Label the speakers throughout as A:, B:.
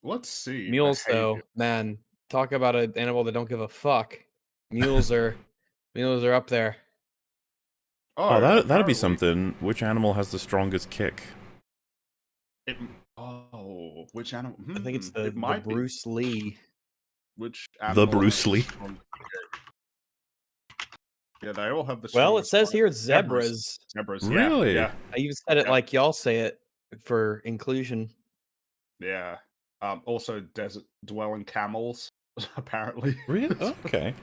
A: Let's see
B: Mules, though,
A: behavior.
B: man, talk about an animal that don't give a fuck. Mules are mules are up there.
A: Oh,
C: Oh, that'd be
A: apparently
C: something. Which animal has the strongest kick?
A: it. Oh, which animal?
B: I think it's
A: It
B: the
A: might be.
B: Bruce Lee.
A: Which
C: The
A: animal has
C: Bruce
A: the
C: Lee.
A: strongest kick? Yeah, they all have the
B: Well, it
A: strongest
B: says
A: bite.
B: here it's
A: Zebras.
B: zebras.
A: Zebras. Yeah,
C: Really?
A: yeah,
B: I even said it
A: yeah,
B: like y'all say it for inclusion.
A: yeah. Also, desert dwelling camels. Apparently.
C: Really? Oh, okay.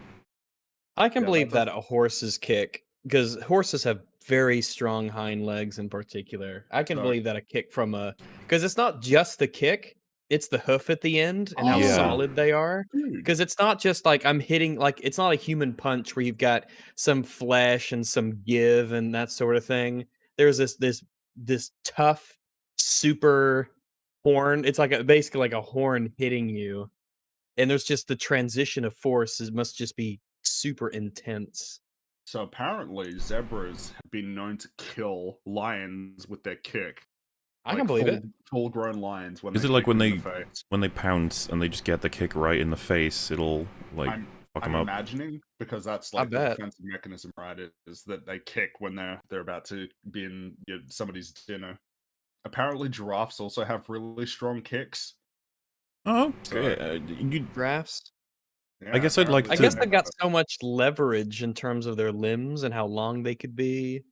B: I can
A: Yeah, that
B: believe
A: does.
B: that a horse's kick, because horses have very strong hind legs in particular. I can
A: So,
B: believe that a kick from a because it's not just the kick, it's the hoof at the end and how
C: Yeah.
A: oh,
B: solid they are.
A: dude.
B: Because it's not just like I'm hitting like it's not a human punch where you've got some flesh and some give and that sort of thing. There's this tough super horn. It's like basically like a horn hitting you, and there's just the transition of force. It must just be super intense.
A: So apparently, zebras have been known to kill lions with their kick,
B: I can
A: like
B: believe it.
A: full-grown lions when
C: Is
A: they
C: it like
A: kick
C: when
A: them in the
C: they
A: face.
C: pounce and they just get the kick right in the face, it'll like
A: I'm
C: fuck
A: I'm
C: them up?
A: imagining because that's
B: I
A: like the
B: bet.
A: defensive mechanism, right? Is that they kick when they're about to be in somebody's dinner. Apparently, giraffes also have really strong kicks.
C: Oh,
A: So
C: okay. You,
B: Drafts.
C: I
A: yeah,
C: guess I'd like
A: apparently
B: I
A: they
B: guess
C: to.
B: they've
A: have
B: got so much leverage in terms of their limbs and how long they could be.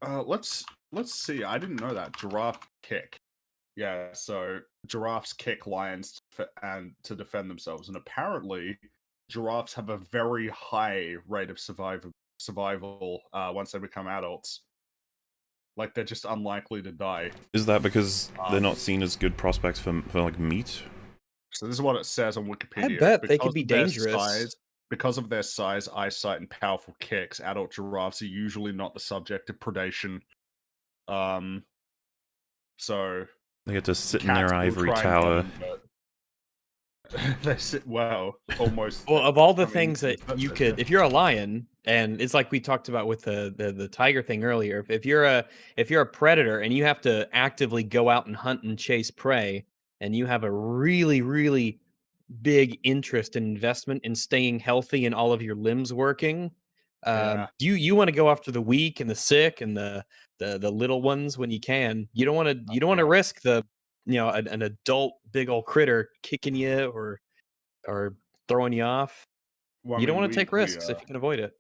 A: let's see. I didn't know that giraffe kick. Yeah, so giraffes kick lions and to defend themselves, and apparently giraffes have a very high rate of survival once they become adults. Like they're just unlikely to die.
C: Is that because they're
A: Um,
C: not seen as good prospects for like meat?
A: so this is what it says on
B: I
A: Wikipedia.
B: bet they could be dangerous.
A: Because of their size, eyesight, and powerful kicks, adult giraffes are usually not the subject of predation. Um, so
C: They get to sit in
A: cats
C: their
A: will
C: ivory
A: try and get
C: tower.
A: them, but they sit well, almost.
B: Well, of all the
A: I mean,
B: things that
A: that's
B: you
A: it,
B: could
A: yeah.
B: if you're a lion, and it's like we talked about with the tiger thing earlier, if you're a predator and you have to actively go out and hunt and chase prey, and you have a really, really big interest and investment in staying healthy and all of your limbs working,
A: Yeah.
B: you wanna go after the weak and the sick and the little ones when you can. You don't wanna
A: Yeah.
B: risk an adult big old critter kicking you or throwing you off.
A: Well, I
B: You don't
A: mean,
B: wanna take
A: we
B: risks if you can avoid it.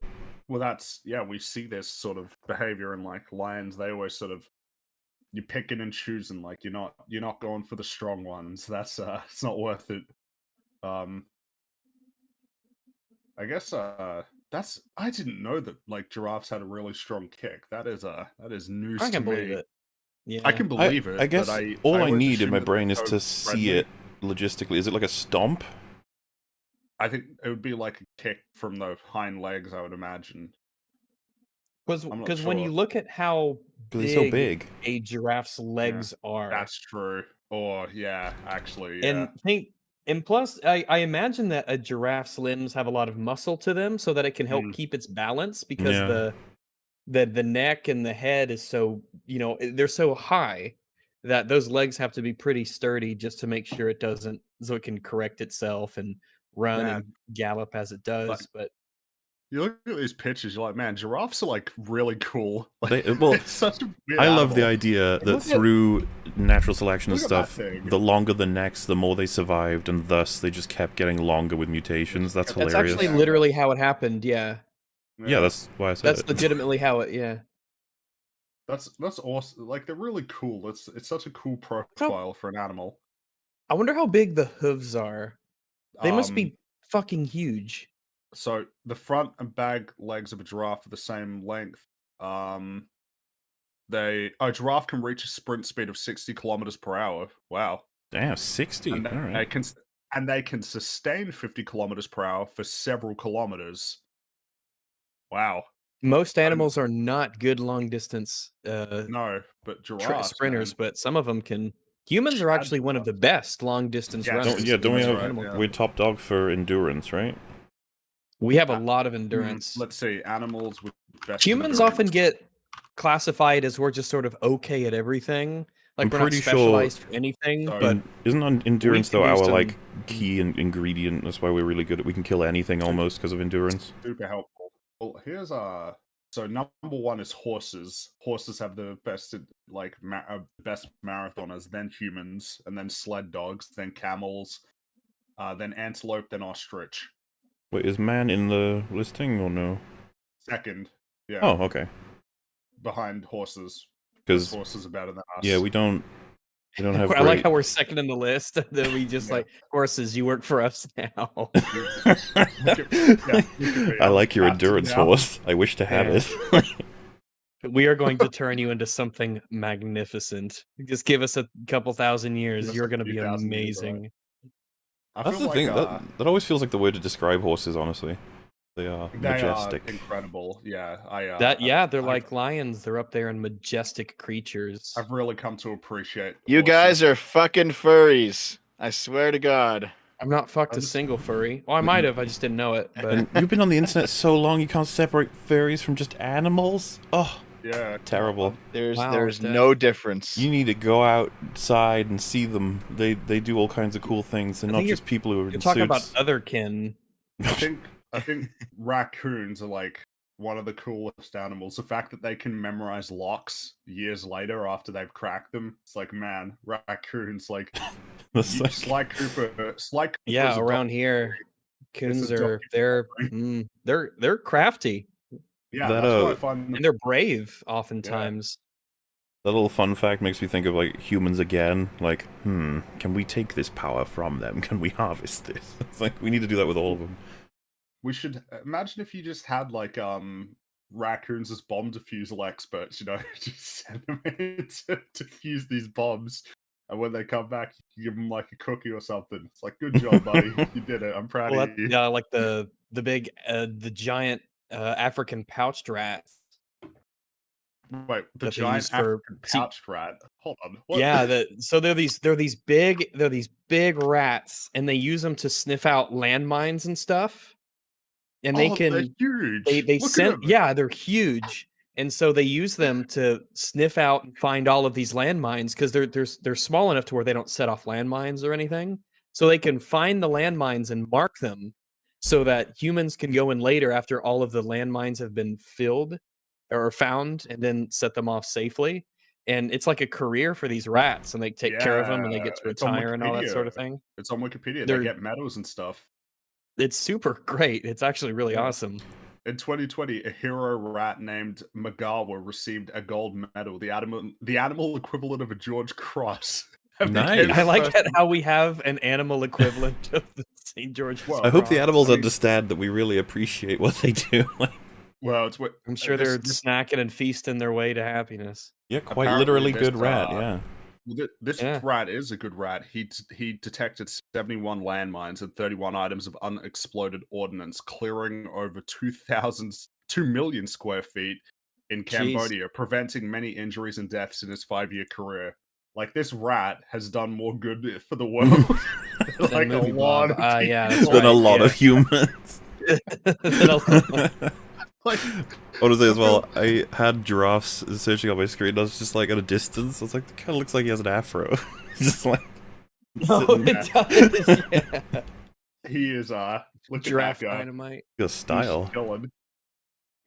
A: well, that's yeah, we see this sort of behavior in like lions. They always sort of you're picking and choosing. Like you're not going for the strong ones. That's it's not worth it. Um, I guess that's I didn't know that like giraffes had a really strong kick. That is news
B: I
A: to
B: can believe
A: me.
B: it.
A: I
B: Yeah.
A: can
C: I
A: believe
C: I
A: it, but
C: guess
A: I
C: all I
A: always
C: need in my
A: assumed that
C: brain is
A: they're
C: to
A: so
C: see
A: friendly.
C: it logistically. Is it like a stomp?
A: I think it would be like a kick from the hind legs. I would imagine. I'm not
B: Because when you
A: sure.
B: look at how
C: Because he's so
B: big
C: big.
B: a giraffe's
A: Yeah,
B: legs are,
A: that's true. Or yeah, actually, yeah.
B: and think and plus, I imagine that a giraffe's limbs have a lot of muscle to them so that it can help
A: Mm,
B: keep its balance because
C: Yeah.
B: the neck and the head is so, they're so high that those legs have to be pretty sturdy just to make sure it doesn't so it can correct itself and run
A: man,
B: and gallop as it
A: like
B: does, but
A: you look at these pictures, you're like, man, giraffes are like really cool. Like
C: They well,
A: it's such a weird
C: I love the
A: animal.
C: idea
B: and
C: that through natural selection and
A: Look at that
C: stuff,
A: thing.
C: the longer the necks, the more they survived, and thus they just kept getting longer with mutations. That's
B: that's
C: hilarious.
B: actually literally how it happened, yeah.
C: Yeah,
A: Yeah,
C: that's why I said
B: That's
C: it.
B: legitimately how it yeah.
A: that's awesome. Like they're really cool. It's such a cool
B: How
A: profile for an animal.
B: I wonder how big the hooves are. They must
A: Um,
B: be fucking huge.
A: so the front and back legs of a giraffe are the same length. Um, a giraffe can reach a sprint speed of 60 kilometers per hour. Wow.
C: Damn, 60.
A: and
C: All right.
A: they can they can sustain 50 kilometers per hour for several kilometers. Wow.
B: Most
A: And
B: animals are not good long distance,
A: no, but giraffes,
B: sprinters,
A: man.
B: but some of them can humans are
A: Chad
B: actually one of the
A: giraffes.
B: best long distance
A: Yes,
B: runners of
C: Don't we
A: that's
B: any
C: have
A: right.
B: animal
A: Yeah.
C: we're
B: group.
C: top dog for endurance, right?
B: We have a
A: Uh,
B: lot of endurance.
A: let's see. Animals with best
B: Humans
A: endurance.
B: often get classified as we're just sort of okay at everything, Like
C: I'm
B: we're not
C: pretty sure-
B: specialized for anything,
A: So-
B: but
C: Isn't endurance
B: can
C: though
B: do
C: our
B: some-
C: like key ingredient? That's why we're really good at. We can kill anything almost because of endurance.
A: Super helpful. Well, here's so number one is horses. Horses have the best best marathoners, then humans, and then sled dogs, then camels, then antelope, then ostrich.
C: Wait, is man in the listing or no?
A: Second, yeah,
C: Oh, okay.
A: behind horses.
C: Because
A: Horses are better than us.
C: yeah, we don't have.
B: I like
C: great-
B: how we're second in the list. Then we just
A: Yeah.
B: like horses. You work for us now.
C: I like your
A: Captain
C: endurance
A: now.
C: horse. I wish to have
B: Yeah.
C: it.
B: We are going to turn you into something magnificent. Just give us a couple thousand years.
A: Give us
B: You're
A: a
B: going to
A: few
B: be
A: thousand years,
B: amazing.
A: I
C: That's
A: feel
C: the thing.
A: like,
C: That always feels like the way to describe horses. Honestly, they are
A: they
C: majestic.
A: are incredible. Yeah,
B: They're like lions. They're up there in majestic creatures.
A: I've really come to appreciate.
D: You guys are fucking furries. I swear to God.
B: I'm not fucked
A: I'm
B: a
A: just-
B: single furry. Well, I might have. I just didn't know it. But
C: And you've been on the internet so long, you can't separate furries from just animals. Oh,
A: Yeah,
C: terrible.
D: There's
B: Wow,
D: there's
B: that-
D: no difference.
C: You need to go outside and see them. They do all kinds of cool things. They're
B: I
C: not
B: think
C: just people who are
B: you're
C: in
B: talking about
C: suits.
B: otherkin.
A: I think raccoons are like one of the coolest animals. The fact that they can memorize locks years later after they've cracked them, it's like, man, raccoons like
C: That's like-
A: Sly Cooper. Sly Cooper
B: Yeah,
A: is a
B: around
A: doc-
B: here, coons
A: a
B: are
A: documentary.
B: they're crafty
A: Yeah,
C: that,
A: that's what I find.
B: and they're brave oftentimes.
C: That little fun fact makes me think of like humans again. Like, can we take this power from them? Can we harvest this? It's like we need to do that with all of them.
A: We should imagine if you just had like raccoons as bomb defusal experts, you know, just send them in to defuse these bombs, and when they come back, you give them like a cookie or something. It's like, good job, buddy, you did it. I'm proud
B: Well,
A: of you.
B: yeah, like the big the giant African pouched rat.
A: Wait, the
B: that they
A: giant
B: use for-
A: African
B: see-
A: pouched rat. Hold on. What?
B: Yeah, so they're these big rats, and they use them to sniff out landmines and stuff. And they
A: they're
B: can
A: huge.
B: they
A: Look at
B: send
A: them.
B: yeah, they're huge. And so they use them to sniff out and find all of these landmines because they're small enough to where they don't set off landmines or anything. So they can find the landmines and mark them so that humans can go in later after all of the landmines have been filled or found and then set them off safely. And it's like a career for these rats, and they take care of them and they get to
A: Yeah, it's on
B: retire and all that sort of
A: Wikipedia.
B: thing.
A: It's on Wikipedia.
B: They're-
A: They get medals and stuff.
B: It's super great. It's actually really
A: Yeah.
B: awesome.
A: In 2020, a hero rat named Magawa received a gold medal, the animal equivalent of a George Cross. And
C: Nice.
A: became
B: I like
A: first-
B: that how we have an animal equivalent of the St. George's
A: Well,
C: I hope the
A: Right.
C: animals
A: I mean-
C: understand that we really appreciate what they do.
A: Well, it's what
B: I'm sure
A: this-
B: they're
A: this-
B: snacking and feasting their way to happiness.
C: Yeah, quite
A: Apparently
C: literally
A: this,
C: good rat. Yeah.
A: This
B: Yeah.
A: rat is a good rat. He detected 71 landmines and 31 items of unexploded ordnance, clearing over 2 million square feet in
B: Jeez.
A: Cambodia, preventing many injuries and deaths in his 5-year career. Like, this rat has done more good for the world than, like, a
B: movie
A: lot
B: Bob.
A: of
B: Yeah,
A: people.
B: that's
C: Than a
B: right,
C: lot
B: yeah.
C: of humans.
A: Like,
C: Honestly, as well, I had giraffes searching on my screen. I was just like at a distance. I was like, it kind of looks like he has an afro. just like
B: No,
C: sitting
B: it does. Yeah.
A: he is look
B: Giraffe
A: at that guy.
B: dynamite.
C: a
A: He's
C: style.
A: chilling.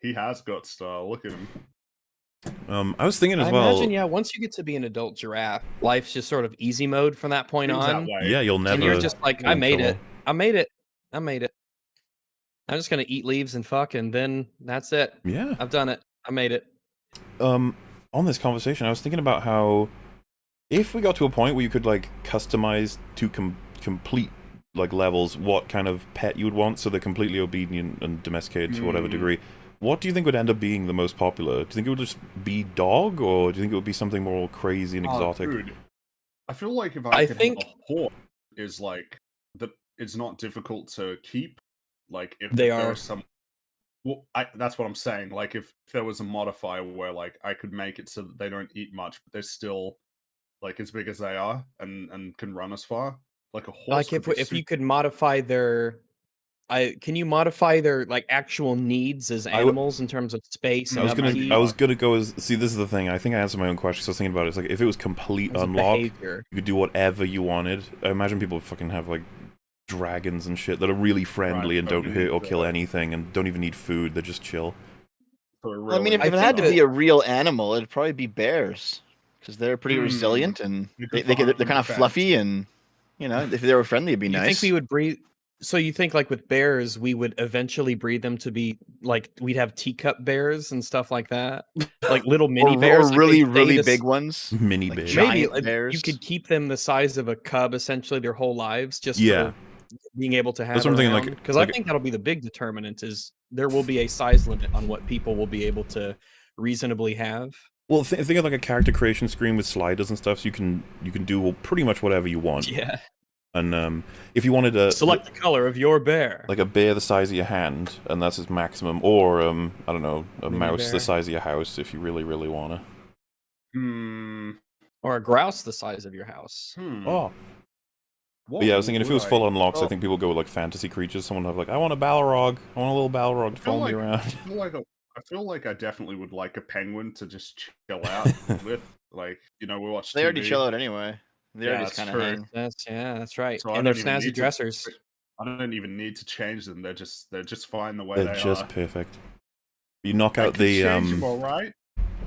A: He has got style. Look at him.
C: I was thinking as
B: I
C: well.
B: imagine, yeah, once you get to be an adult giraffe, life's just sort of easy mode from that point
A: Seems that
B: on.
A: way.
C: Yeah, you'll never.
B: And you're just like,
C: get
B: I
C: in
B: made it.
C: trouble.
B: I made it. I made it. I'm just gonna eat leaves and fuck, and then that's it.
C: Yeah.
B: I've done it. I made it.
C: On this conversation, I was thinking about how if we got to a point where you could like customize to complete like levels what kind of pet you would want, so they're completely obedient and domesticated to whatever degree. What do you think would end up being the most popular? Do you think it would just be dog, or do you think it would be something more crazy and exotic?
A: Dude, I feel like if
B: I
A: could
B: think-
A: have a horse is like that, it's not difficult to keep. Like if
B: They
A: if there
B: are.
A: was some, well, that's what I'm saying. Like if there was a modifier where like I could make it so that they don't eat much, but they're still like as big as they are and can run as far. Like a horse.
B: Like
A: could be
B: if you
A: super-
B: could modify their can you modify their like actual needs as animals in terms of space
A: I
B: and
A: was
B: upkeep?
C: I was gonna go as see. This is the thing. I think I answered my own question. So I was thinking about it. It's like if it was complete
B: in terms of
C: unlock,
B: behavior.
C: you could do whatever you wanted. I imagine people fucking have like dragons and shit that are really friendly and don't hurt or kill anything and don't even need food. They're just chill.
D: Well, I mean, if
B: I
D: it had to
B: think
D: be a real animal, it'd probably be bears, because they're pretty resilient and they're kind of fluffy, and if they were friendly, it'd be nice.
B: You think we would breed? So you think like with bears, we would eventually breed them to be like we'd have teacup bears and stuff like that, like little mini bears,
D: or
B: like
D: really,
B: they stay
D: really
B: this-
D: big ones,
C: Mini
D: like
C: bears.
B: Maybe
D: giant bears.
B: you could keep them the size of a cub essentially their whole lives, just
C: Yeah.
B: for being able to have.
C: That's what I'm thinking, like-
B: Because
C: like-
B: I think that'll be the big determinant is there will be a size limit on what people will be able to reasonably have.
C: Well, think of like a character creation screen with sliders and stuff, so you can do pretty much whatever you want.
B: Yeah.
C: And if you wanted a
B: Select the color of your bear.
C: like a bear the size of your hand, and that's its maximum, or I don't know, a
B: Mini
C: mouse the
B: bear.
C: size of your house, if you really, really wanna.
B: Or a grouse the size of your house.
C: Oh. But yeah, I was thinking if it was full unlocks, I think people go with like fantasy creatures. Someone would have like, I want a Balrog. I want a little Balrog to follow me around.
A: I feel like I definitely would like a penguin to just chill out with. Like, we watch
D: They already
A: TV.
D: chill out anyway. They
A: Yeah,
D: already just
A: that's
D: kind of
A: true.
D: hang.
B: That's right.
A: So I
B: and they're
A: don't even
B: snazzy
A: need to-
B: dressers.
A: I don't even need to change them. They're just fine the way
C: They're
A: they
C: just
A: are.
C: perfect. You knock
A: I
C: out
A: could
C: the
A: change them, all right.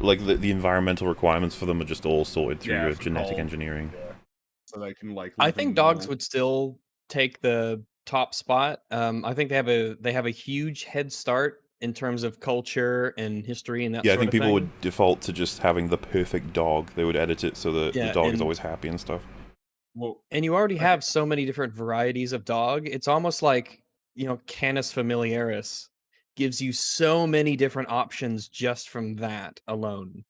C: like the environmental requirements for them are just all sorted through
A: Yeah,
C: your
A: for
C: genetic
A: cold.
C: engineering.
A: Yeah. So they can like.
B: I
A: live
B: think
A: in
B: dogs
A: normal-
B: would still take the top spot. I think they have a huge head start in terms of culture and history and that
C: Yeah, I
B: sort
C: think
B: of
C: people
B: thing.
C: would default to just having the perfect dog. They would edit it so that the
B: Yeah,
C: dog is
B: and-
C: always happy and stuff.
A: Well,
B: And you already
A: Okay.
B: have so many different varieties of dog. It's almost like, Canis familiaris gives you so many different options just from that alone.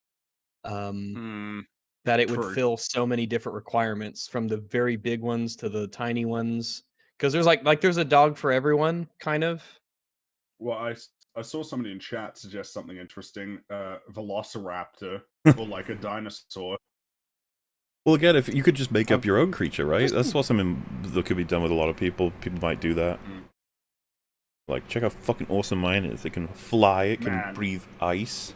B: That it would
A: True.
B: fill so many different requirements from the very big ones to the tiny ones. Because there's like there's a dog for everyone, kind of.
A: Well, I saw somebody in chat suggest something interesting. Velociraptor or like a dinosaur.
C: Well, again, if you could just make up your own creature, right? That's what something that could be done with a lot of people. People might do that. Like, check how fucking awesome mine is. It can fly. It can
A: Man.
C: breathe ice.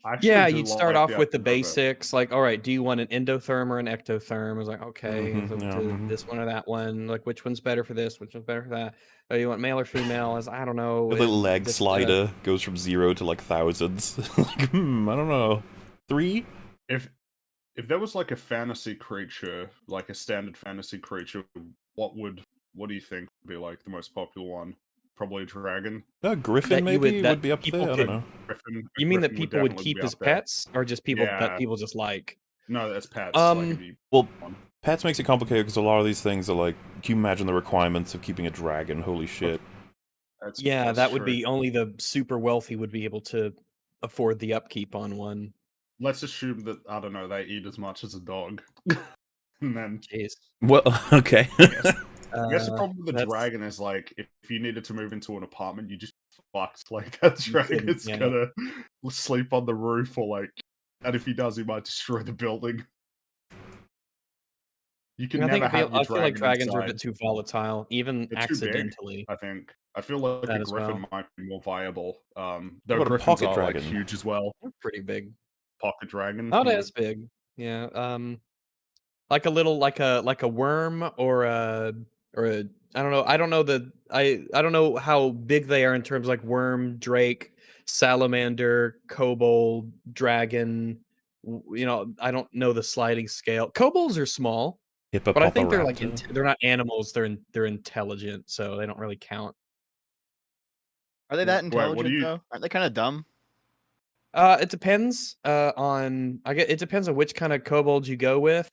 A: I actually
B: Yeah,
A: do
B: you'd start
A: like
B: off with the
A: idea of it.
B: basics, like, all right, do you want an endotherm or an ectotherm? I was like, okay,
C: Mhm,
B: so
C: yeah,
B: to
C: mhm.
B: this one or that one. Like, which one's better for this? Which one's better for that? Oh, you want male or female? I don't know.
C: The little leg
B: this,
C: slider goes from 0 to like thousands. Like, I don't know. 3?
A: If there was like a fantasy creature, like a standard fantasy creature, what do you think would be like the most popular one? Probably a dragon.
C: A griffin
B: That you
C: maybe
B: would- that
C: would be up
B: people
C: there. I
B: could-
C: don't know.
A: Griffin,
B: You mean that
A: Griffin
B: people would
A: definitely
B: keep
A: be
B: as
A: up there.
B: pets, or just people
A: Yeah.
B: that people just like?
A: No, that's pets.
B: Um,
A: like, if you-
C: Well, pets makes it complicated because a lot of these things are like, can you imagine the requirements of keeping a dragon? Holy shit.
B: Yeah,
A: that's
B: that would
A: true.
B: be only the super wealthy would be able to afford the upkeep on one.
A: Let's assume that I don't know they eat as much as a dog, and then
B: Jeez.
C: Well, okay.
A: I guess the problem with the
B: that's-
A: dragon is like if you needed to move into an apartment, you just fucked. Like that dragon's
B: yeah.
A: gonna sleep on the roof, or like, and if he does, he might destroy the building. You can
B: I
A: never have your
B: feel like
A: dragon
B: dragons are a
A: inside.
B: bit too volatile, even
A: They're too big.
B: accidentally.
A: I feel like
B: That
A: a
B: as
A: griffin
B: well.
A: might be more viable. Though
C: about a
A: griffins
C: pocket
A: are
C: dragon?
A: like huge as well.
B: They're pretty big.
A: Pocket dragon.
B: Not as big. Yeah. Like a little like a worm or a I don't know. I don't know how big they are in terms of like worm, drake, salamander, kobold, dragon. I don't know the sliding scale. Kobolds are small, but I think they're like
C: Hippopoparaptor.
B: they're not animals. They're intelligent, so they don't really count.
D: Are they that
A: Wait, what do
D: intelligent
A: you-
D: though? Aren't they kind of dumb?
B: It depends it depends on which kind of kobold you go with.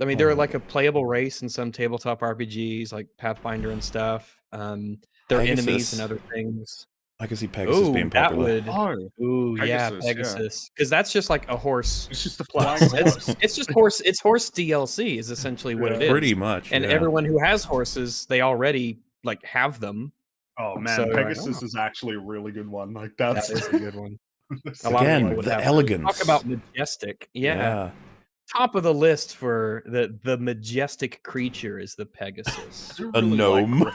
B: I mean, they're like a playable race in some tabletop RPGs, like Pathfinder and stuff. They're enemies
C: Pegasus.
B: and other things.
C: I can see Pegasus
B: Ooh,
C: being
B: that
C: popular.
B: would.
A: Oh,
B: Ooh, yeah,
A: Pegasus, yeah.
B: Pegasus. Because that's just like a horse.
A: it's just a
B: Plus.
A: flying horse.
B: It's just horse. It's horse DLC is essentially what it is.
C: Pretty much.
B: And
C: yeah.
B: everyone who has horses, they already like have them.
A: Oh man,
B: So,
A: Pegasus is actually a really good one. Like
B: That
A: that's
B: is a good one.
A: that's
B: A lot of
C: Again,
B: people would
C: the
B: have-
C: elegance.
B: Talk about majestic. Yeah. Top of the list for the majestic creature is the Pegasus.
A: I do
C: A
A: really like
C: gnome.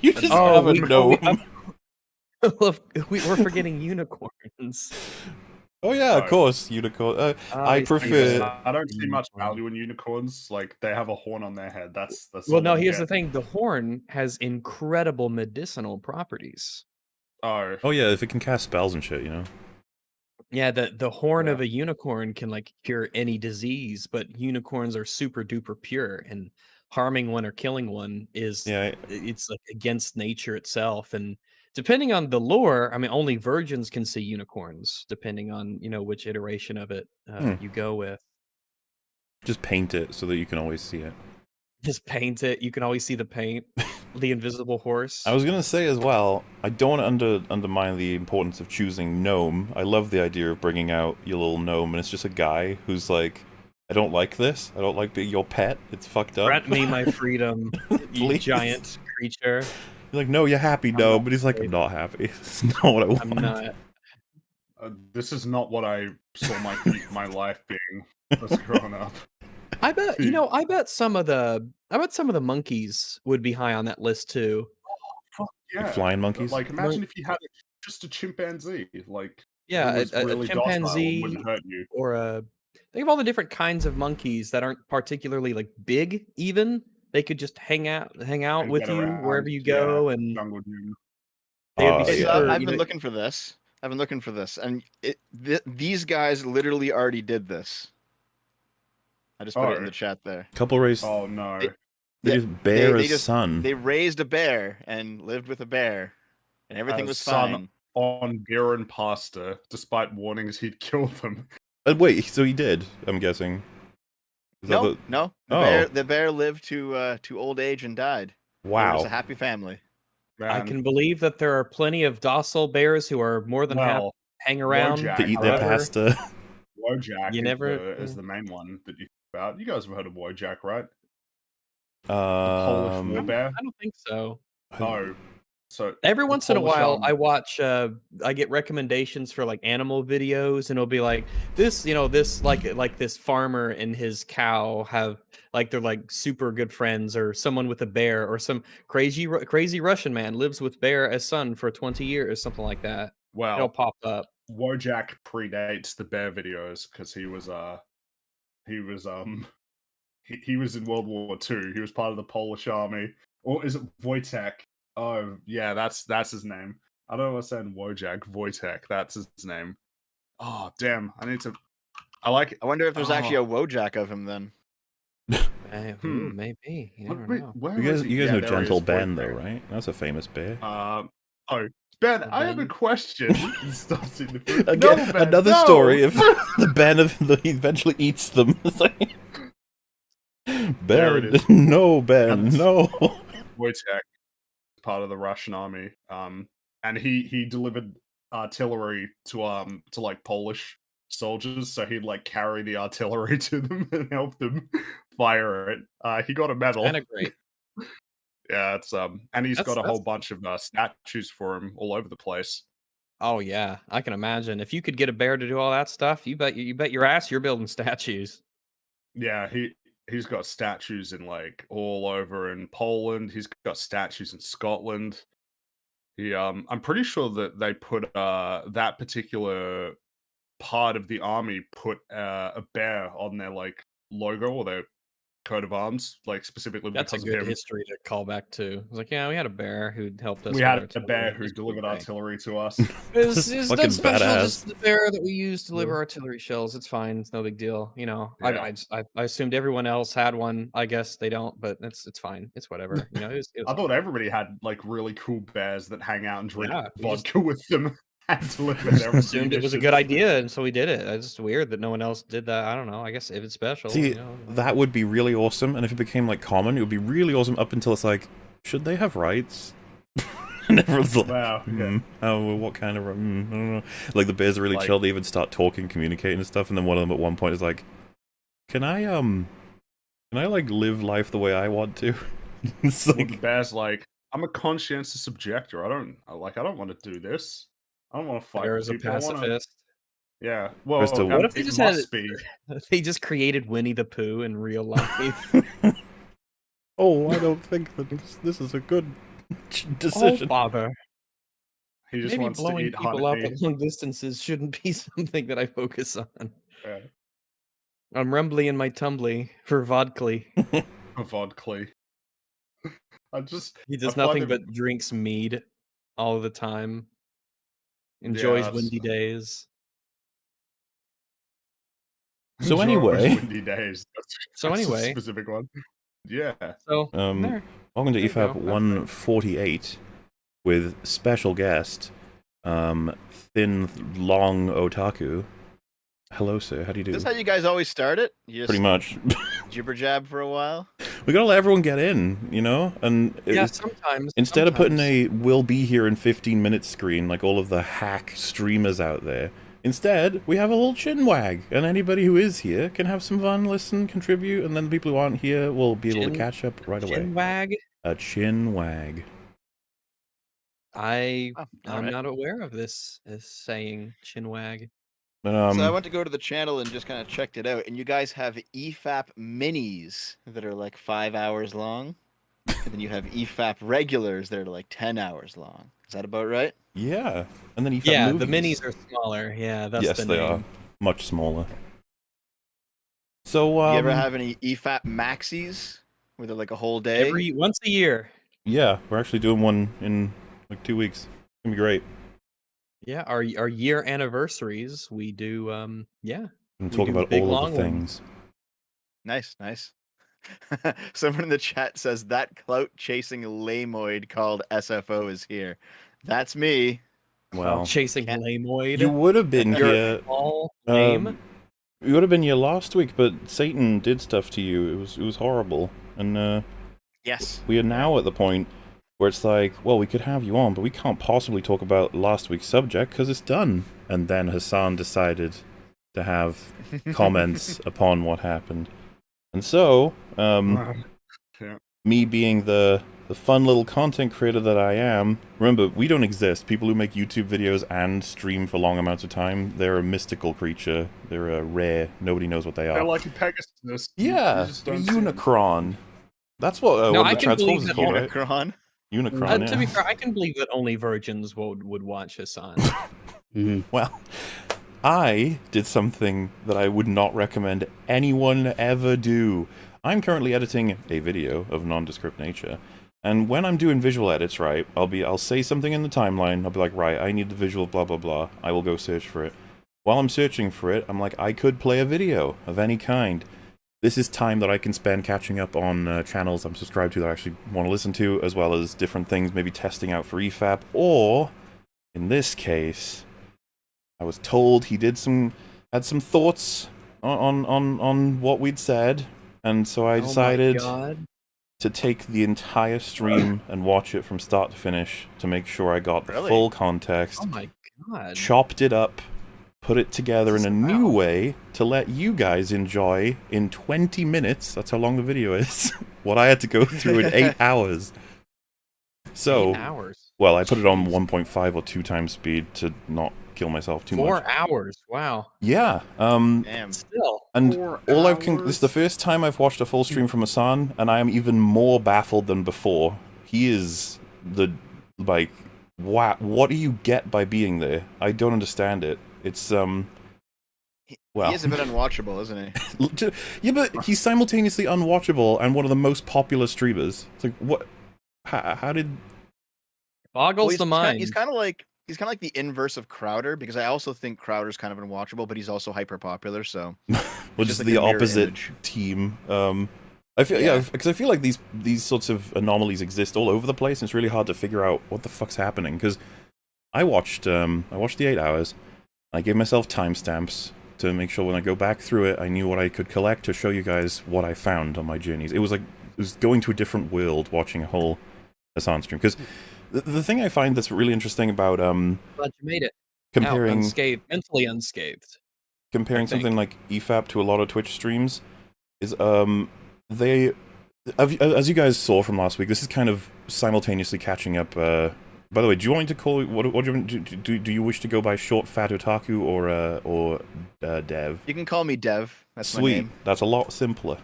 C: You just
B: Oh,
C: have a
B: we-
C: gnome.
B: We're forgetting unicorns.
C: Oh yeah, of
A: Oh.
C: course, unicorn. I prefer.
A: I don't see much value in unicorns. Like they have a horn on their head. That's
B: Well,
A: all
B: no.
A: I'm
B: Here's the
A: getting.
B: thing: the horn has incredible medicinal properties.
A: Oh,
C: Oh yeah, if it can cast spells and shit, you know.
B: Yeah, the horn of
A: Yeah.
B: a unicorn can like cure any disease, but unicorns are super duper pure, and harming one or killing one is
C: Yeah,
B: it's like against nature itself. And depending on the lore, I mean, only virgins can see unicorns, depending on which iteration of it you go with.
C: just paint it so that you can always see it.
B: Just paint it. You can always see the paint, the invisible horse.
C: I was gonna say as well, I don't want to undermine the importance of choosing gnome. I love the idea of bringing out your little gnome, and it's just a guy who's like, I don't like this. I don't like being your pet. It's fucked up.
B: Grant me my freedom, you
C: Please.
B: giant creature.
C: You're like, no, you're happy,
B: I'm
C: gnome.
B: not
C: But he's like,
B: afraid.
C: I'm not happy. It's not what I want.
B: I'm not.
A: This is not what I saw my life being as growing up.
B: I bet I bet some of the monkeys would be high on that list too.
A: Fuck yeah!
C: Like flying monkeys.
A: Like imagine if you had just a chimpanzee. Like
B: Yeah,
A: who was
B: a
A: really docile and
B: chimpanzee
A: wouldn't hurt you.
B: or a think of all the different kinds of monkeys that aren't particularly like big even. They could just hang out
A: And
B: with
A: get
B: you
A: around,
B: wherever you
A: yeah,
B: go, and
A: jungle gym.
B: they would be
C: Oh,
D: Okay,
C: yeah.
B: super.
D: I've been looking for this. And these guys literally already did this. I just put it in the chat there.
C: Couple raised.
A: Oh no!
C: They
D: Yeah,
C: just bear
D: they
C: as
D: just-
C: son.
D: They raised a bear and lived with a bear, and everything
A: As
D: was
A: son
D: fine.
A: on beer and pasta, despite warnings he'd kill them.
C: Wait, so he did? I'm guessing. Is that
D: No,
C: the-
D: no.
C: Oh.
D: The bear lived to old age and died. It was
C: Wow.
D: a happy family.
B: I
A: Man,
B: can believe that there are plenty of docile bears who are more than happy
A: well,
B: to hang around.
A: Wojak,
C: To eat their
B: however,
C: pasta.
A: Wojak
B: You never-
A: is the main one that you think about. You guys have heard of Wojak, right? Polish war bear.
B: I don't think so.
A: No. So
B: Every
A: the
B: once in a
A: Polish,
B: while, I watch. I get recommendations for like animal videos, and it'll be like this. This like this farmer and his cow have like they're like super good friends, or someone with a bear, or some crazy Russian man lives with bear as son for 20 years, something like that. It'll
A: well,
B: pop up.
A: Wojak predates the bear videos because he was he was in World War II. He was part of the Polish army. Or is it Wojtek? Oh yeah, that's his name. I don't know what's saying Wojak. Wojtek, that's his name. Oh damn, I like it.
D: I wonder if there's actually a Wojak of him then.
B: Maybe. You never know.
A: Where
C: You
A: is
C: guys
A: he?
C: know
A: Yeah, there he
C: Gentle
A: is,
C: Ben,
A: Wojtek.
C: though, right? That's a famous bear.
A: Oh, Ben, I have a
B: Ben.
A: question. Stop seeing the food.
C: Again,
A: No, Ben,
C: another
A: no!
C: story of the Ben he eventually eats them. It's like,
A: There it
C: Ben,
A: is.
C: no, Ben,
A: That's-
C: no.
A: Wojtek, part of the Russian army, and he delivered artillery to like Polish soldiers, so he'd like carry the artillery to them and help them fire it. He got a medal.
B: Kind of great.
A: Yeah, it's and he's got a
B: That's-
A: whole bunch of statues for him all over the place.
B: Oh yeah, I can imagine. If you could get a bear to do all that stuff, you bet your ass you're building statues.
A: Yeah, he's got statues in like all over in Poland. He's got statues in Scotland. I'm pretty sure that they put that particular part of the army put a bear on their like logo or their coat of arms, like specifically
B: That's a
A: because
B: good
A: of him.
B: history to call back to. It's like, yeah, we had a bear who helped us.
A: We
B: with
A: had a
B: artillery.
A: bear
B: It
A: who
B: was pretty
A: delivered
B: great.
A: artillery to us.
B: It's
C: Fucking
B: not special,
C: badass.
B: just the bear that we use to deliver artillery shells. It's fine. It's no big deal.
A: Yeah.
B: I assumed everyone else had one. I guess they don't, but it's fine. It's whatever. It was
A: I thought everybody had like really cool bears that hang out and drink
B: Yeah, we just-
A: vodka with them and deliver their
B: assumed it was a good
A: ammunition.
B: idea, and so we did it. It's just weird that no one else did that. I don't know. I guess if it's special,
C: See, that would be really awesome, and if it became like common, it would be really awesome up until it's like, should they have rights? And everyone's like,
A: Wow. Yeah.
C: oh, well, what kind of, I don't know. Like the bears are really
A: Like-
C: chill, they even start talking, communicating and stuff, and then one of them at one point is like, can I like live life the way I want to? It's
A: Well, the
C: like,
A: bear's like, I'm a conscientious objector. I don't want to do this. I don't want to fight
B: bear
A: with
B: is a
A: people. I wanna-
B: pacifist.
A: Yeah. Well,
C: Mr.
B: What if they
A: it
B: just had
A: must be.
B: They just created Winnie the Pooh in real life.
C: oh, I don't think that this is a good decision.
B: Oh, bother.
A: He just
B: Maybe
A: wants to
B: blowing
A: eat
B: people up
A: honey.
B: at long distances shouldn't be something that I focus on.
A: Yeah.
B: I'm rumbly in my tumbly for vodka.
A: Vodka.
B: He
A: I
B: does
A: find
B: nothing
A: him.
B: but drinks mead all the time.
A: Yeah,
B: Enjoys windy days.
C: So
A: enjoys
C: anyway,
A: windy days.
B: So
A: That's a
B: anyway.
A: specific one. Yeah.
B: So there.
C: welcome to
B: There you
C: EFAP
B: go.
C: 148 with special guest, Thin Long Otaku. Hello, sir. How do you do?
D: Is this how you guys always start it? You just
C: Pretty much.
D: jibber jab for a while?
C: We gotta let everyone get in, you know? And
B: Yeah, sometimes.
C: instead of putting a "we'll be here in 15 minutes" screen like all of the hack streamers out there, instead we have a little chin wag, and anybody who is here can have some fun, listen, contribute, and then the people who aren't here will be able to catch up right away.
B: Chin wag?
C: A chin wag.
B: I'm
D: right.
B: not aware of this saying, chin wag.
C: But,
D: So I went to go to the channel and just kind of checked it out, and you guys have EFAP minis that are like 5 hours long, and then you have EFAP regulars that are like 10 hours long. Is that about right?
C: yeah, and then EFAP
B: Yeah,
C: movies.
B: the minis are smaller. Yeah, that's
C: yes,
B: the
C: they
B: name.
C: are much smaller. So,
D: you ever have any EFAP maxis where they're like a whole day?
B: Once a year.
C: yeah, we're actually doing one in like 2 weeks. It's gonna be great.
B: Yeah, our year anniversaries, we do yeah.
C: And
B: We
C: talk
B: do
C: about
B: big,
C: all of
B: long
C: the things.
D: Nice. Someone in the chat says that clout chasing lamoid called SFO is here. That's me.
C: Well,
B: Chasing
D: can't-
B: lamoid.
C: you would have been
B: You're
C: here.
B: all lame.
C: You would have been here last week, but Satan did stuff to you. It was horrible, and
D: Yes.
C: we are now at the point where it's like, well, we could have you on, but we can't possibly talk about last week's subject because it's done. And then Hassan decided to have comments upon what happened, and so me being the fun little content creator that I am, remember, we don't exist. People who make YouTube videos and stream for long amounts of time, they're a mystical creature. They're a rare. Nobody knows what they are.
A: They're like a Pegasus.
C: Yeah,
A: You just don't see them.
C: Unicron. That's what
B: No,
C: one
B: I
C: of the
B: can believe
C: Transformers is
B: that
C: called, right?
D: Unicron.
C: Unicron,
B: To be
C: yeah.
B: fair, I can believe that only virgins would watch Hassan.
C: Well, I did something that I would not recommend anyone ever do. I'm currently editing a video of nondescript nature, and when I'm doing visual edits, right, I'll say something in the timeline, I'll be like, right, I need the visual blah blah blah, I will go search for it. While I'm searching for it, I'm like, I could play a video of any kind. This is time that I can spend catching up on channels I'm subscribed to that I actually want to listen to, as well as different things, maybe testing out for EFAP, or, in this case, I was told he had some thoughts on what we'd said, and so I decided to take the entire stream and watch it from start to finish to make sure I got the full context.
B: Oh my god.
C: Chopped it up, put it together in a new way to let you guys enjoy in 20 minutes, that's how long the video is, what I had to go through in 8 hours. So,
B: 8 hours.
C: well, I put it on 1.5 or 2 times speed to not kill myself too much.
B: 4 hours. Wow.
C: Yeah.
D: Damn.
B: Still.
C: And
A: 4
C: all
A: hours?
C: this is the first time I've watched a full stream from Hassan, and I am even more baffled than before. He is like, wow, what do you get by being there? I don't understand it. It's, well.
D: He is a bit unwatchable, isn't he?
C: Yeah, but he's simultaneously unwatchable and one of the most popular streamers. It's like, what? How did...
B: Boggles
D: Well,
B: the mind.
D: He's kind of like the inverse of Crowder, because I also think Crowder's kind of unwatchable, but he's also hyper popular. So,
C: Which is
D: just like
C: the
D: a mirror
C: opposite
D: image.
C: team. I feel because I feel like these sorts of anomalies exist all over the place, and it's really hard to figure out what the fuck's happening. Because I watched the 8 hours. I gave myself timestamps to make sure when I go back through it, I knew what I could collect to show you guys what I found on my journeys. It was like going to a different world watching a whole Hassan stream. Because the thing I find that's really interesting about
B: Glad you made it.
C: comparing
B: Unscathed, mentally unscathed.
C: comparing something like EFAP to a lot of Twitch streams is they, as you guys saw from last week, this is kind of simultaneously catching up. By the way, do you want me to call what do you wish to go by Short Fat Otaku or Dev?
D: You can call me Dev. That's my
C: Sweet,
D: name.
C: that's a lot simpler.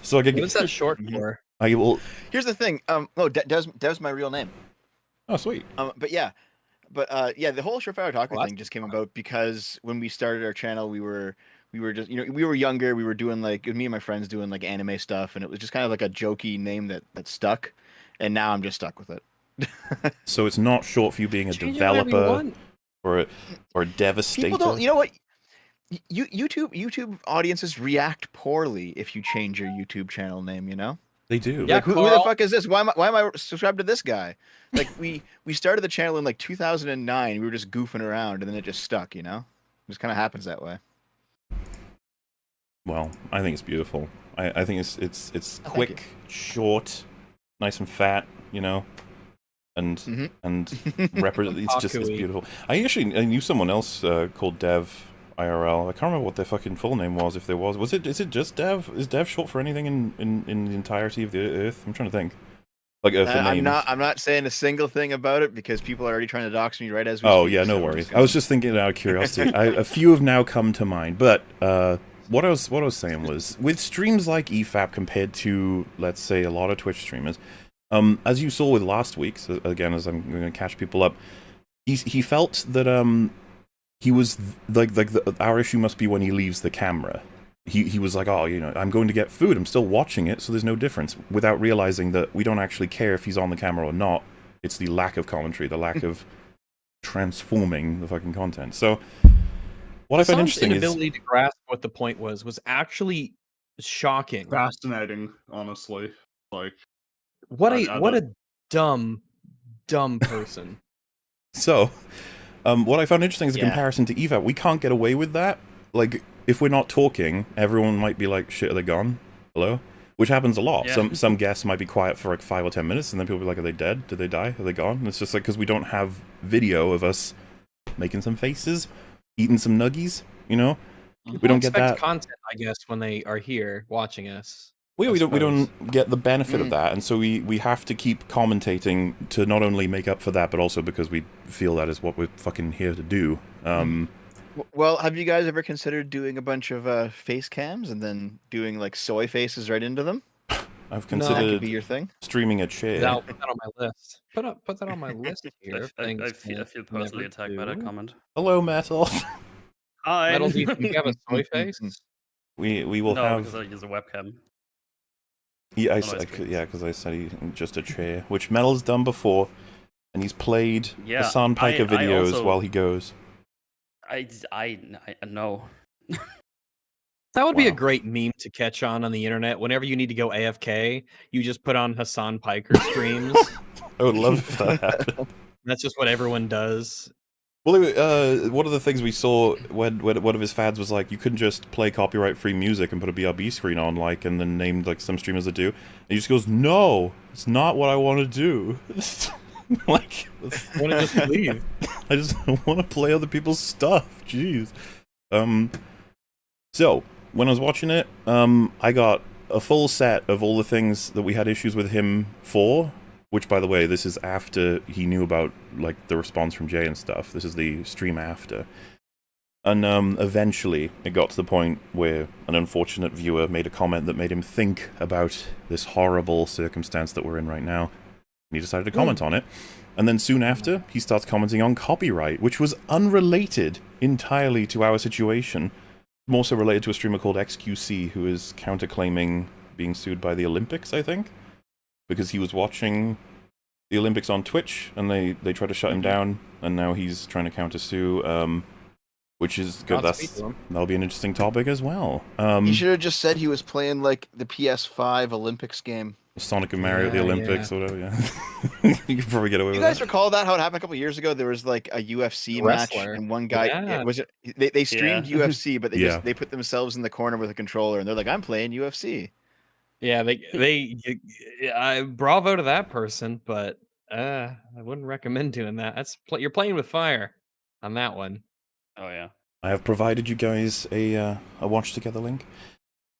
C: So I could
B: What is that short for?
C: I will.
D: Here's the thing. Dev's my real name.
C: Oh, sweet.
D: But yeah, the whole Surefire Otaku
B: Well,
D: thing just came about because when we started our channel, we were just, we were younger. We were doing like, me and my friends doing like anime stuff, and it was just kind of like a jokey name that stuck, and now I'm just stuck with it.
C: So it's not short for you being a
B: Change it whenever you
C: developer
B: want.
C: or a devastator.
D: People don't. You know what? YouTube audiences react poorly if you change your YouTube channel name. You know.
C: They do.
B: Yeah,
D: Like, who the
B: Carl.
D: fuck is this? Why am I subscribed to this guy? Like, we started the channel in like 2009. We were just goofing around, and then it just stuck. You know, it just kind of happens that way.
C: Well, I think it's beautiful. I think it's
D: Oh,
C: quick, short, nice and fat, you know, and it's
B: Otaku-y.
C: beautiful. I knew someone else called Dev IRL. I can't remember what their fucking full name was. If there was is it just Dev? Is Dev short for anything in the entirety of the Earth? I'm trying to think. Like for names.
D: I'm not saying a single thing about it because people are already trying to dox me right as we
C: Oh
D: speak,
C: yeah, no
D: so we're
C: worries.
D: just
C: I was just thinking out of curiosity. A few have now come to mind, but what I was saying was, with streams like EFAP compared to, let's say, a lot of Twitch streamers, as you saw with last week's, again, as I'm going to catch people up, he felt that he was our issue must be when he leaves the camera. He was like, oh, I'm going to get food. I'm still watching it, so there's no difference. Without realizing that we don't actually care if he's on the camera or not. It's the lack of commentary, the lack of transforming the fucking content. So what I find interesting is
B: inability to grasp what the point was actually shocking.
A: Fascinating, honestly. Like,
B: What
A: I
B: a dumb person.
C: so. What I found interesting is a
D: Yeah.
C: comparison to EVAP. We can't get away with that. Like, if we're not talking, everyone might be like, shit, are they gone? Hello? Which happens a lot.
E: Yeah.
C: Some guests might be quiet for like 5 or 10 minutes, and then people will be like, are they dead? Did they die? Are they gone? And it's just like, because we don't have video of us making some faces, eating some nuggies, we don't get
B: Expect
C: that.
B: content, I guess, when they are here watching us.
C: We
B: I
C: don't get the benefit of that, and so we have to keep commentating to not only make up for that, but also because we feel that is what we're fucking here to do.
D: Well, have you guys ever considered doing a bunch of face cams and then doing like soy faces right into them?
C: I've
D: That could
C: considered
D: be your thing.
C: streaming a chair.
B: I'll put that on my list. Put that on my list here.
E: I feel personally attacked by that comment.
C: Hello, Metal.
E: Hi.
B: Metal, do you think you have a soy face?
C: we will
E: no,
C: have.
E: because I use a webcam.
C: Yeah,
E: Oh, no,
C: because I said just a chair, which Metal's done before, and he's played
E: Yeah,
C: Hassan Piker
E: I
C: videos
E: also-
C: while he goes.
E: I no.
B: That would be a
C: Wow.
B: great meme to catch on the internet. Whenever you need to go AFK, you just put on Hassan Piker streams.
C: I would love if that happened.
B: That's just what everyone does.
C: Well, one of the things we saw when one of his fads was like, you couldn't just play copyright-free music and put a BRB screen on, like, and then named like some streamers that do. And he just goes, "No, it's not what I want to do." Like,
B: I want to just leave.
C: I just want to play other people's stuff. Jeez. So when I was watching it, I got a full set of all the things that we had issues with him for. Which, by the way, this is after he knew about like the response from Jay and stuff. This is the stream after. And eventually, it got to the point where an unfortunate viewer made a comment that made him think about this horrible circumstance that we're in right now. And he decided to comment on it. And then soon after, he starts commenting on copyright, which was unrelated entirely to our situation. More so related to a streamer called XQC, who is counterclaiming being sued by the Olympics, I think. Because he was watching the Olympics on Twitch, and they tried to shut him down, and now he's trying to counter-sue, which is good. That'll be an interesting topic as well.
D: You should have just said he was playing like the PS5 Olympics game.
C: Sonic and Mario at the
B: Yeah,
C: Olympics, or whatever, yeah. You could probably get away
D: You
C: with
D: guys
C: that.
D: recall that, how it happened a couple years ago? There was like a UFC match,
B: Wrestler.
D: and one guy
B: Yeah.
D: was it. They streamed
E: Yeah.
D: UFC, but
C: Yeah.
D: they put themselves in the corner with a controller, and they're like, "I'm playing UFC."
B: Yeah, bravo to that person, but I wouldn't recommend doing that. You're playing with fire on that one.
E: Oh yeah.
C: I have provided you guys a watch together link.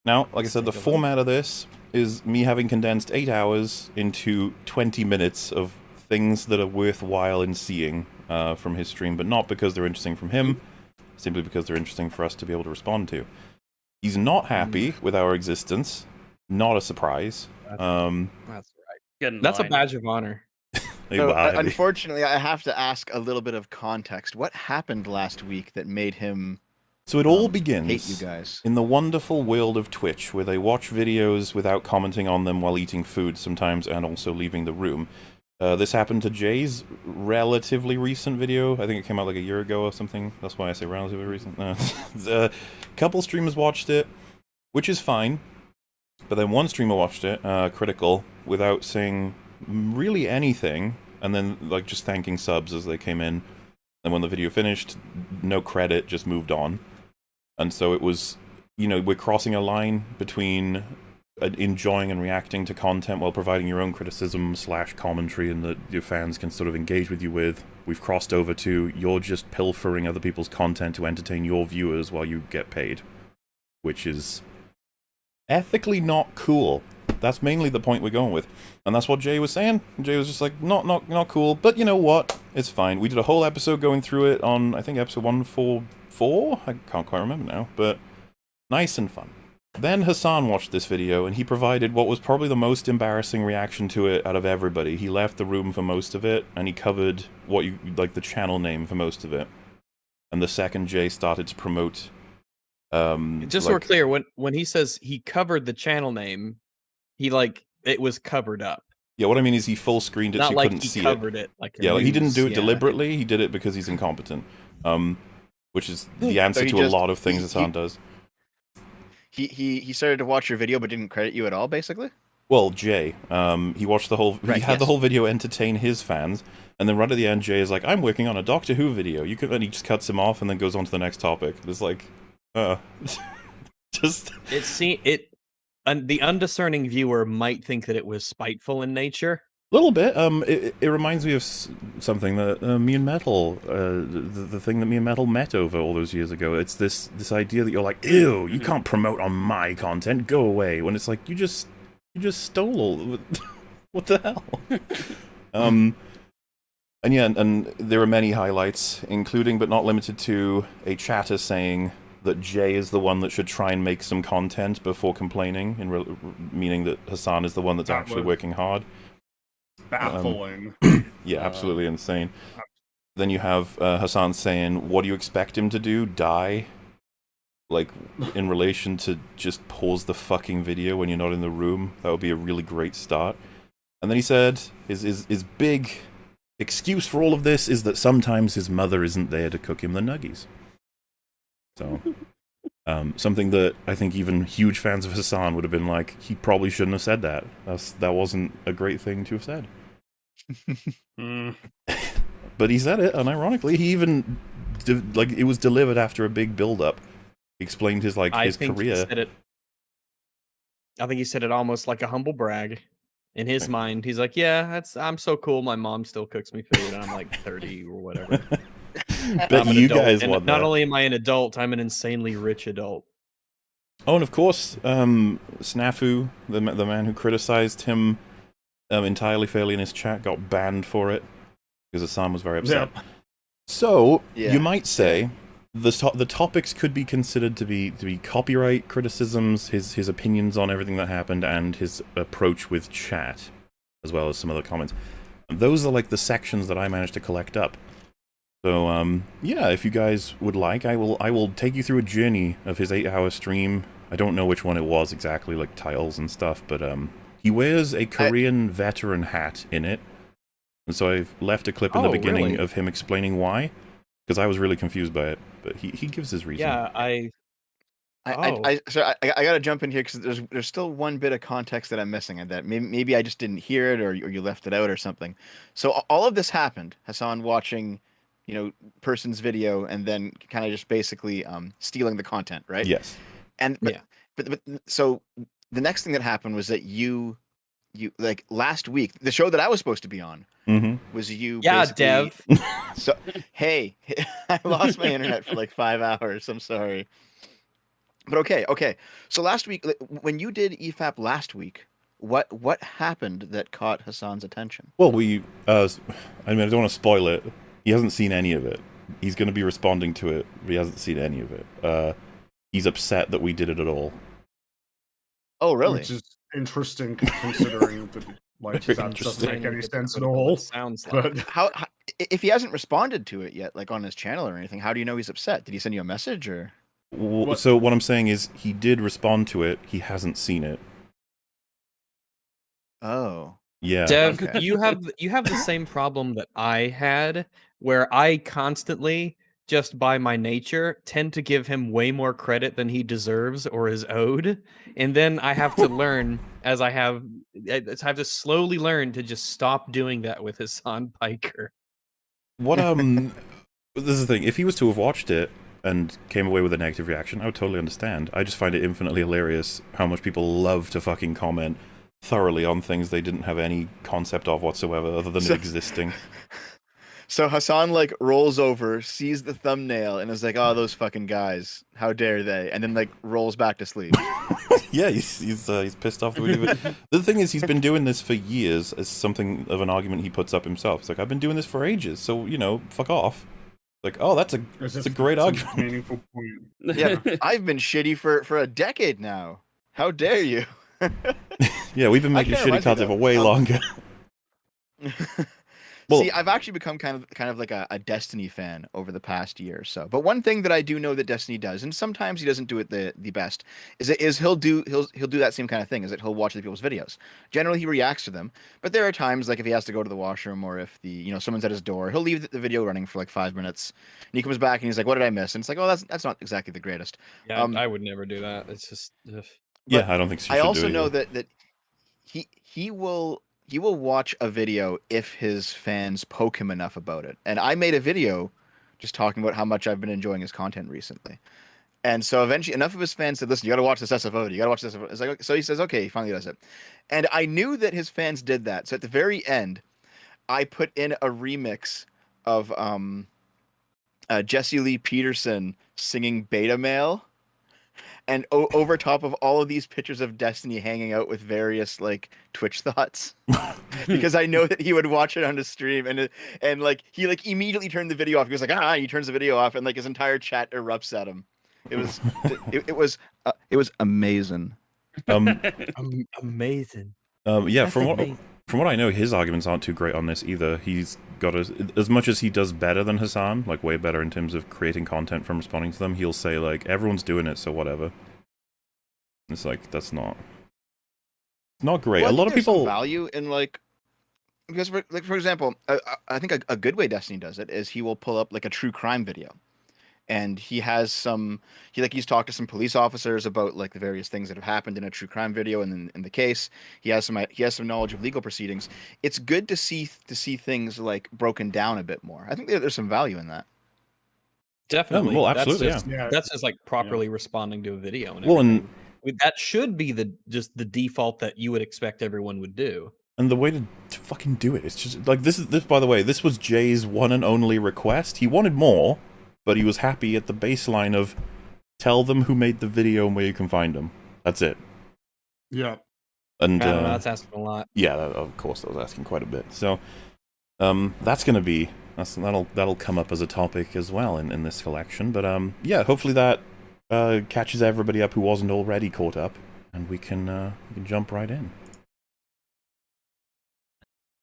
C: Now, like I said, the
B: take a look.
C: format of this is me having condensed 8 hours into 20 minutes of things that are worthwhile in seeing from his stream, but not because they're interesting from him, simply because they're interesting for us to be able to respond to. He's not happy with our existence. Not a surprise.
B: That's right.
E: Get in
B: That's a
E: line.
B: badge of honor.
C: Hey,
D: So,
C: bye.
D: unfortunately, I have to ask a little bit of context. What happened last week that made him
C: So it all
D: hate you
C: begins
D: guys?
C: in the wonderful world of Twitch, where they watch videos without commenting on them while eating food sometimes, and also leaving the room. This happened to Jay's relatively recent video. I think it came out like a year ago or something. That's why I say relatively recent. A couple streamers watched it, which is fine. But then one streamer watched it, Critical, without saying really anything, and then like just thanking subs as they came in. And when the video finished, no credit, just moved on. And so it was, you know, we're crossing a line between enjoying and reacting to content while providing your own criticism / commentary and that your fans can sort of engage with you with. We've crossed over to you're just pilfering other people's content to entertain your viewers while you get paid, which is ethically not cool. That's mainly the point we're going with. And that's what Jay was saying. Jay was just like, not cool, but you know what? It's fine. We did a whole episode going through it on, I think, episode 144? I can't quite remember now, but nice and fun. Then Hassan watched this video, and he provided what was probably the most embarrassing reaction to it out of everybody. He left the room for most of it, and he covered what you, like, the channel name for most of it. And the second Jay started to promote...
B: Just so we're clear, when he says he covered the channel name, he it was covered up.
C: Yeah, what I mean is he full screened it so
B: Not
C: you
B: like
C: couldn't
B: he
C: see
B: covered
C: it.
B: it like
C: Yeah, like he didn't do it
B: yeah.
C: deliberately. He did it because he's incompetent. Which is the answer
D: So he
C: to a
D: just-
C: lot of things Hassan does.
D: He started to watch your video but didn't credit you at all, basically?
C: Well, Jay, he watched the whole.
D: Right,
C: he had the
D: yes.
C: whole video entertain his fans, and then right at the end, Jay is like, "I'm working on a Doctor Who video." You could, and he just cuts him off and then goes on to the next topic. It's like, just
B: the undiscerning viewer might think that it was spiteful in nature.
C: a little bit. It reminds me of something that me and Metal, the thing that me and Metal met over all those years ago. It's this idea that you're like, ew, you can't promote on my content. Go away. When it's like you just stole all. What the hell? And yeah, and there are many highlights, including but not limited to a chatter saying that Jay is the one that should try and make some content before complaining, meaning that Hassan is the one that's
A: That
C: actually
A: was-
C: working hard.
A: Baffling.
C: Yeah, absolutely insane. Then you have Hassan saying, what do you expect him to do? Die? Like, in relation to just pause the fucking video when you're not in the room? That would be a really great start. And then he said, his big excuse for all of this is that sometimes his mother isn't there to cook him the nuggies. So, something that I think even huge fans of Hassan would have been like, he probably shouldn't have said that. That wasn't a great thing to have said. But he said it, and ironically, he even it was delivered after a big build-up. He explained his
B: I
C: his
B: think
C: career.
B: he said it. I think he said it almost like a humble brag. In his
C: Right.
B: mind, he's like, "Yeah, I'm so cool. My mom still cooks me food, and I'm like 30 or whatever."
C: Bet
B: I'm an
C: you
B: adult,
C: guys
B: and
C: want
B: not
C: that.
B: only am I an adult, I'm an insanely rich adult.
C: Oh, and of course, Snafu, the man who criticized him entirely fairly in his chat, got banned for it because Hassan was very upset.
A: Yep.
C: So
D: Yeah.
C: you might say the topics could be considered to be copyright criticisms, his opinions on everything that happened, and his approach with chat, as well as some other comments. And those are like the sections that I managed to collect up. So yeah, if you guys would like, I will take you through a journey of his 8-hour stream. I don't know which one it was exactly, like titles and stuff, but he wears a Korean veteran hat in it. And so I've left a clip in the
B: Oh,
C: beginning
B: really?
C: of him explaining why, because I was really confused by it. But he gives his reason.
B: Yeah,
D: I gotta jump in here because there's still one bit of context that I'm missing, and that maybe I just didn't hear it, or you left it out or something. So all of this happened, Hassan watching, person's video, and then kind of just basically stealing the content, right?
C: Yes.
D: And
B: Yeah.
D: but so the next thing that happened was that you like last week, the show that I was supposed to be on
C: Mm-hmm.
D: was you.
B: yeah,
D: basically-
B: Dev.
D: So hey, I lost my internet for like 5 hours. I'm sorry. But okay. So last week, when you did EFAP last week, what happened that caught Hassan's attention?
C: Well, I mean, I don't want to spoil it. He hasn't seen any of it. He's going to be responding to it, but he hasn't seen any of it. He's upset that we did it at all.
D: Oh, really?
A: Which is interesting considering that like
C: Very
A: that doesn't
C: interesting.
A: make any
B: It's
A: sense at
B: what it
A: all.
B: sounds like.
A: But
D: How if he hasn't responded to it yet, like on his channel or anything? How do you know he's upset? Did he send you a message or?
A: What-
C: So what I'm saying is he did respond to it. He hasn't seen it.
D: Oh,
C: Yeah.
B: Dev,
D: Okay.
B: you have the same problem that I had, where I constantly, just by my nature, tend to give him way more credit than he deserves or is owed, and then I have to learn I have to slowly learn to just stop doing that with Hassan Piker.
C: What this is the thing. If he was to have watched it and came away with a negative reaction, I would totally understand. I just find it infinitely hilarious how much people love to fucking comment thoroughly on things they didn't have any concept of whatsoever, other than it existing.
D: So Hassan like rolls over, sees the thumbnail, and is like, "Oh, those fucking guys! How dare they!" And then like rolls back to sleep.
C: Yeah, he's pissed off. The thing is, he's been doing this for years as something of an argument he puts up himself. It's like, I've been doing this for ages, so fuck off. Like, oh, that's a great argument.
A: Meaningful point.
D: Yeah, I've been shitty for a decade now. How dare you?
C: Yeah, we've been
D: I
C: making
D: can't
C: shitty
D: imagine
C: content
D: that.
C: for way longer. Well-
D: See, I've actually become kind of like a Destiny fan over the past year or so. But one thing that I do know that Destiny does, and sometimes he doesn't do it the best, is he'll do that same kind of thing. Is that he'll watch other people's videos. Generally, he reacts to them. But there are times like if he has to go to the washroom or if someone's at his door, he'll leave the video running for like 5 minutes, and he comes back and he's like, "What did I miss?" And it's like, "Oh, that's not exactly the greatest."
B: Yeah, I would never do that. It's just ugh.
C: Yeah, I don't think so.
D: I also know that he will watch a video if his fans poke him enough about it. And I made a video just talking about how much I've been enjoying his content recently. And so eventually enough of his fans said, "Listen, you got to watch this SFO. You got to watch this SFO." It's like, so he says, "Okay," he finally does it. And I knew that his fans did that. So at the very end, I put in a remix of Jesse Lee Peterson singing Beta Male. And over top of all of these pictures of Destiny hanging out with various like Twitch thoughts, because I know that he would watch it on his stream, and like he like immediately turned the video off. He was like, he turns the video off, and like his entire chat erupts at him. It was it was amazing.
B: Amazing.
C: Yeah,
B: That's
C: from
B: amazing.
C: what I know, his arguments aren't too great on this either. He's got as much as he does better than Hassan, like way better in terms of creating content from responding to them. He'll say like, everyone's doing it, so whatever. It's like that's not great.
D: Well,
C: a lot of
D: there's some
C: people
D: value in like, because for example, I think a good way Destiny does it is he will pull up like a true crime video. And he's talked to some police officers about like the various things that have happened in a true crime video and in the case. He has some knowledge of legal proceedings. It's good to see things like broken down a bit more. I think there's some value in that.
B: Definitely.
C: well, absolutely,
B: That's just like properly responding to a video. And
C: well,
B: everything. That should be the default that you would expect everyone would do.
C: and the way to fucking do it, it's just like this. By the way, this was Jay's one and only request. He wanted more, but he was happy at the baseline of tell them who made the video and where you can find them. That's it.
A: Yeah.
C: And
B: I don't know, that's asking a lot.
C: yeah, of course, I was asking quite a bit. So, that'll come up as a topic as well in this collection. But yeah, hopefully that catches everybody up who wasn't already caught up, and we can jump right in.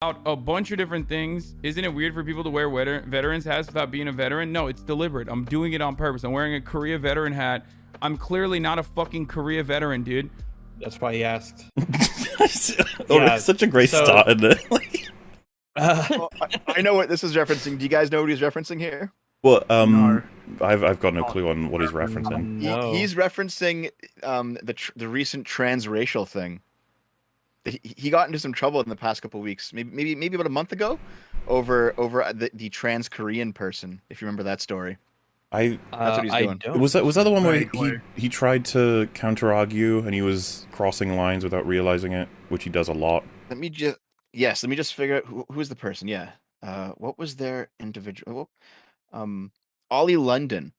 F: Out a bunch of different things. Isn't it weird for people to wear veterans hats without being a veteran? No, it's deliberate. I'm doing it on purpose. I'm wearing a Korea veteran hat. I'm clearly not a fucking Korea veteran, dude.
B: That's why he asked.
C: It's such a great start, isn't it?
D: Well, I know what this is referencing. Do you guys know what he's referencing here?
C: Well,
A: No.
C: I've got no clue on what he's referencing.
B: No.
D: He's referencing the recent transracial thing. He got into some trouble in the past couple of weeks, maybe about a month ago, over the trans Korean person. If you remember that story, that's what he's doing.
B: Don't.
C: Was that the one where
A: Vaguely.
C: he tried to counter argue and he was crossing lines without realizing it, which he does a lot.
D: Let me just figure out who's the person. Yeah, what was their individual? Ollie London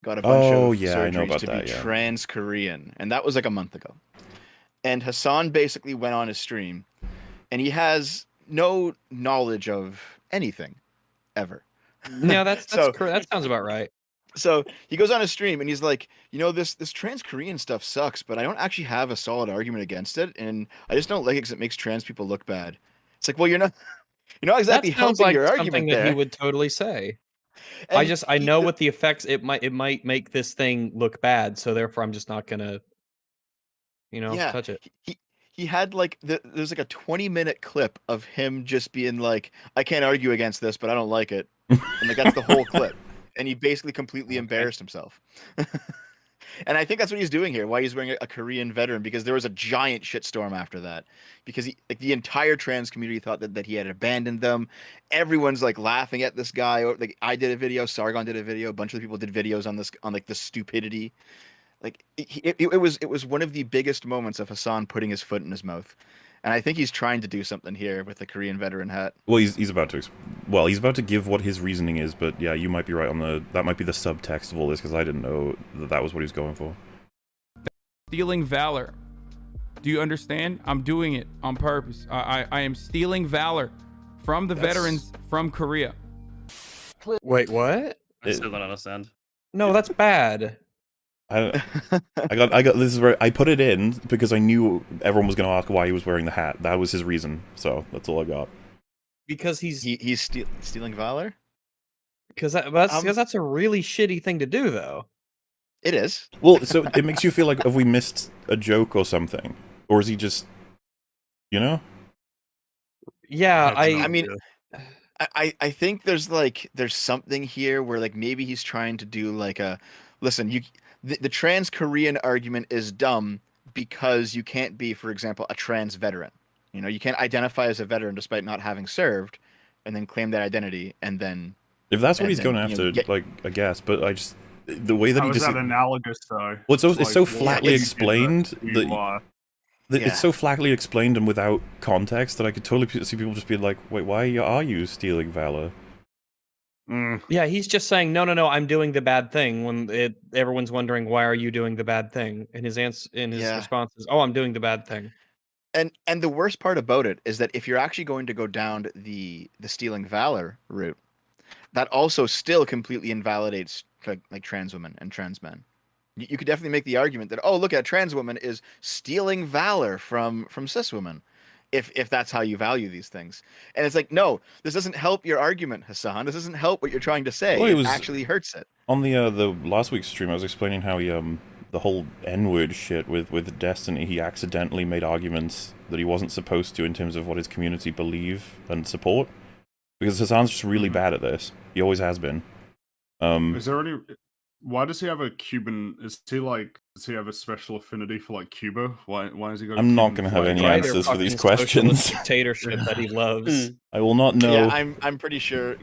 D: got a bunch of
C: I know
D: surgeries
C: about
D: to
C: that,
D: be
C: yeah.
D: trans Korean, and that was like a month ago. And Hassan basically went on his stream, and he has no knowledge of anything, ever.
B: No, that's
D: So-
B: correct. That sounds about right.
D: So he goes on a stream and he's like, this trans Korean stuff sucks, but I don't actually have a solid argument against it, and I just don't like it because it makes trans people look bad. It's like, well, you're not exactly
B: That sounds
D: helping
B: like
D: your
B: something
D: argument
B: that he
D: there.
B: would totally say.
D: And
B: I know what the effects it might make this thing look bad, so therefore I'm just not gonna,
D: yeah,
B: touch it.
D: he had like there's like a 20-minute clip of him just being like, I can't argue against this, but I don't like it, and like that's the whole clip, and he basically completely embarrassed himself. And I think that's what he's doing here. Why he's wearing a Korean veteran, because there was a giant shitstorm after that, because the entire trans community thought that he had abandoned them. Everyone's like laughing at this guy. Like I did a video, Sargon did a video, a bunch of people did videos on this, on like the stupidity. Like it was one of the biggest moments of Hassan putting his foot in his mouth. And I think he's trying to do something here with the Korean veteran hat.
C: Well, he's about to. Well, he's about to give what his reasoning is, but yeah, you might be right on that might be the subtext of all this, because I didn't know that was what he was going for.
F: Stealing valor. Do you understand? I'm doing it on purpose. I am stealing valor from the veterans from Korea.
B: Wait, what?
E: I still don't understand.
B: No, that's bad.
C: I got. This is where I put it in because I knew everyone was going to ask why he was wearing the hat. That was his reason. So that's all I got.
B: Because
D: he's stealing valor.
B: Because that's a really shitty thing to do, though.
D: It is.
C: Well, so it makes you feel like have we missed a joke or something, or is he just,
B: Yeah,
D: I mean, I think there's something here where like maybe he's trying to do like a, listen, the trans Korean argument is dumb because you can't be, for example, a trans veteran. You can't identify as a veteran despite not having served, and then claim that identity, and then
C: if that's what he's going after, like I guess. But I just the way that
A: How
C: he
A: is
C: just
A: that analogous though?
C: well, it's so flatly
A: it's
C: explained
A: that
C: it's so flatly explained and without context that I could totally see people just be like, wait, why are you stealing valor?
B: Yeah, he's just saying, no, I'm doing the bad thing. When everyone's wondering, why are you doing the bad thing? And his response is, oh, I'm doing the bad thing.
D: And the worst part about it is that if you're actually going to go down the stealing valor route, that also still completely invalidates like trans women and trans men. You could definitely make the argument that, oh, look, a trans woman is stealing valor from cis women, if that's how you value these things. And it's like, no, this doesn't help your argument, Hassan. This doesn't help what you're trying to say.
C: Well,
D: it actually hurts it.
C: On the last week's stream, I was explaining how he the whole N-word shit with Destiny, he accidentally made arguments that he wasn't supposed to in terms of what his community believe and support. Because Hassan's just really bad at this. He always has been.
A: Is there any? Why does he have a Cuban? Does he have a special affinity for like Cuba? Why is he got?
C: I'm not going to have any answers for these questions.
B: Dictatorship that he loves.
C: I will not know.
D: Yeah, I'm pretty sure.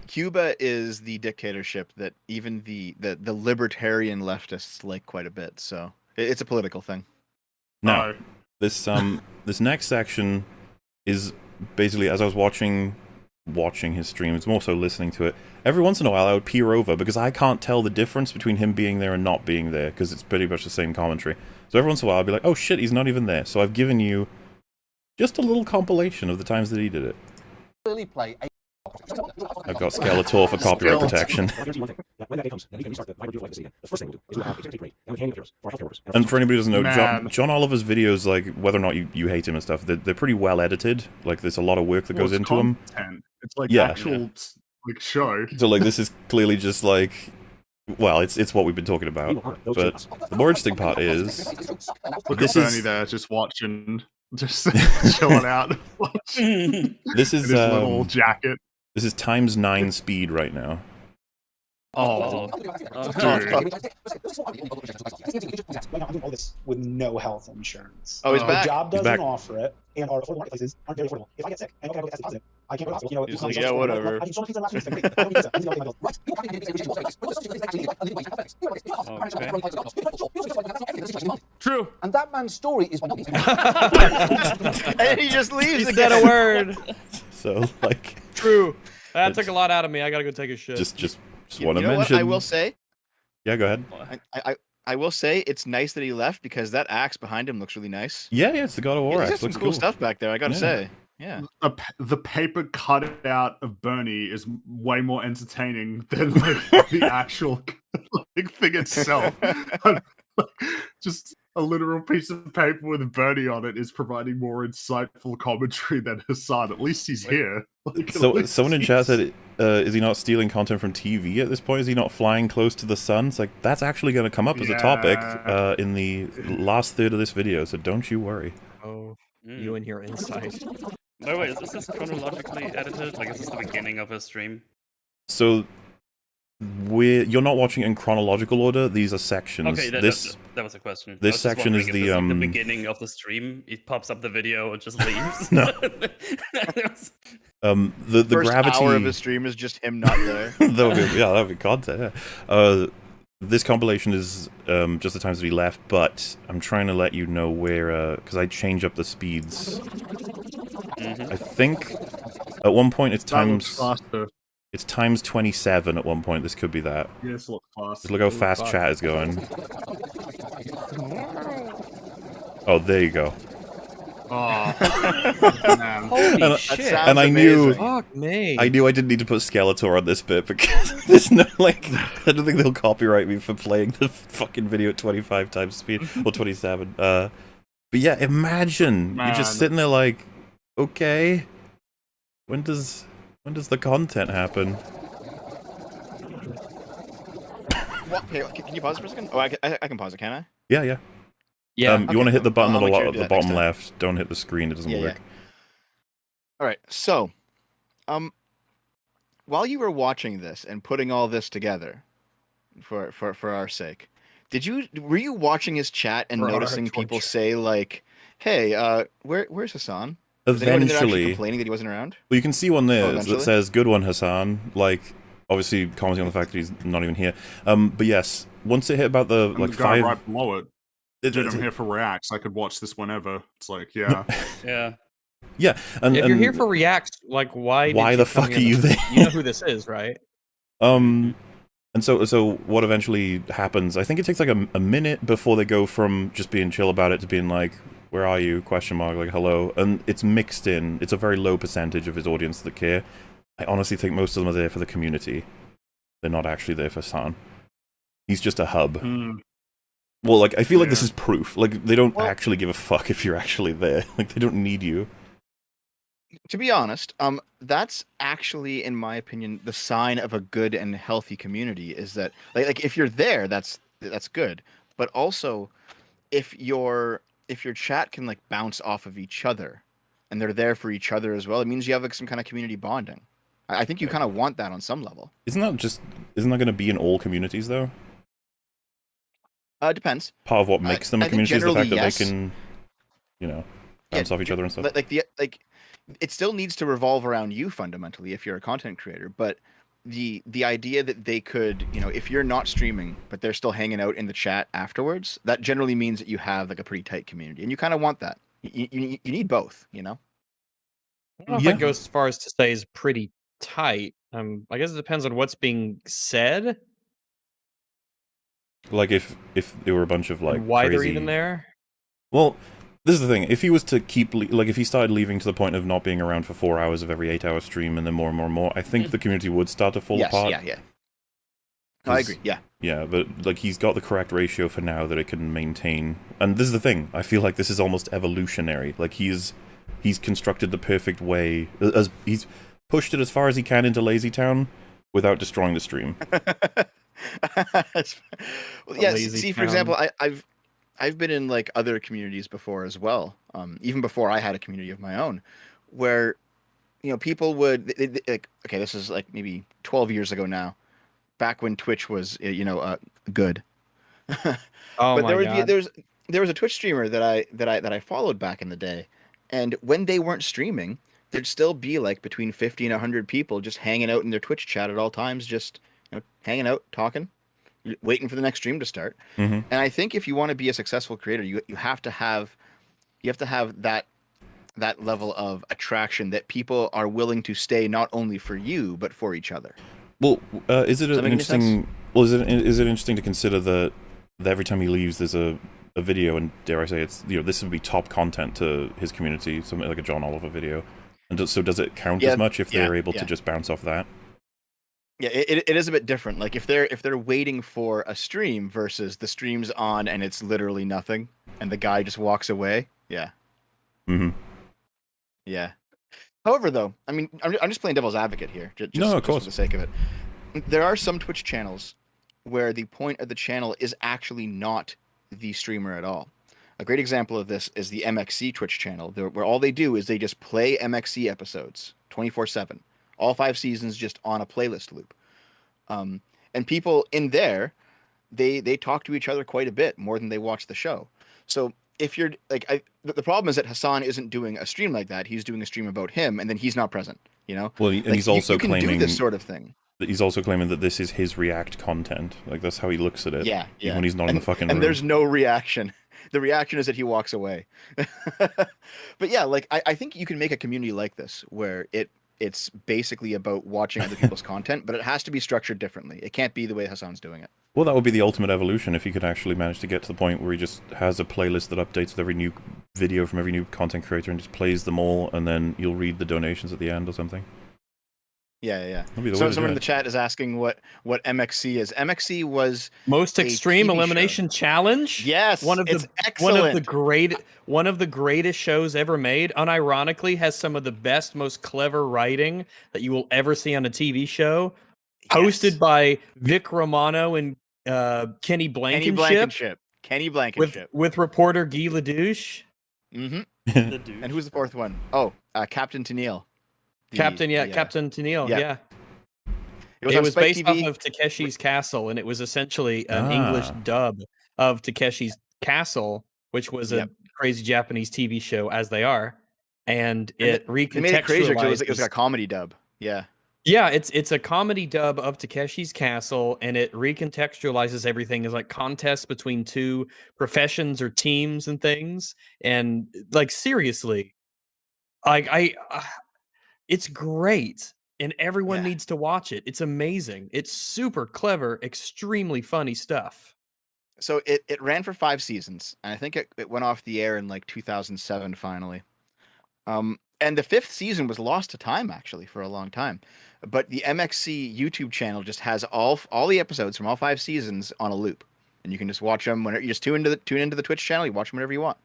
D: Cuba is the dictatorship that even the libertarian leftists like quite a bit. So it's a political thing.
C: Now, this next section is basically, as I was watching his streams, more so listening to it, every once in a while I would peer over because I can't tell the difference between him being there and not being there because it's pretty much the same commentary. So every once in a while I'd be like, oh shit, he's not even there. So I've given you just a little compilation of the times that he did it. I've got Skeletor for copyright protection. And for anybody who doesn't know, John Oliver's videos, like whether or not you hate him and stuff, they're pretty well edited. Like there's a lot of work that goes into them.
A: It's like actual like show.
C: So like this is clearly just like, well, it's what we've been talking about. But the more interesting part is
A: look
C: this
A: at Bernie
C: is
A: there just watching, just chilling out.
C: This is
A: his little jacket.
C: This is ×9 speed right now.
E: Oh,
G: all this with no health insurance.
D: Oh, he's
G: Our
D: back.
G: job
C: He's
G: doesn't
C: back.
G: offer it, and our affordable marketplaces aren't very affordable. If I get sick and I don't have a test positive, I can't go to the hospital.
D: He's like, yeah, whatever.
G: I can show my pizza last week. I don't need pizza. I need to pay my bills.
F: True.
H: And that man's story is
D: And he just leaves
B: He
D: again.
B: said a word.
C: So like
B: True. That took a lot out of me. I gotta go take a shit.
C: just
D: You
C: want to
D: know
C: mention.
D: what I will say?
C: Yeah, go ahead.
D: I will say it's nice that he left because that axe behind him looks really nice.
C: Yeah, it's the God of War
D: He's got
C: axe.
D: some
C: Looks
D: cool stuff back there. I gotta
C: Yeah.
D: say. Yeah.
A: the paper cutout of Bernie is way more entertaining than like the actual like, thing itself. Just a literal piece of paper with Bernie on it is providing more insightful commentary than Hassan. At least he's here. Like,
C: So someone in chat said, is he not stealing content from TV at this point? Is he not flying close to the sun? It's like, that's actually going to come up as a topic in the last third of this video, so don't you worry.
B: Oh, you and your insight.
E: By the way, is this chronologically edited? Like, is this the beginning of a stream?
C: So you're not watching it in chronological order. These are sections.
E: Okay, that was a question.
C: This section is
E: the like the beginning of the stream. It pops up the video, it just leaves.
C: No. The
D: First
C: gravity
D: hour of the stream is just him not there.
C: that would be content. Yeah. This compilation is just the times that he left, but I'm trying to let you know where because I change up the speeds. I think at one point it's times. It's times 27 at one point. This could be that.
A: Yes, look fast.
C: Just look how fast chat is going. Oh, there you go.
A: Oh, man.
B: Holy shit!
C: And I knew,
B: Fuck me.
C: I didn't need to put Skeletor on this bit because there's no like. I don't think they'll copyright me for playing the fucking video at 25 times speed or 27. But yeah, imagine you're just sitting there like, okay, when does the content happen?
D: What? Hey, can you pause for a second? Oh, I can pause it, can I?
C: Yeah.
B: Yeah.
C: You want to hit the button
D: I'll
C: at
D: make sure to
C: the
D: do that
C: bottom
D: next time.
C: left. Don't hit the screen. It doesn't work.
D: All right. So, while you were watching this and putting all this together, for our sake, were you watching his chat and
A: For our
D: noticing people
A: torture.
D: say like, "Hey, where's Hassan?" Was anyone in there actually
C: Eventually,
D: complaining that he wasn't around?
C: well, you can see one there
D: eventually?
C: that says "Good one, Hassan." Like, obviously commenting on the fact that he's not even here. But yes, once it hit about the
A: And
C: like
A: the guy
C: 5.
A: right below it. Dude, I'm here for reacts. I could watch this whenever. It's like, yeah.
E: Yeah.
C: Yeah, and
B: If you're here for reacts, like why
C: Why
B: did
C: the
B: you come
C: fuck
B: here
C: are
B: in
C: you
B: the-
C: there?
B: You know who this is, right?
C: And so what eventually happens? I think it takes like a minute before they go from just being chill about it to being like, "Where are you?" ? Like, "Hello," and it's mixed in. It's a very low percentage of his audience that care. I honestly think most of them are there for the community. They're not actually there for San. He's just a hub. Well, like, I feel like this is proof. Like, they don't actually give a fuck if you're actually there. Like, they don't need you.
D: To be honest, that's actually, in my opinion, the sign of a good and healthy community. Is that like if you're there, that's good. But also, if your chat can like bounce off of each other, and they're there for each other as well, it means you have like some kind of community bonding. I think you kind of want that on some level.
C: Isn't that going to be in all communities though?
D: Depends.
C: Part of what makes them a
D: I think
C: community is the fact that
D: generally,
C: they can, bounce off each other and stuff.
D: It still needs to revolve around you fundamentally if you're a content creator. But the idea that they could, if you're not streaming but they're still hanging out in the chat afterwards, that generally means that you have like a pretty tight community, and you kind of want that. You need both,
B: I don't know if I'd go as far as to say is pretty tight. I guess it depends on what's being said.
C: Like if there were a bunch of like
B: and why
C: crazy...
B: they're even there.
C: Well, this is the thing. If he was to keep if he started leaving to the point of not being around for 4 hours of every 8-hour stream and then more and more and more, I think the community would start to fall apart.
D: Yeah. I agree. Yeah.
C: Yeah, but like he's got the correct ratio for now that it can maintain. And this is the thing. I feel like this is almost evolutionary. Like he's constructed the perfect way. As he's pushed it as far as he can into Lazy Town without destroying the stream.
D: Well, yeah. See, for example, I've been in like other communities before as well. Even before I had a community of my own, where people would like, okay, this is like maybe 12 years ago now, back when Twitch was good.
B: Oh
D: but
B: my God.
D: there was a Twitch streamer that I followed back in the day, and when they weren't streaming, there'd still be like between 50 and 100 people just hanging out in their Twitch chat at all times, just hanging out, talking, waiting for the next stream to start. And I think if you want to be a successful creator, you have to have that level of attraction that people are willing to stay not only for you but for each other.
C: Well, is it
D: make any
C: interesting? Well, is it interesting to consider that every time he leaves, there's a video, and dare I say, it's this would be top content to his community, something like a John Oliver video. And so does it count
D: Yeah,
C: as much if they're able
D: yeah.
C: to just bounce off that?
D: Yeah, it is a bit different. Like if they're waiting for a stream versus the stream's on and it's literally nothing, and the guy just walks away. Yeah,
C: Mm-hmm.
D: yeah. However, though, I mean, I'm just playing devil's advocate here, just,
C: No, of
D: just for
C: course.
D: the sake of it. There are some Twitch channels where the point of the channel is actually not the streamer at all. A great example of this is the MXC Twitch channel, where all they do is they just play MXC episodes 24/7, all 5 seasons just on a playlist loop. And people in there, they talk to each other quite a bit more than they watch the show. So if you're like, the problem is that Hassan isn't doing a stream like that. He's doing a stream about him, and then he's not present. You know.
C: Well, and
D: Like,
C: he's also
D: you can
C: claiming
D: do this sort of thing.
C: he's also claiming that this is his React content. Like that's how he looks at it.
D: Yeah, yeah.
C: Even when he's not in the fucking room.
D: And there's no reaction. The reaction is that he walks away. But yeah, like I think you can make a community like this where it's basically about watching other people's content, but it has to be structured differently. It can't be the way Hassan's doing it.
C: Well, that would be the ultimate evolution if he could actually manage to get to the point where he just has a playlist that updates with every new video from every new content creator and just plays them all, and then you'll read the donations at the end or something.
D: Yeah.
C: That'd be the way
D: So
C: to
D: someone
C: do
D: in
C: it.
D: the chat is asking what MXC is. MXC was
B: Most
D: a
B: Extreme
D: TV
B: Elimination Challenge.
D: yes,
B: One of
D: it's
B: the
D: excellent.
B: one of the greatest shows ever made. Unironically, has some of the best, most clever writing that you will ever see on a TV show. Hosted
D: Yes.
B: by Vic Romano and Kenny Blankenship.
D: Kenny Blankenship.
B: with reporter Guy Ledouche.
D: Mm-hmm.
E: The dude.
D: And who's the fourth one? Oh, Captain Tennille.
B: Captain Tennille.
D: yeah.
B: Yeah.
D: It was,
B: It
D: on
B: was
D: Spike
B: based
D: TV.
B: off of Takeshi's Castle, and it was essentially an
C: Ah.
B: English dub of Takeshi's Castle, which was a
D: Yep.
B: crazy Japanese TV show, as they are, and it
D: They made it crazier because it was like
B: recontextualizes.
D: a comedy dub. Yeah.
B: Yeah, it's a comedy dub of Takeshi's Castle, and it recontextualizes everything as like contests between two professions or teams and things, and like seriously, it's great, and everyone
D: Yeah.
B: needs to watch it. It's amazing. It's super clever, extremely funny stuff.
D: So it ran for 5 seasons, and I think it went off the air in like 2007 finally. And the 5th season was lost to time actually for a long time. But the MXC YouTube channel just has all the episodes from all 5 seasons on a loop, and you can just watch them whenever you just tune into the Twitch channel. You watch them whenever you want.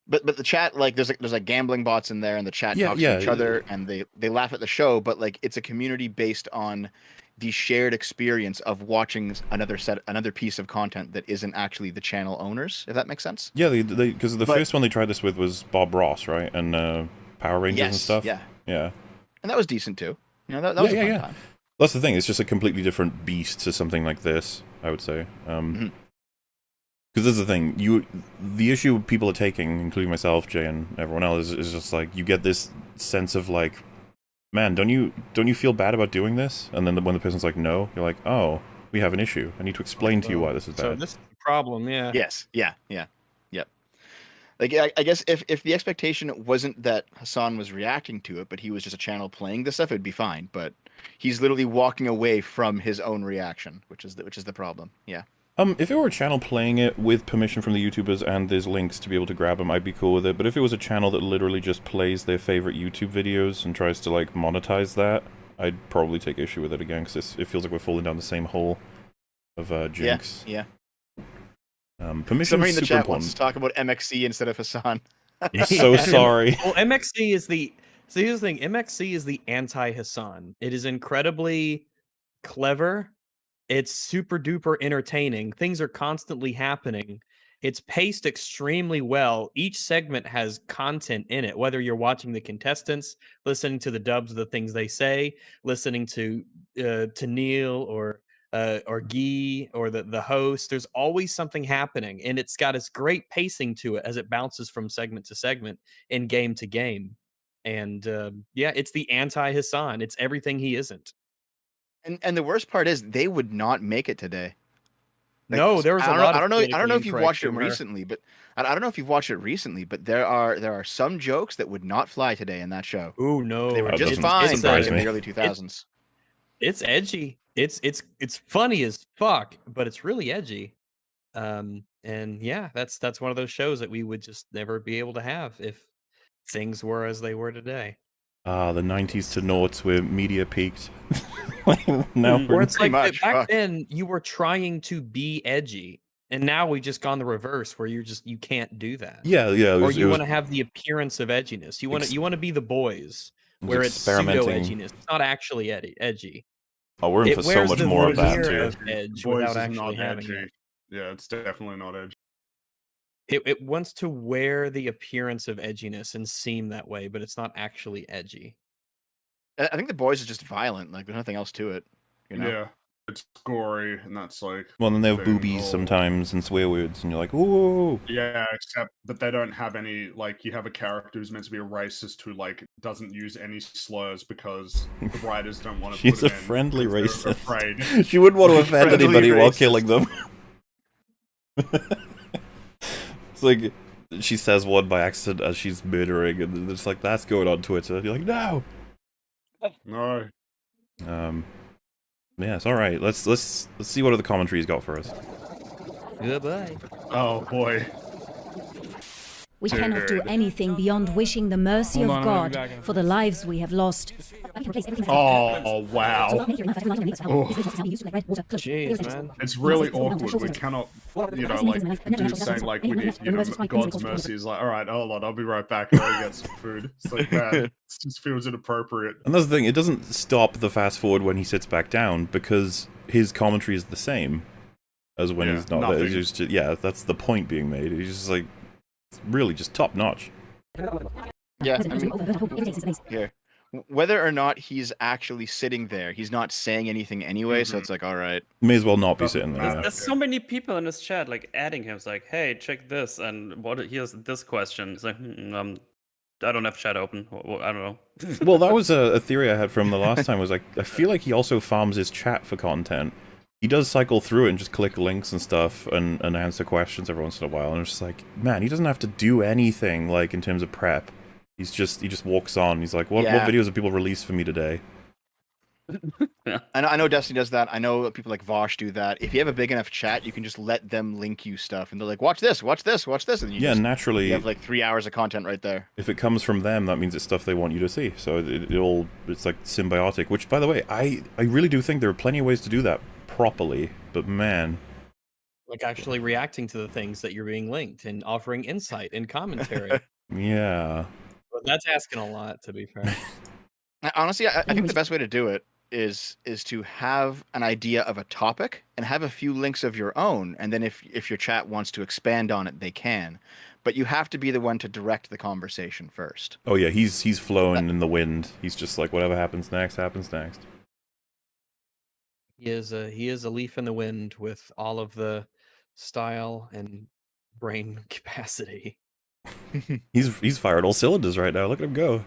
D: But the chat, like there's like gambling bots in there, and the chat talks to each other, and they laugh at the show. But like it's a community based on the shared experience of watching another piece of content that isn't actually the channel owners. If that makes sense.
C: Yeah, because the first one they tried this with was Bob Ross, right, and Power Rangers and stuff.
D: Yeah.
C: Yeah.
D: And that was decent too. You know, that was a fun time.
C: That's the thing. It's just a completely different beast to something like this, I would say.
D: Mhm.
C: Because this is the thing. The issue people are taking, including myself, Jay, and everyone else, is just like you get this sense of like, man, don't you feel bad about doing this? And then when the person's like, no, you're like, oh, we have an issue. I need to explain to you why this is bad.
B: So this is the problem, yeah.
D: Yes. Yeah. Yep. Like I guess if the expectation wasn't that Hassan was reacting to it, but he was just a channel playing this stuff, it'd be fine. But he's literally walking away from his own reaction, which is the problem. Yeah.
C: If it were a channel playing it with permission from the YouTubers and there's links to be able to grab them, I'd be cool with it. But if it was a channel that literally just plays their favorite YouTube videos and tries to like monetize that, I'd probably take issue with it again because it feels like we're falling down the same hole of jinx.
D: Yeah.
C: Permission
D: Somebody
C: is
D: in the
C: super
D: chat wants to
C: important.
D: talk about MXC instead of Hassan.
C: So sorry.
B: Well, MXC is the so here's the thing. MXC is the anti-Hassan. It is incredibly clever. It's super duper entertaining. Things are constantly happening. It's paced extremely well. Each segment has content in it, whether you're watching the contestants, listening to the dubs of the things they say, listening to Neil or Guy or the host. There's always something happening, and it's got its great pacing to it as it bounces from segment to segment and game to game. And yeah, it's the anti-Hassan. It's everything he isn't.
D: And the worst part is they would not make it today. Like,
B: No, there was a lot.
D: I don't know if you've watched it
B: humor.
D: recently, but I don't know if you've watched it recently, but there are some jokes that would not fly today in that show.
B: Ooh, no,
D: They were
C: That
D: just
C: doesn't
D: fine
C: surprise
D: back in
C: me.
D: the early 2000s.
B: It's edgy. It's funny as fuck, but it's really edgy. And yeah, that's one of those shows that we would just never be able to have if things were as they were today.
C: Ah, the 90s to noughts where media peaked. Now
E: Mm.
C: we're
B: Or it's
D: Pretty
B: like
D: much,
B: back
D: fuck.
B: then you were trying to be edgy, and now we just gone the reverse where you can't do that.
C: yeah, it
B: Or
C: was,
B: you want to have the appearance of edginess. You want to be the boys
C: it was
B: where it's pseudo
C: experimenting.
B: edginess. It's not actually edgy.
C: Oh, we're in
B: It
C: for so
B: wears
C: much
B: the
C: more of that
B: veneer
C: too.
B: of edge
A: Boys
B: without
A: is
B: actually
A: not
B: having
A: edgy.
B: it.
A: Yeah, it's definitely not edgy.
B: It wants to wear the appearance of edginess and seem that way, but it's not actually edgy.
D: I think The Boys is just violent. Like there's nothing else to it. You know.
A: Yeah, it's gory, and that's like.
C: Well, then they have
A: thing.
C: boobies sometimes and swear words, and you're like, ooh.
A: Yeah, except that they don't have any. Like, you have a character who's meant to be a racist who like doesn't use any slurs because the writers don't want to.
C: She's
A: put
C: a
A: it in
C: friendly
A: because they're
C: racist.
A: Afraid.
C: She wouldn't want to offend
A: Friendly
C: anybody while
A: racist.
C: killing them. It's like she says one by accident as she's murdering, and it's like that's going on Twitter. You're like, no.
A: No.
C: Yeah, it's all right. Let's see what other commentary's got for us.
B: Goodbye.
A: Oh boy.
H: We cannot do
A: Dude.
H: anything beyond wishing the mercy
F: Hold
H: of
F: on, I'll be
H: God
F: back in a
H: for the lives we have lost.
A: Oh wow.
B: Jeez, man.
A: It's really awkward. We cannot, you know, like do saying like we need, you know, God's mercy is like, all right, hold on, I'll be right back. I'll get some food. It's like that. It just feels inappropriate.
C: And that's the thing, it doesn't stop the fast forward when he sits back down, because his commentary is the same as when
A: Yeah,
C: he's not there.
A: nothing.
C: It's just, yeah, that's the point being made. He's just like, it's really just top notch.
D: Yeah. I mean, here. Whether or not he's actually sitting there, he's not saying anything anyway. So it's like, all right.
C: May as well not be
A: Doesn't
C: sitting there.
A: matter.
C: yeah.
E: There's so many people in this chat like adding him. It's like, hey, check this, and what? Here's this question. It's like, I don't have chat open. I don't know.
C: Well, that was a theory I had from the last time, was like, I feel like he also farms his chat for content. He does cycle through it and just click links and stuff and answer questions every once in a while, and it's just like, man, he doesn't have to do anything, like, in terms of prep. He just walks on. He's like, what
D: Yeah.
C: videos have people released for me today?
D: I know Destiny does that. I know people like Vosh do that. If you have a big enough chat, you can just let them link you stuff, and they're like, watch this, watch this, watch this, and you
C: Yeah,
D: just,
C: naturally,
D: you have like 3 hours of content right there.
C: if it comes from them, that means it's stuff they want you to see. So it's like symbiotic, which, by the way, I really do think there are plenty of ways to do that properly, but man,
B: Like actually reacting to the things that you're being linked and offering insight and commentary.
C: yeah.
B: But that's asking a lot, to be fair.
D: Honestly, I think the best way to do it is to have an idea of a topic and have a few links of your own, and then if your chat wants to expand on it, they can. But you have to be the one to direct the conversation first.
C: Oh yeah, he's flowing in the wind. He's just like, whatever happens next, happens next.
B: He is a leaf in the wind with all of the style and brain capacity.
C: He's fired all cylinders right now. Look at him go.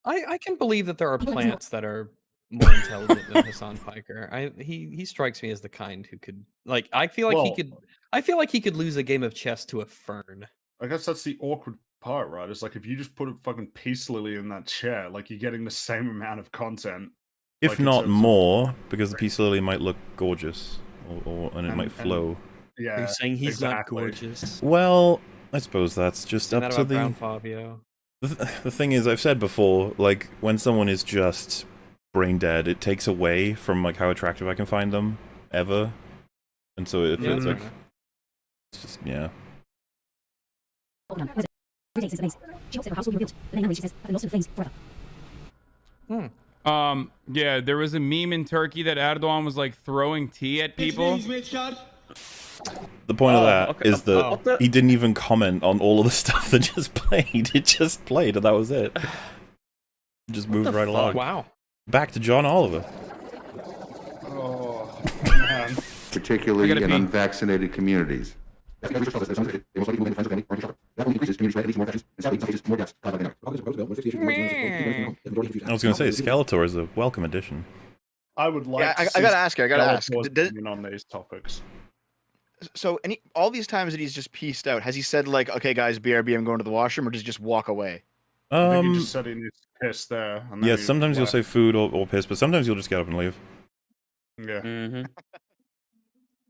B: I can believe that there are plants that are more intelligent than Hassan Piker. He strikes me as the kind who could, like, I feel like he could lose a game of chess to a fern.
A: I guess that's the awkward part, right? It's like if you just put a fucking peace lily in that chair, like you're getting the same amount of content.
C: If
A: Like, in
C: not
A: terms of-
C: more, because the peace lily might look gorgeous, and it
A: And-
C: might flow.
A: Yeah.
B: Are you saying he's not
A: exactly.
B: gorgeous?
C: Well, I suppose that's just
B: Saying
C: up
B: that
C: to
B: about
C: the...
B: Brown Fabio.
C: The thing is, I've said before, like, when someone is just brain dead, it takes away from, like, how attractive I can find them, ever. And so if
B: Yeah,
C: it's,
B: fair
C: like,
B: enough.
C: it's just, yeah.
F: Yeah, there was a meme in Turkey that Erdogan was like throwing tea at people.
C: The point of that
E: okay.
C: is that
E: What the-
C: he didn't even comment on all of the stuff that just played. It just played, and that was it. Just moved right along.
B: Wow.
C: Back to John Oliver.
A: Oh man.
I: particularly
F: I gotta
I: in
F: pee.
I: unvaccinated communities.
C: I was going to say, Skeletor is a welcome addition.
A: I would like.
D: Yeah,
A: to
D: I
A: see
D: gotta ask you. I gotta ask.
A: Skeletor's
D: Did,
A: opinion on these topics.
D: so all these times that he's just pieced out, has he said like, "Okay, guys, BRB, I'm going to the washroom," or does he just walk away?
A: I think he just said he needs to piss there. And then
C: Yeah,
A: he
C: sometimes you'll
A: left.
C: say food or piss, but sometimes you'll just get up and leave.
A: Yeah.
E: Mm-hmm.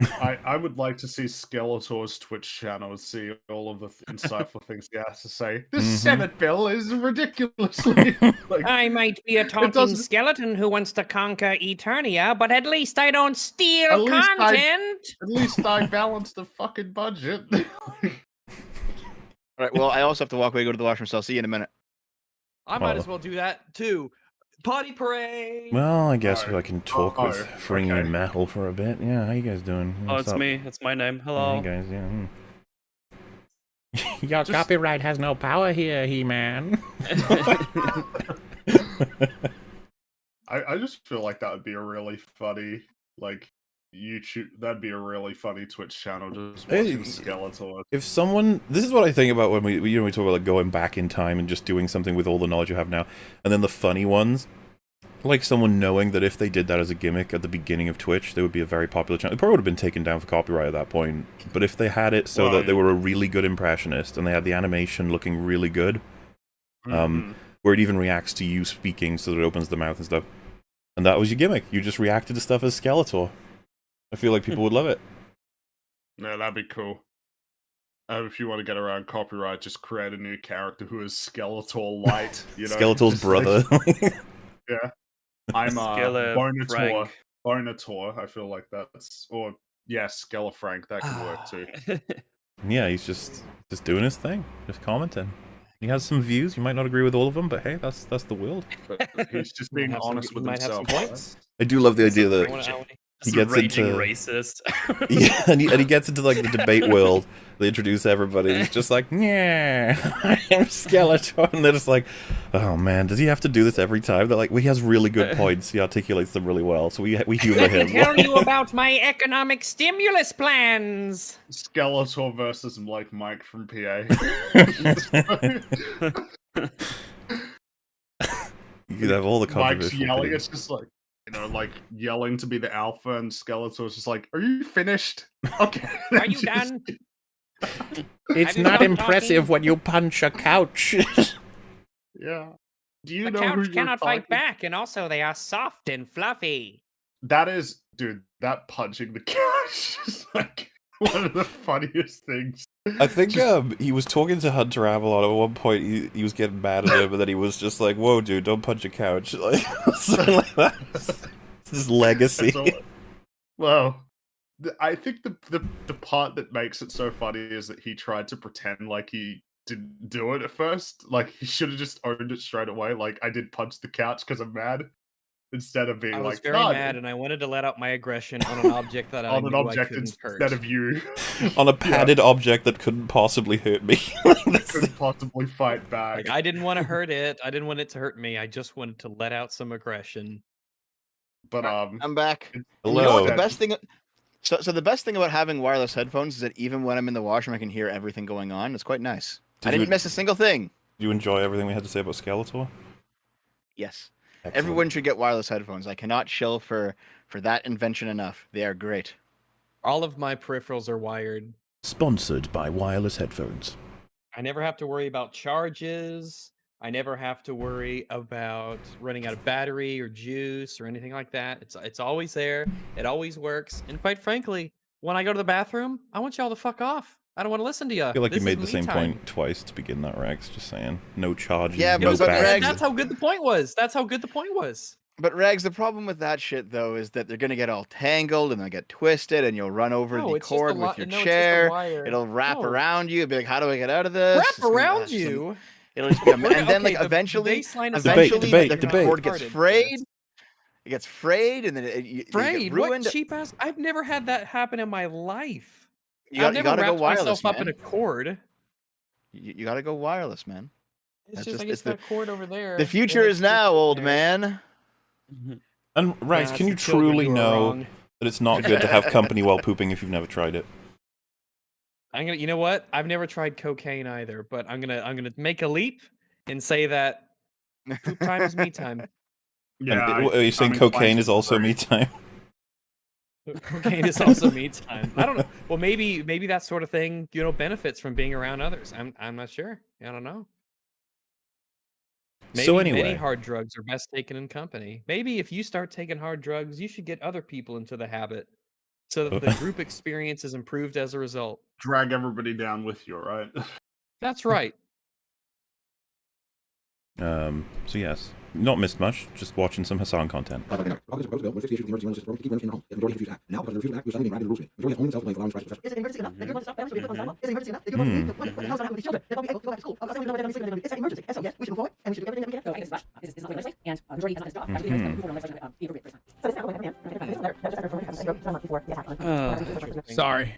A: I would like to see Skeletor's Twitch channel and see all of the insightful things he has to say. This
C: Mhm.
A: Senate bill is ridiculously like
J: I might be a talking
A: doesn't-
J: skeleton who wants to conquer Eternia, but at least I don't steal
A: At least
J: content.
A: at least I balanced the fucking budget.
D: All right. Well, I also have to walk away, go to the washroom, so I'll see you in a minute.
B: I might
C: Oh.
B: as well do that too. Potty parade.
C: Well, I guess
A: Alright.
C: I can talk with
A: Oh,
C: Fringy
A: okay.
C: and Metal for a bit. Yeah, how you guys doing?
E: Oh,
C: What's
E: it's
C: up?
E: me. It's my name.
C: Hey
E: Hello.
C: guys, yeah. Your
A: Just-
C: copyright has no power here, He-Man.
A: I just feel like that would be a really funny like YouTube. That'd be a really funny Twitch channel just watching Skeletor.
C: If someone, this is what I think about when we talk about like going back in time and just doing something with all the knowledge you have now, and then the funny ones, like someone knowing that if they did that as a gimmick at the beginning of Twitch, they would be a very popular channel. It probably would have been taken down for copyright at that point. But if they had it so
A: Well,
C: that they were a really good impressionist and they had the animation looking really good,
A: Mhm.
C: where it even reacts to you speaking so that it opens the mouth and stuff, and that was your gimmick. You just reacted to stuff as Skeletor. I feel like people would love it.
A: Yeah, that'd be cool. If you want to get around copyright, just create a new character who is Skeletor Light. You know,
C: Skeletor's
A: just like-
C: brother.
A: yeah, I'm
E: Skele
A: Bonator.
E: Frank.
A: Bonator. I feel like that's Skele Frank. That could work too.
C: Yeah, he's just doing his thing, just commenting. He has some views. You might not agree with all of them, but hey, that's the world.
A: But he's just being honest with
B: might have some
A: himself.
B: points.
C: I do love the idea
B: I
C: that
B: wanna-
C: he
E: Just
C: gets
E: raging
C: into
E: racist.
C: yeah, and he gets into like the debate world. They introduce everybody. He's just like, yeah, I am Skeletor, and they're just like, oh man, does he have to do this every time? They're like, well, he has really good points. He articulates them really well, so we humor
J: Let me
C: him.
J: tell you about my economic stimulus plans.
A: Skeletor versus like Mike from PA.
C: You could have all the
A: Mike's
C: controversial
A: yelling.
C: opinions.
A: It's just like like yelling to be the alpha, and Skeletor's just like, "Are you finished? Okay,
J: Are you
A: Just-
J: done?
C: It's
J: Have you
C: not
J: stopped
C: impressive
J: talking?
C: when you punch a couch.
A: Yeah. Do you
J: The
A: know who
J: couch
A: you're
J: cannot fight
A: fighting?
J: back, and also they are soft and fluffy.
A: That is, dude. That punching the couch is like one of the funniest things.
C: I think he was talking to Hunter Avalon at one point. He was getting mad at him, and then he was just like, "Whoa, dude, don't punch a couch!" Like something like that. It's his legacy.
A: That's all- Well, I think the part that makes it so funny is that he tried to pretend like he didn't do it at first. Like he should have just owned it straight away. Like I did punch the couch because I'm mad, instead of being
B: I was
A: like,
B: very
A: "No,
B: mad, and I wanted to let out my aggression on an object that I
A: on
B: knew
A: an
B: I
A: object
B: couldn't hurt.
A: instead of you."
C: On a padded object that couldn't possibly hurt me.
A: Couldn't possibly fight back.
B: Like I didn't want to hurt it. I didn't want it to hurt me. I just wanted to let out some aggression.
A: But
D: I'm back.
C: Hello.
D: You know what the best thing? So the best thing about having wireless headphones is that even when I'm in the washroom, I can hear everything going on. It's quite nice. I
C: Did
D: didn't
C: you-
D: miss a single thing.
C: Do you enjoy everything we had to say about Skeletor?
D: Yes.
C: Excellent.
D: Everyone should get wireless headphones. I cannot shill for that invention enough. They are great.
B: All of my peripherals are wired.
C: Sponsored by Wireless Headphones.
B: I never have to worry about charges. I never have to worry about running out of battery or juice or anything like that. It's always there. It always works. And quite frankly, when I go to the bathroom, I want y'all to fuck off. I don't want to listen to you.
C: I feel like
B: This
C: you
B: is
C: made the
B: me
C: same
B: time.
C: point twice to begin that, Rex. Just saying. No charges,
D: Yeah,
C: no
D: but
B: But
D: Rex-
C: batteries.
B: that's how good the point was. That's how good the point was.
D: But Rags, the problem with that shit though is that they're gonna get all tangled and they'll get twisted, and you'll run over
B: No,
D: the
B: it's just a
D: cord
B: li-
D: with your
B: no, it's just a
D: chair.
B: wire.
D: It'll wrap
B: No.
D: around you. Be like, how do I get out of this?
B: Wrap
D: It's gonna-
B: around
D: it's gonna-
B: you.
D: It'll just be a, and then
B: Okay,
D: like
B: the
D: eventually,
B: baseline is
D: eventually
C: Debate,
D: the
C: debate.
D: cord gets
B: Retarded,
D: frayed.
B: yes.
D: It gets frayed, and then you get
B: Frayed?
D: ruined.
B: What cheap ass? I've never had that happen in my life.
D: You, got,
B: I've
D: you
B: never
D: gotta go
B: wrapped
D: wireless,
B: myself up in
D: man.
B: a cord.
D: You gotta go wireless, man.
B: It's
D: That's
B: just
D: just-
B: like it's
D: it's the-
B: that cord over there.
D: The
B: and
D: future
B: it's
D: is now,
B: just
D: old
B: there.
D: man.
C: And Rex,
B: Nah,
C: can you
B: it's the children
C: truly
B: who are
C: know
B: wrong.
C: that it's not good to have company while pooping if you've never tried it?
B: I'm gonna. You know what? I've never tried cocaine either, but I'm gonna make a leap and say that poop time is me time.
A: Yeah,
C: And are you saying
A: I'm
C: cocaine
A: inclined
C: is
A: to
C: also
A: agree.
C: me time?
B: Cocaine is also me time. I don't know. Well, maybe that sort of thing, benefits from being around others. I'm not sure. I don't know. Maybe
C: So
B: many
C: anyway,
B: hard drugs are best taken in company. Maybe if you start taking hard drugs, you should get other people into the habit. so that the group experience is improved as a result.
A: Drag everybody down with you, right?
B: That's right.
C: So yes, not missed much. Just watching some Hassan content.
F: Sorry.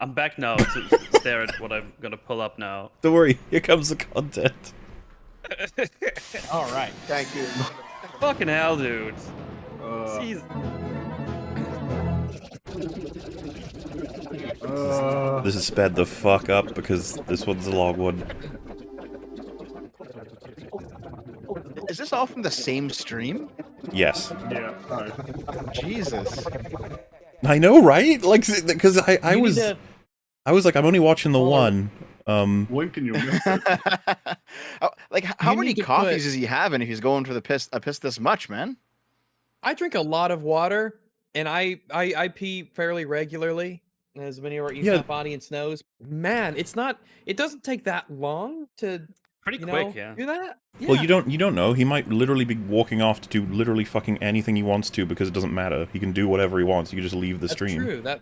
E: I'm back now to stare at what I'm gonna pull up now.
C: Don't worry, here comes the content.
B: All right.
D: Thank you.
E: Fucking hell, dude. Jeez.
C: This is sped the fuck up because this one's a long one.
D: Is this all from the same stream?
C: Yes.
A: Yeah.
D: Jesus.
C: I know, right? Like, because I
B: You
C: was,
B: need to-
C: I was like, I'm only watching the one.
A: Lincoln, you missed it.
D: Like, how
B: You
D: many
B: need to
D: coffees
B: put-
D: is he having if he's going for the piss this much, man?
B: I drink a lot of water, and I pee fairly regularly, as many of our
C: Yeah.
B: EFAP audience knows. Man, it doesn't take that long to
E: Pretty
B: you
E: quick,
B: know,
E: yeah.
B: do that.
C: Well,
B: Yeah.
C: you don't know. He might literally be walking off to do literally fucking anything he wants to because it doesn't matter. He can do whatever he wants. He can just leave the
B: That's
C: stream.
B: true.
E: I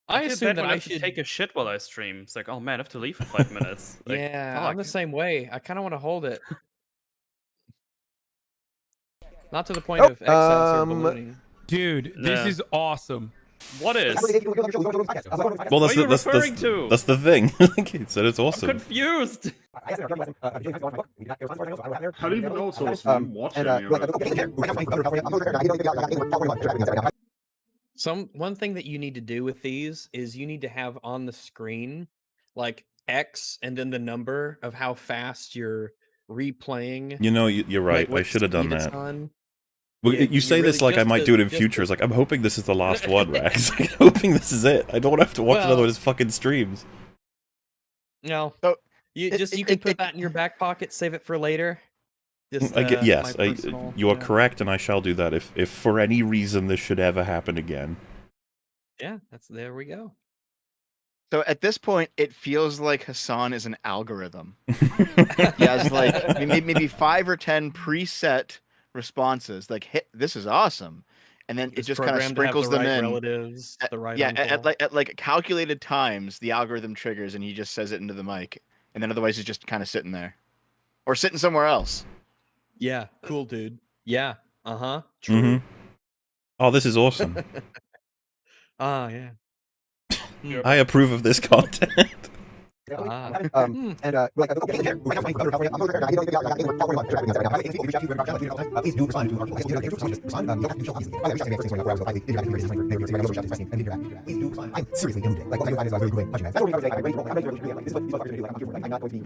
B: I
E: feel
B: assume
E: bad
B: that
E: when
B: I
E: have to
B: should.
E: take a shit while I stream. It's like, oh man, I have to leave for 5 minutes. Like,
B: Yeah, I'm the
E: fuck.
B: same way. I kind of want to hold it. Not to the point of excess or ballooning.
F: Dude, this
E: Yeah.
F: is awesome.
E: What is?
C: Well, that's
E: What are you
C: that's
E: referring to?
C: that's the thing. He said it's
E: I'm
C: awesome.
E: confused.
A: How do you even know it's awesome? You watch any of it.
B: One thing that you need to do with these is you need to have on the screen like X and then the number of how fast you're replaying.
C: You know, you're right.
B: what
C: I should have done
B: speed it's
C: that.
B: on.
C: Well,
B: Yeah,
C: you say
B: you
C: this
B: really-
C: like I
B: just
C: might
B: to-
C: do it in
B: just
C: future.
B: to-
C: It's like I'm hoping this is the last one, Rex. I'm hoping this is it. I don't want to have to watch
B: Well-
C: another one of his fucking streams.
B: No,
D: So,
B: you
D: it-
B: you
D: it-
B: can
D: it-
B: put
D: it-
B: that in your back pocket, save it for later. Just,
C: Yes,
B: my personal,
C: you are
B: yeah.
C: correct, and I shall do that if for any reason this should ever happen again.
B: Yeah, there we go.
D: So at this point, it feels like Hassan is an algorithm. He has like maybe 5 or 10 preset responses. Like, hey, this is awesome, and then it
B: It's
D: just kind of
B: programmed to have
D: sprinkles
B: the
D: them
B: right
D: in.
B: relatives, the right
D: Yeah,
B: uncle.
D: at like calculated times, the algorithm triggers, and he just says it into the mic, and then otherwise he's just kind of sitting there, or sitting somewhere else.
B: Yeah, cool, dude. Yeah, true.
C: Mhm. Oh, this is awesome.
B: Ah, yeah.
C: I approve of this content.
B: Ah.
G: Please do respond to our please do respond. I'm seriously doing it. Like, what I do is really quick. That's what I really I'm not going to be before you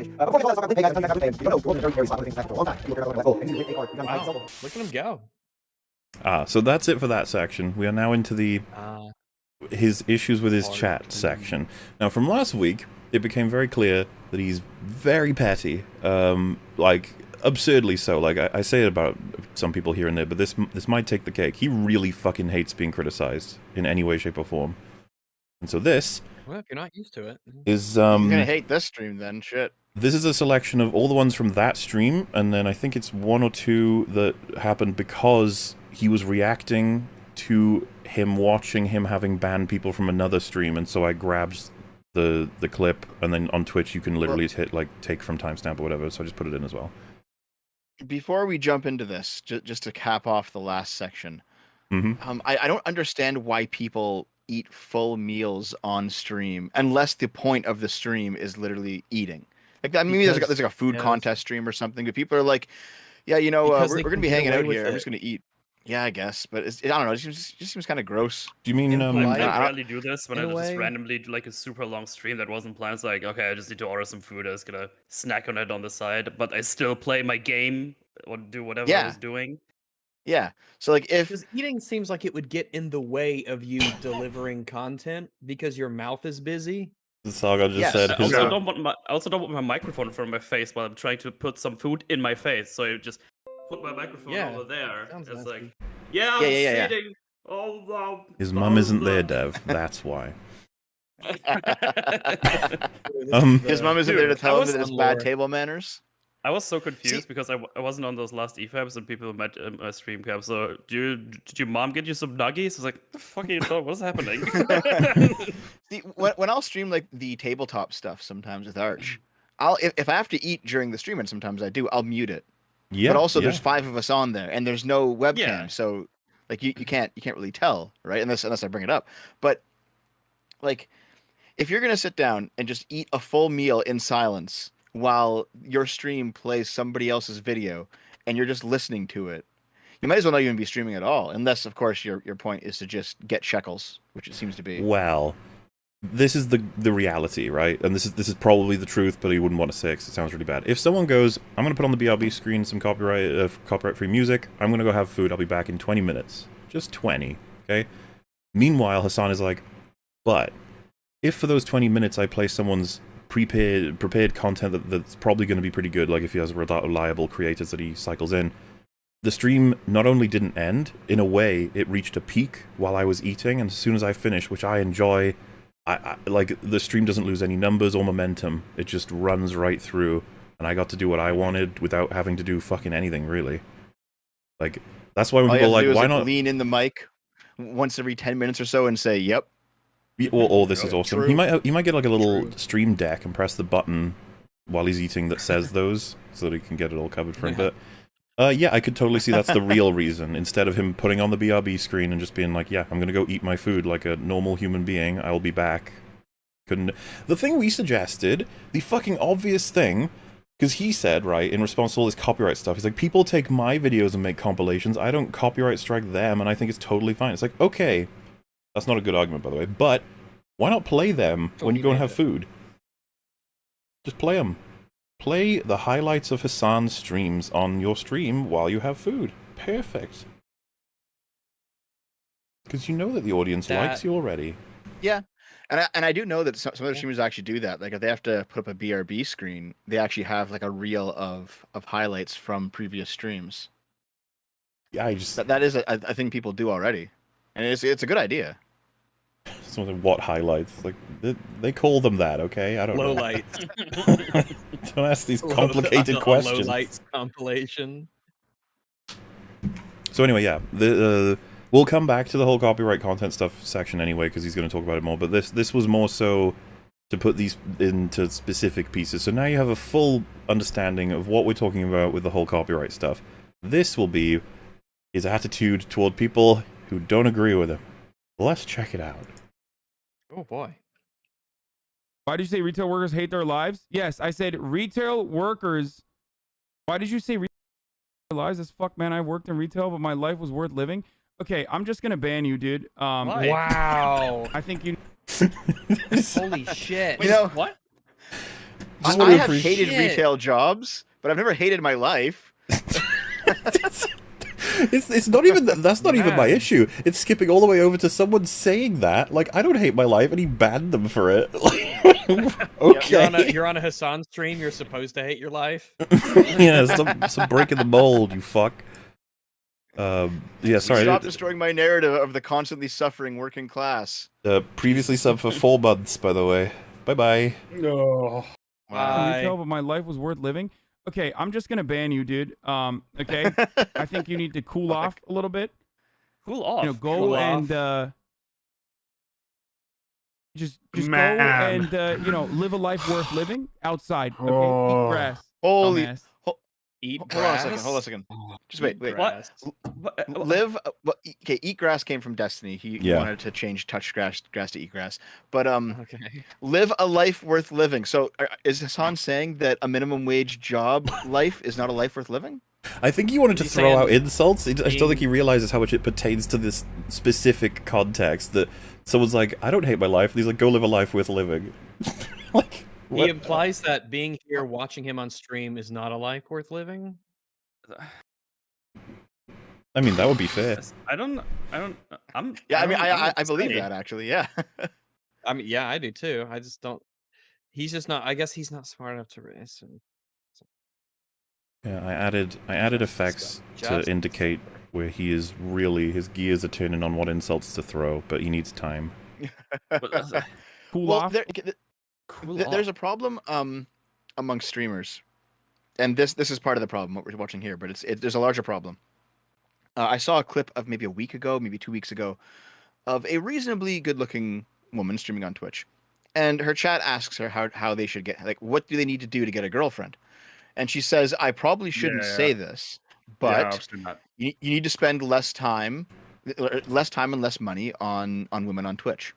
G: guys, hey guys, you know, very spot things for a long time.
B: Look at him go.
C: So that's it for that section. We are now into the his issues with his
B: Hard.
C: chat section. Now, from last week, it became very clear that he's very petty, like absurdly so. Like I say it about some people here and there, but this might take the cake. He really fucking hates being criticized in any way, shape, or form. And so this
B: Well, if you're not used to it.
C: is
D: You're gonna hate this stream then, shit.
C: This is a selection of all the ones from that stream, and then I think it's 1 or 2 that happened because he was reacting to him watching him having banned people from another stream, and so I grabbed the clip, and then on Twitch you can literally hit like take from timestamp or whatever, so I just put it in as well.
D: Before we jump into this, just to cap off the last section,
C: Mm-hmm.
D: I don't understand why people eat full meals on stream unless the point of the stream is literally eating. Like that, maybe there's like a food contest stream or something, but people are like, yeah, you know, we're gonna be hanging out here. I'm just gonna eat. Yeah, I guess, but I don't know. It just seems kind of gross.
C: Do you mean
E: I rarely do this when
B: in
E: I
B: a
E: just
B: way.
E: randomly do like a super long stream that wasn't planned. It's like, okay, I just need to order some food. I was gonna snack on it on the side, but I still play my game or do whatever I
D: Yeah.
E: was doing.
D: Yeah. So like if
B: Because eating seems like it would get in the way of you delivering content because your mouth is busy.
C: Saga just
D: Yes,
C: said
E: I
C: his,
E: also don't want my microphone in front of my face while I'm trying to put some food in my face. So I just put my microphone
B: Yeah,
E: over there.
B: sounds
E: It's
B: nasty.
E: like, Yeah, I'm
D: Yeah.
E: cheating. Oh no.
C: His mum isn't there, Dev. That's why.
D: His mom isn't there to
E: Dude,
D: tell
E: I
D: him
E: was
D: that it's
B: on
D: bad
B: lore.
D: table manners.
E: I was so confused because I wasn't on those last EFAPs and people met a stream cap. So did your mom get you some nuggies? I was like, the fuck are you talking? What's happening?
D: See, when I'll stream like the tabletop stuff sometimes with Arch, if I have to eat during the stream, and sometimes I do, I'll mute it.
C: Yeah.
D: But also, there's 5 of us on there, and there's no webcam,
E: Yeah.
D: so like you can't really tell, right? Unless I bring it up. But like, if you're gonna sit down and just eat a full meal in silence while your stream plays somebody else's video, and you're just listening to it, you might as well not even be streaming at all, unless, of course, your point is to just get shekels, which it seems to be.
C: Well, this is the reality, right? And this is probably the truth, but you wouldn't want to say it 'cause it sounds really bad. If someone goes, I'm going to put on the BRB screen some copyright-free music, I'm going to go have food, I'll be back in 20 minutes. Just 20, okay? Meanwhile, Hassan is like, but if for those 20 minutes I play someone's prepared content that's probably going to be pretty good, like if he has reliable creators that he cycles in, the stream not only didn't end, in a way, it reached a peak while I was eating, and as soon as I finish, which I enjoy, I like, the stream doesn't lose any numbers or momentum. It just runs right through, and I got to do what I wanted without having to do fucking anything, really. Like, that's why when
D: All you
C: people
D: have
C: are
D: to
C: like,
D: do is,
C: why not...
D: lean in the mic once every 10 minutes or so and say, yep.
C: Or this is awesome.
D: True.
C: He might get like a little stream deck and press the button while he's eating that says those, so that he can get it all covered for him. But yeah, I could totally see that's the real reason. Instead of him putting on the BRB screen and just being like, yeah, I'm gonna go eat my food like a normal human being, I will be back. The thing we suggested, the fucking obvious thing, because he said, right, in response to all this copyright stuff, he's like, people take my videos and make compilations, I don't copyright strike them, and I think it's totally fine. It's like, okay, that's not a good argument, by the way, but why not play them when you go and have food? Just play them. Play the highlights of Hassan's streams on your stream while you have food. Perfect. Because you know that the audience likes you already.
D: Yeah. And I do know that some other streamers actually do that. Like, if they have to put up a BRB screen, they actually have like a reel of highlights from previous streams.
C: Yeah, I just...
D: That is a thing people do already. And it's a good idea.
C: Some of what highlights? Like, they call them that, okay? I don't know.
B: Lowlights.
C: Don't ask these complicated questions.
B: Lowlights compilation.
C: So anyway, yeah, we'll come back to the whole copyright content stuff section anyway, because he's going to talk about it more. But this was more so to put these into specific pieces. So now you have a full understanding of what we're talking about with the whole copyright stuff. This will be his attitude toward people who don't agree with him. Let's check it out.
B: Oh boy.
F: Why did you say retail workers hate their lives? Yes, I said retail workers. Why did you say retail lives? As fuck, man. I worked in retail, but my life was worth living. Okay, I'm just gonna ban you, dude.
E: Why?
B: Wow.
F: I think you.
B: Holy shit.
D: You know,
C: Just
D: I
C: wanna
D: have
C: appreciate-
D: hated retail jobs, but I've never hated my life.
C: It's not even that's not even my
B: Man.
C: issue. It's skipping all the way over to someone saying that. Like, I don't hate my life, and he banned them for it. Like, okay.
B: You're on a Hassan stream. You're supposed to hate your life.
C: Yeah, some breaking the mold, you fuck. Yeah, sorry.
D: Stop destroying my narrative of the constantly suffering working class.
C: Previously sub for 4 months, by the way. Bye bye.
A: No.
F: Retail, but my life was worth living. Okay, I'm just gonna ban you, dude. Okay, I think you need to cool off a little bit.
E: Cool off.
F: You know, go
E: Cool
F: and
E: off.
F: just
A: Man.
F: go and you know, live a life worth living outside. Okay,
A: Oh.
F: eat grass.
D: Holy.
F: dumbass.
B: Eat
D: Hold on a second. Hold on a second. Just wait.
E: What?
D: Live. Okay, eat grass came from Destiny. He
C: Yeah.
D: wanted to change touch grass to eat grass. But
B: Okay.
D: live a life worth living. So is Hassan saying that a minimum wage job life is not a life worth living?
C: I think he wanted to
B: He's
C: throw
B: saying
C: out insults. I still think
B: being-
C: he realizes how much it pertains to this specific context. That someone's like, I don't hate my life. And he's like, go live a life worth living. Like,
B: He
C: what?
B: implies that being here watching him on stream is not a life worth living.
C: I mean, that would be fair.
E: I'm.
D: Yeah, I
E: don't
D: mean,
E: know
D: I
E: what to
D: believe
E: say.
D: that actually. Yeah.
B: I mean, yeah, I do too. I just don't. He's just not. I guess he's not smart enough to race.
C: Yeah, I added effects to indicate where he is really, his gears are turning on what insults to throw, but he needs time.
F: Cool
D: Well,
F: off.
D: there's a problem among streamers, and this is part of the problem what we're watching here, but there's a larger problem. I saw a clip of maybe a week ago, maybe 2 weeks ago, of a reasonably good-looking woman streaming on Twitch, and her chat asks her how they should get, like, what do they need to do to get a girlfriend, and she says, I probably shouldn't say this, but
A: I've seen that.
D: you need to spend less time and less money on women on Twitch.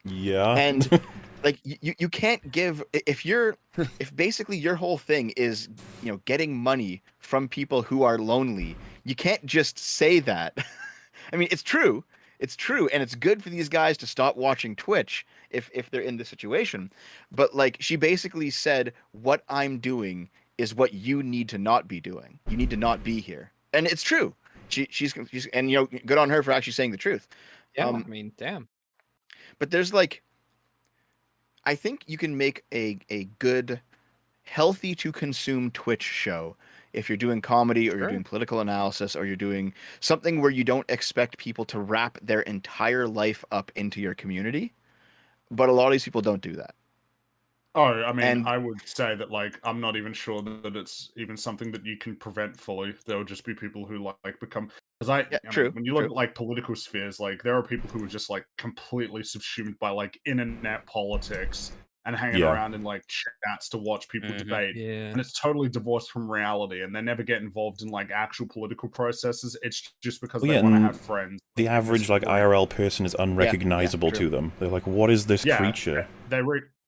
C: Yeah.
D: And like you can't give if basically your whole thing is, you know, getting money from people who are lonely, you can't just say that. I mean, it's true, and it's good for these guys to stop watching Twitch if they're in this situation. But like, she basically said, what I'm doing is what you need to not be doing. You need to not be here, and it's true. She's and, you know, good on her for actually saying the truth.
B: Yeah, I mean, damn.
D: But there's like, I think you can make a good, healthy to consume Twitch show if you're doing comedy, or you're doing political analysis, or you're doing something where you don't expect people to wrap their entire life up into your community. But a lot of these people don't do that.
A: Oh, I mean, I would say that, like, I'm not even sure that it's even something that you can prevent fully. There'll just be people who like become, because I mean, when you look at like political spheres, like there are people who are just like completely subsumed by like internet politics and hanging around in like chats to watch people debate, and it's totally divorced from reality, and they never get involved in like actual political processes. It's just because they want to have friends.
C: The average like IRL person is unrecognizable to them. They're like, what is this creature?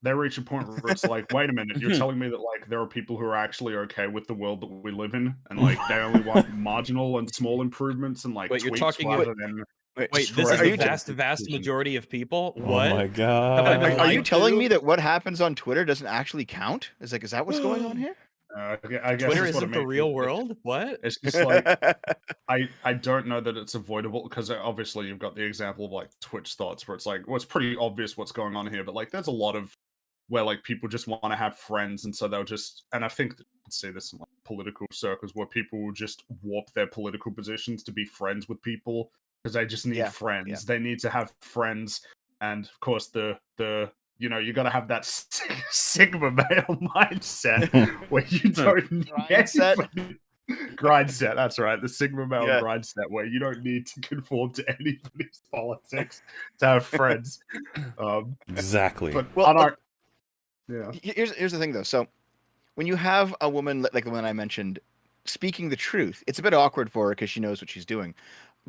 A: They reach a point where it's like, wait a minute, you're telling me that like there are people who are actually okay with the world that we live in, and like they only want marginal and small improvements and like
B: you're
A: tweaks
B: talking
A: rather than.
B: Wait, this is the vast majority of people? What?
C: Oh my god!
D: Are you telling me that what happens on Twitter doesn't actually count? Is that what's going on here?
A: I guess
B: Twitter
A: that's what
B: isn't the real world? What?
A: It's just like, I don't know that it's avoidable, because obviously you've got the example of like Twitch thoughts where it's like, well, it's pretty obvious what's going on here, but like there's a lot of where like people just want to have friends, and so they'll just, and I think that you can see this in like political circles where people will just warp their political positions to be friends with people because they just need friends. They need to have friends, and of course the you know, you got to have that Sigma male mindset where you don't need grind set. That's right, the Sigma male grind set where you don't need to conform to anybody's politics to have friends.
C: Exactly.
A: But
D: Here's the thing though. So when you have a woman like the one I mentioned speaking the truth, it's a bit awkward for her because she knows what she's doing.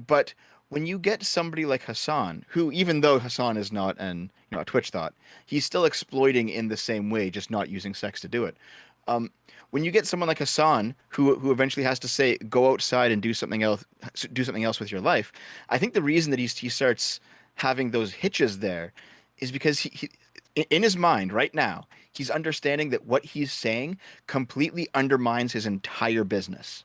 D: But when you get somebody like Hassan, who, even though Hassan is not a Twitch thought, he's still exploiting in the same way, just not using sex to do it. When you get someone like Hassan, who eventually has to say, go outside and do something else with your life, I think the reason that he starts having those hitches there is because he in his mind right now, he's understanding that what he's saying completely undermines his entire business.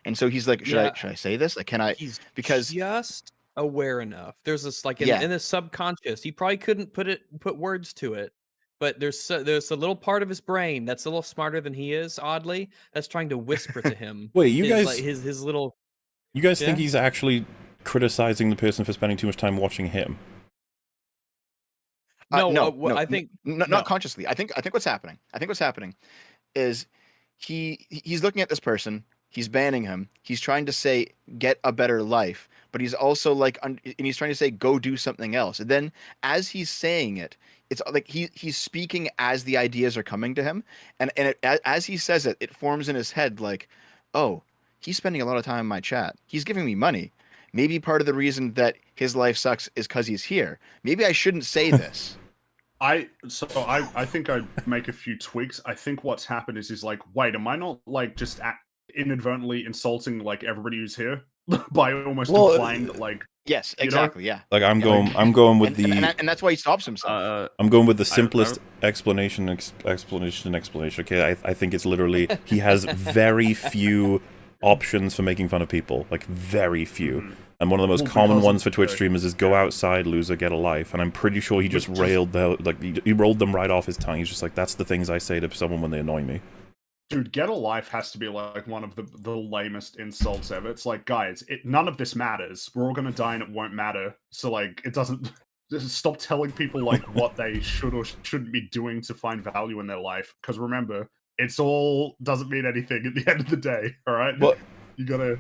D: And so he's like, should I say this? Like, can I? Because
B: just aware enough. There's this like in the subconscious. He probably couldn't put words to it, but there's a little part of his brain that's a little smarter than he is. Oddly, that's trying to whisper to him.
C: Wait, you guys,
B: like, his little.
C: You guys think he's actually criticizing the person for spending too much time watching him?
D: No,
B: I think
D: not consciously. I think what's happening is he's looking at this person. He's banning him. He's trying to say, get a better life. But he's also like, and he's trying to say, go do something else. And then as he's saying it, it's like he's speaking as the ideas are coming to him. And as he says it, it forms in his head like, oh, he's spending a lot of time in my chat. He's giving me money. Maybe part of the reason that his life sucks is because he's here. Maybe I shouldn't say this.
A: I think I'd make a few tweaks. I think what's happened is he's like, wait, am I not like just inadvertently insulting like everybody who's here by almost implying that like
D: yes, exactly, yeah.
C: Like I'm going with
D: and that's why he stops himself.
C: I'm going with the simplest explanation. Okay, I think it's literally he has very few options for making fun of people, like very few. And one of the most common ones for Twitch streamers is go outside, loser, get a life. And I'm pretty sure he just railed he rolled them right off his tongue. He's just like, that's the things I say to someone when they annoy me.
A: Dude, get a life has to be like one of the lamest insults ever. It's like, guys, none of this matters. We're all gonna die and it won't matter. So like, it doesn't. Just stop telling people like what they should or shouldn't be doing to find value in their life. Because remember, it's all doesn't mean anything at the end of the day. All right.
C: But
A: you gotta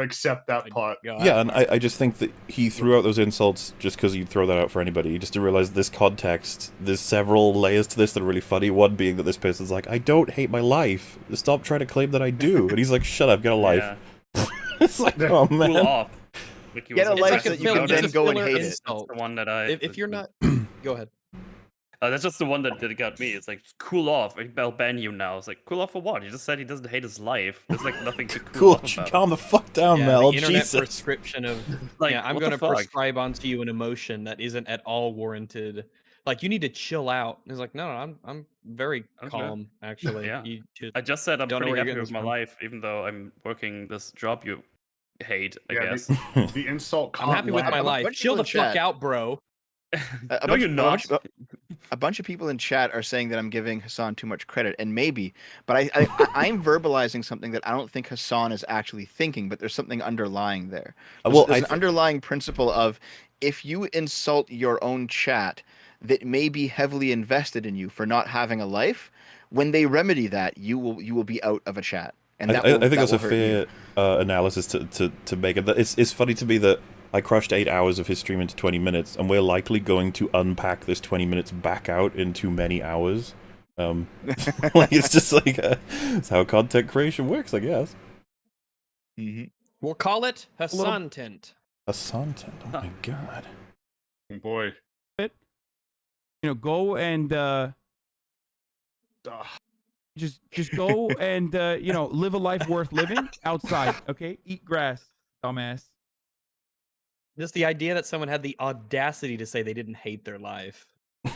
A: accept that part.
C: yeah, and I just think that he threw out those insults just because you'd throw that out for anybody. Just to realize this context, there's several layers to this that are really funny. One being that this person's like, I don't hate my life. Stop trying to claim that I do. And he's like, shut up, get a life.
E: Yeah.
C: It's like, oh man.
E: Cool off. Like
D: Get a
E: was-
D: life
B: like a
D: that you
B: filler-
D: can
B: it's
D: then
B: a
D: go and
B: filler
D: hate it.
B: insult.
E: That's the one that I.
B: If you're not, go ahead.
E: That's just the one that got me. It's like, cool off. I'll ban you now. It's like, cool off for what? He just said he doesn't hate his life. There's like nothing to cool off about.
C: Calm the fuck down,
B: Yeah,
C: Mel.
B: the internet
C: Jesus.
B: prescription of
E: Like,
B: yeah, I'm
E: what
B: going
E: the
B: to
E: fuck?
B: prescribe onto you an emotion that isn't at all warranted. Like you need to chill out. And it's like, no, I'm very
E: I'm good.
B: calm actually.
E: Yeah.
B: You just,
E: I just said I'm
B: Don't know
E: pretty
B: where you're
E: happy
B: getting
E: with
B: this
E: my
B: from.
E: life, even though I'm working this job you hate, I
A: Yeah,
E: guess.
A: The insult.
B: I'm
A: Can't
B: happy with
A: land.
B: my
D: A
B: life.
D: bunch of
B: Chill the
D: people in
B: fuck
D: chat-
B: out, bro.
E: No, you're not.
D: A bunch of people in chat are saying that I'm giving Hassan too much credit, and maybe, but I'm verbalizing something that I don't think Hassan is actually thinking, but there's something underlying there. There's an underlying principle of if you insult your own chat that may be heavily invested in you for not having a life, when they remedy that, you will be out of a chat. And
C: I think that's a fair analysis to make it. It's funny to me that I crushed 8 hours of his stream into 20 minutes, and we're likely going to unpack this 20 minutes back out into many hours. Like it's just like it's how content creation works, I guess.
B: We'll call it Hassan Tint.
C: Hassan Tint. Oh my god.
A: Boy.
F: Go and just go and live a life worth living outside. Okay, eat grass, dumbass.
B: Just the idea that someone had the audacity to say they didn't hate their life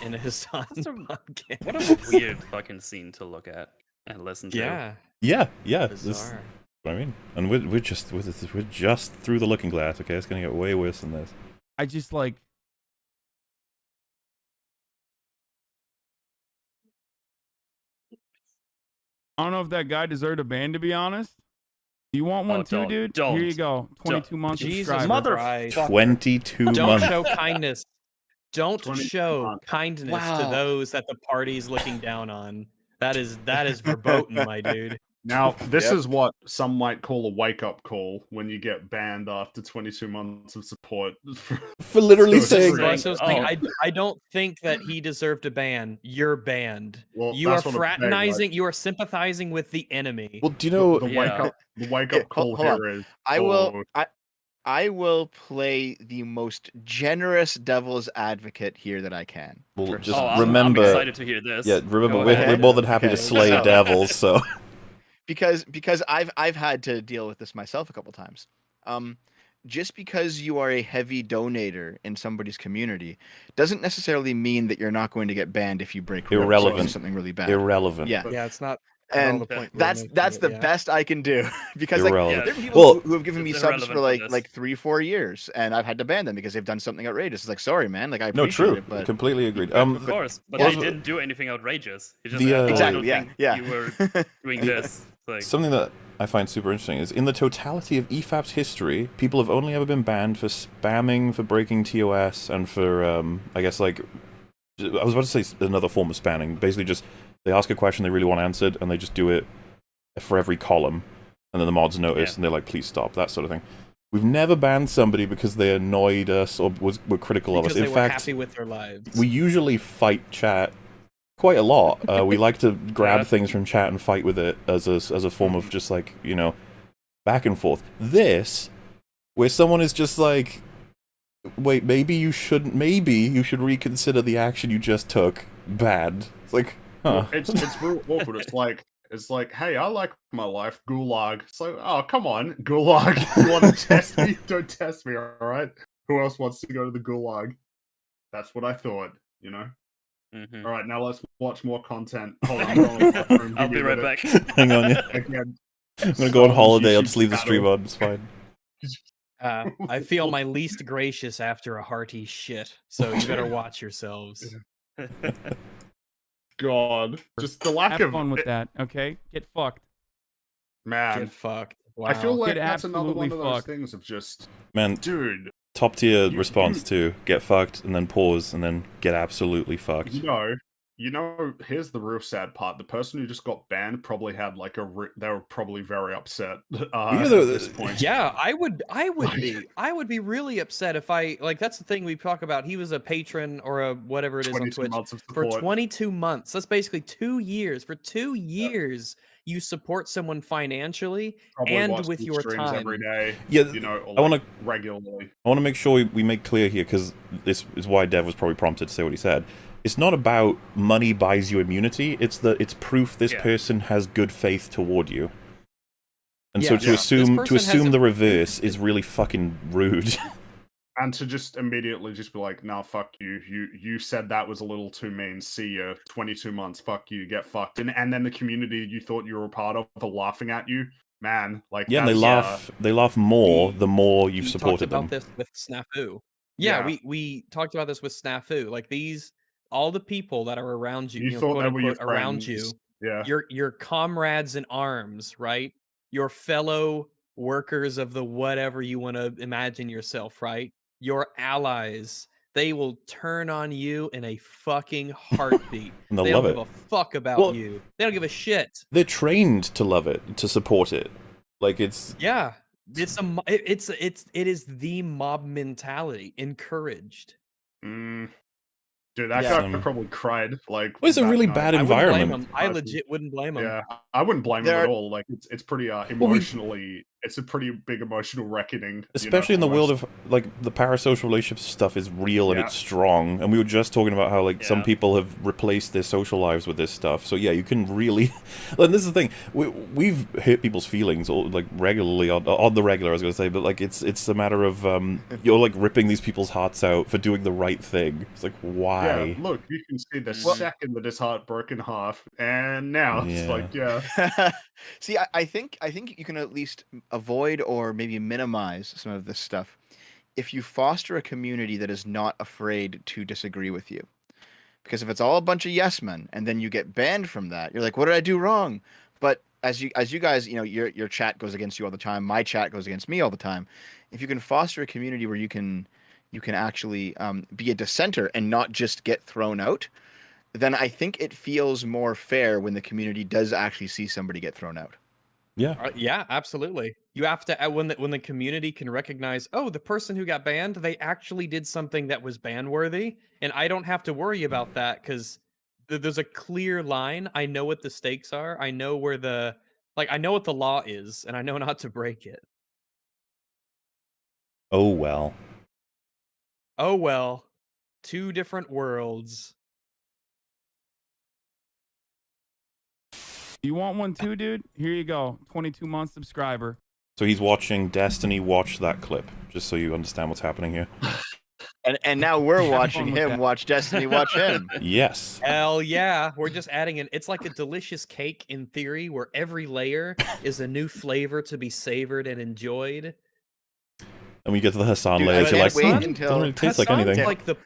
B: in a Hassan podcast.
E: What a weird fucking scene to look at and listen to.
B: Yeah.
C: Yeah. This,
B: Bizarre.
C: what I mean, and we're just through the looking glass. Okay, it's gonna get way worse than this.
F: I just like. I don't know if that guy deserved a ban, to be honest. Do you want one too, dude? Here you go. 22 months subscriber.
B: Christ.
C: 22
B: Don't
C: months.
B: show kindness. Don't
A: 22
B: show
A: months.
B: kindness
D: Wow.
B: to those that the party's looking down on. That is verboten, my dude.
A: Now, this
D: Yep.
A: is what some might call a wake-up call when you get banned after 22 months of support.
C: For literally
A: So
C: saying,
A: it's
B: So I don't think that he deserved a ban. You're banned.
A: Well,
B: You are
A: that's what I'm saying,
B: fraternizing. You are sympathizing with the enemy.
C: well, do you know?
A: the
E: Yeah.
A: wake-up call
D: hold on.
A: here is...
D: I will play the most generous devil's advocate here that I can.
C: Well,
D: For
C: just
D: Hassan.
E: I'm
C: remember.
E: excited to hear this.
C: Yeah, remember
E: Go
C: we're
E: ahead.
C: more than happy to
D: Okay.
C: slay
D: So-
C: devils. So
D: because I've had to deal with this myself a couple times. Just because you are a heavy donator in somebody's community doesn't necessarily mean that you're not going to get banned if you break rules or do
C: Irrelevant.
D: something really bad.
C: irrelevant.
D: Yeah.
B: Yeah, it's not. at all
D: And
B: the point we're
D: that's
B: making
D: that's
B: it,
D: the
B: yeah.
D: best I can do because like
C: Irrelevant.
D: there are people
C: Well,
D: who have given me
E: it's
D: subs for
E: irrelevant for
D: like
E: this.
D: 3-4 years, and I've had to ban them because they've done something outrageous. It's like, sorry, man, like I
C: No,
D: appreciate
C: true.
D: it, but
C: Completely agreed.
E: Of course, but
C: well,
E: they didn't do anything outrageous. He just
C: the,
E: said, "Oh, I
D: Exactly,
E: don't
D: yeah,
E: think
D: yeah.
E: you were doing this. It's like,
C: something that I find super interesting is in the totality of EFAP's history, people have only ever been banned for spamming, for breaking TOS, and for I guess like I was about to say another form of spamming. Basically, just they ask a question they really want answered, and they just do it for every column, and then the mods notice,
E: Yeah.
C: and they're like, "Please stop," that sort of thing. We've never banned somebody because they annoyed us or were critical
B: Because
C: of us.
B: they
C: In
B: were
C: fact,
B: happy with their lives.
C: we usually fight chat quite a lot. We like to grab
E: Yeah.
C: things from chat and fight with it as a form of just like, back and forth. This, where someone is just like, wait, maybe you should reconsider the action you just took. Bad. It's like, huh.
A: It's real awkward. It's like, hey, I like my life, gulag. It's like, oh, come on, gulag. You want to test me? Don't test me, all right? Who else wants to go to the gulag? That's what I thought,
E: mhm.
A: All right, now let's watch more content. Hold on, I'm going to the bathroom.
E: I'll
A: Give me
E: be
A: a
E: right
A: minute.
E: back.
C: Hang on, yeah.
A: Again.
C: I'm gonna go on holiday. I'll just leave the stream on. It's fine.
B: I feel my least gracious after a hearty shit, so you better watch yourselves.
A: God, just the lack
F: Have
A: of
F: fun with that, okay? Get fucked.
A: man.
B: Get fucked. Wow.
A: I feel like
F: Get
A: that's another one
F: absolutely
A: of those
F: fucked.
A: things of just,
C: Man,
A: dude.
C: top tier
A: You-
C: response
A: you-
C: to get fucked and then pause and then get absolutely fucked.
A: You know, here's the real sad part. The person who just got banned probably had like they were probably very upset at this point.
B: Yeah, I would
A: Like-
B: be really upset if that's the thing we talk about. He was a patron or a whatever it is on
A: 22
B: Twitch
A: months of
B: for
A: support.
B: 22 months. That's basically 2 years. For 2 years, you support someone financially
A: Probably
B: and
A: watch
B: with
A: these
B: your
A: streams
B: time.
A: every day.
C: Yeah,
A: You know, or
C: I wanna-
A: regularly.
C: I want to make sure we make clear here, because this is why Dev was probably prompted to say what he said. It's not about money buys you immunity. It's proof this
A: Yeah.
C: person has good faith toward you. And
B: Yeah.
C: so to
B: Yeah.
C: assume
B: This person has
C: the
B: a-
C: reverse is really fucking rude.
A: And to just immediately just be like, nah, fuck you. You said that was a little too mean. See ya. 22 months. Fuck you. Get fucked. And then the community you thought you were a part of are laughing at you. Man, like
C: Yeah, and they
A: that's,
C: laugh more the more you've
B: We
C: supported
B: talked about
C: them.
B: this with Snafu. Yeah,
A: Yeah.
B: we talked about this with Snafu. Like all the people that are around you,
A: You
B: know,
A: thought
B: quote
A: they were your
B: unquote, around
A: friends.
B: you,
A: Yeah.
B: your comrades in arms, right? Your fellow workers of the whatever you want to imagine yourself, right? Your allies. They will turn on you in a fucking heartbeat.
C: And they'll
B: They
C: love
B: don't
C: it.
B: give a fuck about
C: Well-
B: you. They don't give a shit.
C: They're trained to love it, to support it. Like it's
B: Yeah, it is the mob mentality encouraged.
A: Dude, that
D: Yeah.
A: guy probably cried. Like,
C: Well, it's a
A: that
C: really
A: night.
C: bad
B: I wouldn't blame
C: environment.
B: him. I legit wouldn't blame him.
A: Yeah, I wouldn't blame him
D: There
A: at
D: are-
A: all. Like, it's pretty emotionally. It's a pretty big emotional reckoning.
C: Especially in the world of like the parasocial relationship stuff is real and
A: Yeah.
C: it's strong. And we were just talking about how like some
E: Yeah.
C: people have replaced their social lives with this stuff. So yeah, you can really. And this is the thing, we've hurt people's feelings like regularly on the regular. I was going to say, but like it's a matter of you're like ripping these people's hearts out for doing the right thing. It's like why?
A: Yeah, look, you can see the
D: Well-
A: second that his heart broke in half, and now it's
C: Yeah.
A: like, yeah,
D: See, I think you can at least avoid or maybe minimize some of this stuff if you foster a community that is not afraid to disagree with you. Because if it's all a bunch of yes men and then you get banned from that, you're like, what did I do wrong? But as you guys, you know, your chat goes against you all the time. My chat goes against me all the time. If you can foster a community where you can actually be a dissenter and not just get thrown out, then I think it feels more fair when the community does actually see somebody get thrown out.
C: Yeah.
B: Yeah, absolutely. You have to when the community can recognize, oh, the person who got banned, they actually did something that was ban worthy, and I don't have to worry about that because there's a clear line. I know what the stakes are. I know where I know what the law is, and I know not to break it.
C: Oh well.
B: Oh well, 2 different worlds.
F: You want one too, dude? Here you go. 22-month subscriber.
C: So he's watching Destiny watch that clip, just so you understand what's happening here.
D: And now we're
F: Have fun
D: watching
F: with
D: him
F: that.
D: watch Destiny watch him.
C: Yes.
B: Hell yeah, we're just adding in. It's like a delicious cake in theory, where every layer is a new flavor to be savored and enjoyed.
C: And we get to the Hassan
D: Dude, I
C: layers, you're
D: can't
C: like,
D: wait
C: doesn't
D: until-
C: really taste like
B: Hassan's
C: anything.
B: like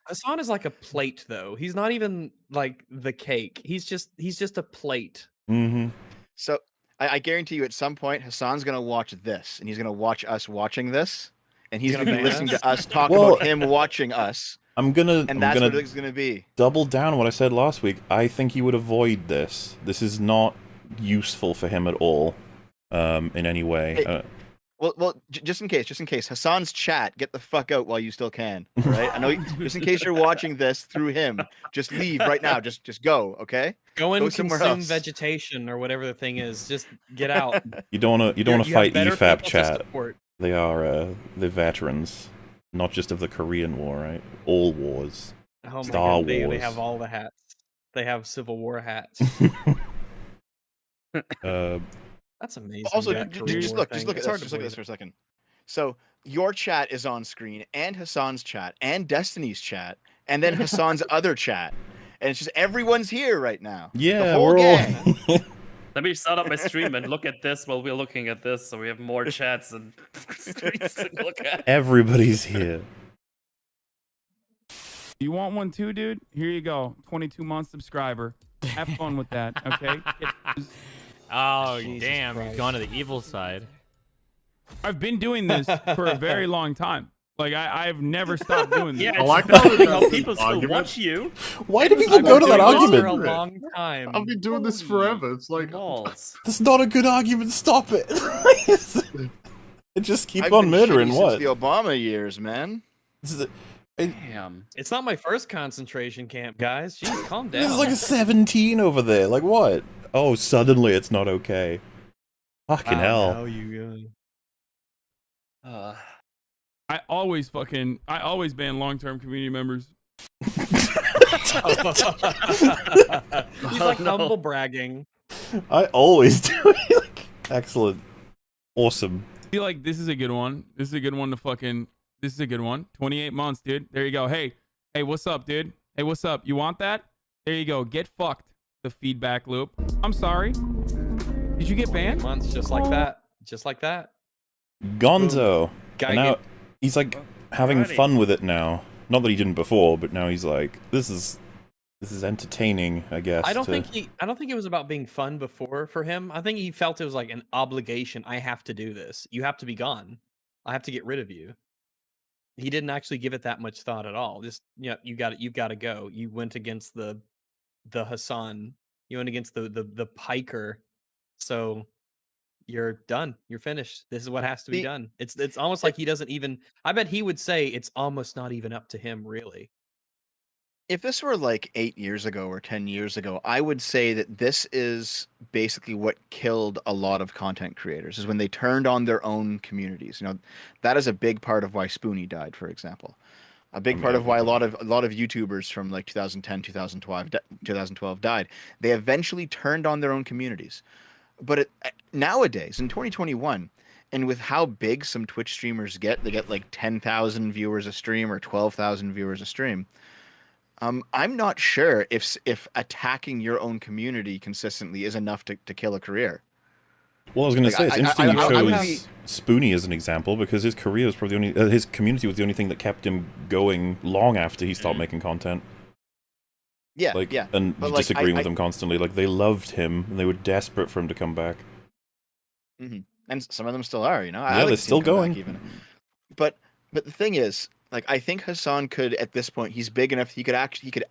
B: Hassan is like a plate, though. He's not even like the cake. He's just a plate.
C: Mm-hmm.
D: So I guarantee you, at some point, Hassan's gonna watch this, and he's gonna watch us watching this, and he's
B: Gonna
D: gonna be
B: ban
D: listening
B: us?
D: to us talk
C: Well-
D: about him watching us,
C: I'm gonna
D: and that's
C: I'm
D: what
C: gonna
D: it's gonna be.
C: double down on what I said last week. I think he would avoid this. This is not useful for him at all, in any way.
D: Hey, Well, just in case, Hassan's chat, get the fuck out while you still can. All right, I know. Just in case you're watching this through him, just leave right now. Just go, okay?
B: Go and
D: Go somewhere
B: consume
D: else.
B: vegetation or whatever the thing is. Just get out.
C: You don't wanna
B: You
C: fight
B: have better
C: EFAP
B: people to
C: chat.
B: support.
C: They are they're veterans, not just of the Korean War, right? All wars.
B: Oh my
C: Star
B: God, they
C: Wars.
B: have all the hats. They have Civil War hats. That's amazing.
D: Also,
B: that
D: just
B: Korean War
D: look,
B: thing.
D: just look at
B: It's
D: this.
B: hard to
D: Just look at
B: believe
D: this for a second. So your chat is on screen, and Hassan's chat, and Destiny's chat, and then Hassan's other chat, and it's just everyone's here right now. The
C: Yeah,
D: whole
C: we're
D: gang.
C: all
E: Let me start up my stream and look at this while we're looking at this, so we have more chats and screens to look at.
C: everybody's here.
F: You want one too, dude? Here you go. 22-month subscriber. Have fun with that, okay?
K: Oh,
B: Jesus
K: damn.
B: Christ.
K: You've gone to the evil side.
F: I've been doing this for a very long time. Like, I've never stopped doing this.
E: Yeah,
A: I like
E: it's
A: how
E: funny
A: how
E: how people still
A: argument-
E: watch you.
C: Why do people go to that
B: Doing this for a
C: argument?
B: long time.
A: I've been doing this forever. It's like
E: Balls.
C: That's not a good argument. Stop it. Just keep
D: I've
C: on
D: been
C: murdering
D: shitty
C: what?
D: since the Obama years, man.
C: This is,
E: Damn.
B: It's not my first concentration camp, guys. Jeez, calm down.
C: this is like a 17 over there. Like what? Oh, suddenly it's not okay. Fucking hell.
B: How you
F: I always ban long-term community members.
B: He's like humble bragging.
C: I always do. Like, excellent. Awesome.
F: I feel like this is a good one. This is a good one to fucking... This is a good one. 28 months, dude. There you go. Hey, what's up, dude? Hey, what's up? You want that? There you go. Get fucked. The feedback loop. I'm sorry. Did you get banned?
B: Months, just like that. Just like that.
C: Gonzo.
B: Guy
C: And now
B: get-
C: he's like having
E: Alrighty.
C: fun with it now. Not that he didn't before, but now he's like, this is entertaining, I guess.
B: I don't think it was about being fun before for him. I think he felt it was like an obligation. I have to do this. You have to be gone. I have to get rid of you. He didn't actually give it that much thought at all. Just, yeah, you've got to go. You went against the Hassan. You went against the Piker. So you're done. You're finished. This is what has to be done. It's almost like he doesn't even. I bet he would say it's almost not even up to him, really.
D: If this were like 8 years ago or 10 years ago, I would say that this is basically what killed a lot of content creators, is when they turned on their own communities. You know, that is a big part of why Spoonie died, for example. A big part of why a lot of YouTubers from like 2010, 2012 died. They eventually turned on their own communities. But nowadays, in 2021, and with how big some Twitch streamers get, they get like 10,000 viewers a stream or 12,000 viewers a stream. I'm not sure if attacking your own community consistently is enough to kill a career.
C: Well, I was going to say, it's interesting you
D: I would
C: chose Spoonie as an example, because his career is probably the only, his community was the only thing that kept him going long after he stopped making content.
D: Yeah,
C: Like,
D: yeah.
C: and
D: But, like,
C: disagreeing with him constantly. Like, they loved him, and they were desperate for him to come back.
D: Mm-hmm. And some of them still are, you know. I
C: Yeah,
D: like
C: they're
D: to see him
C: still
D: come back
C: going.
D: even. But the thing is, like, I think Hassan could, at this point, he's big enough. He could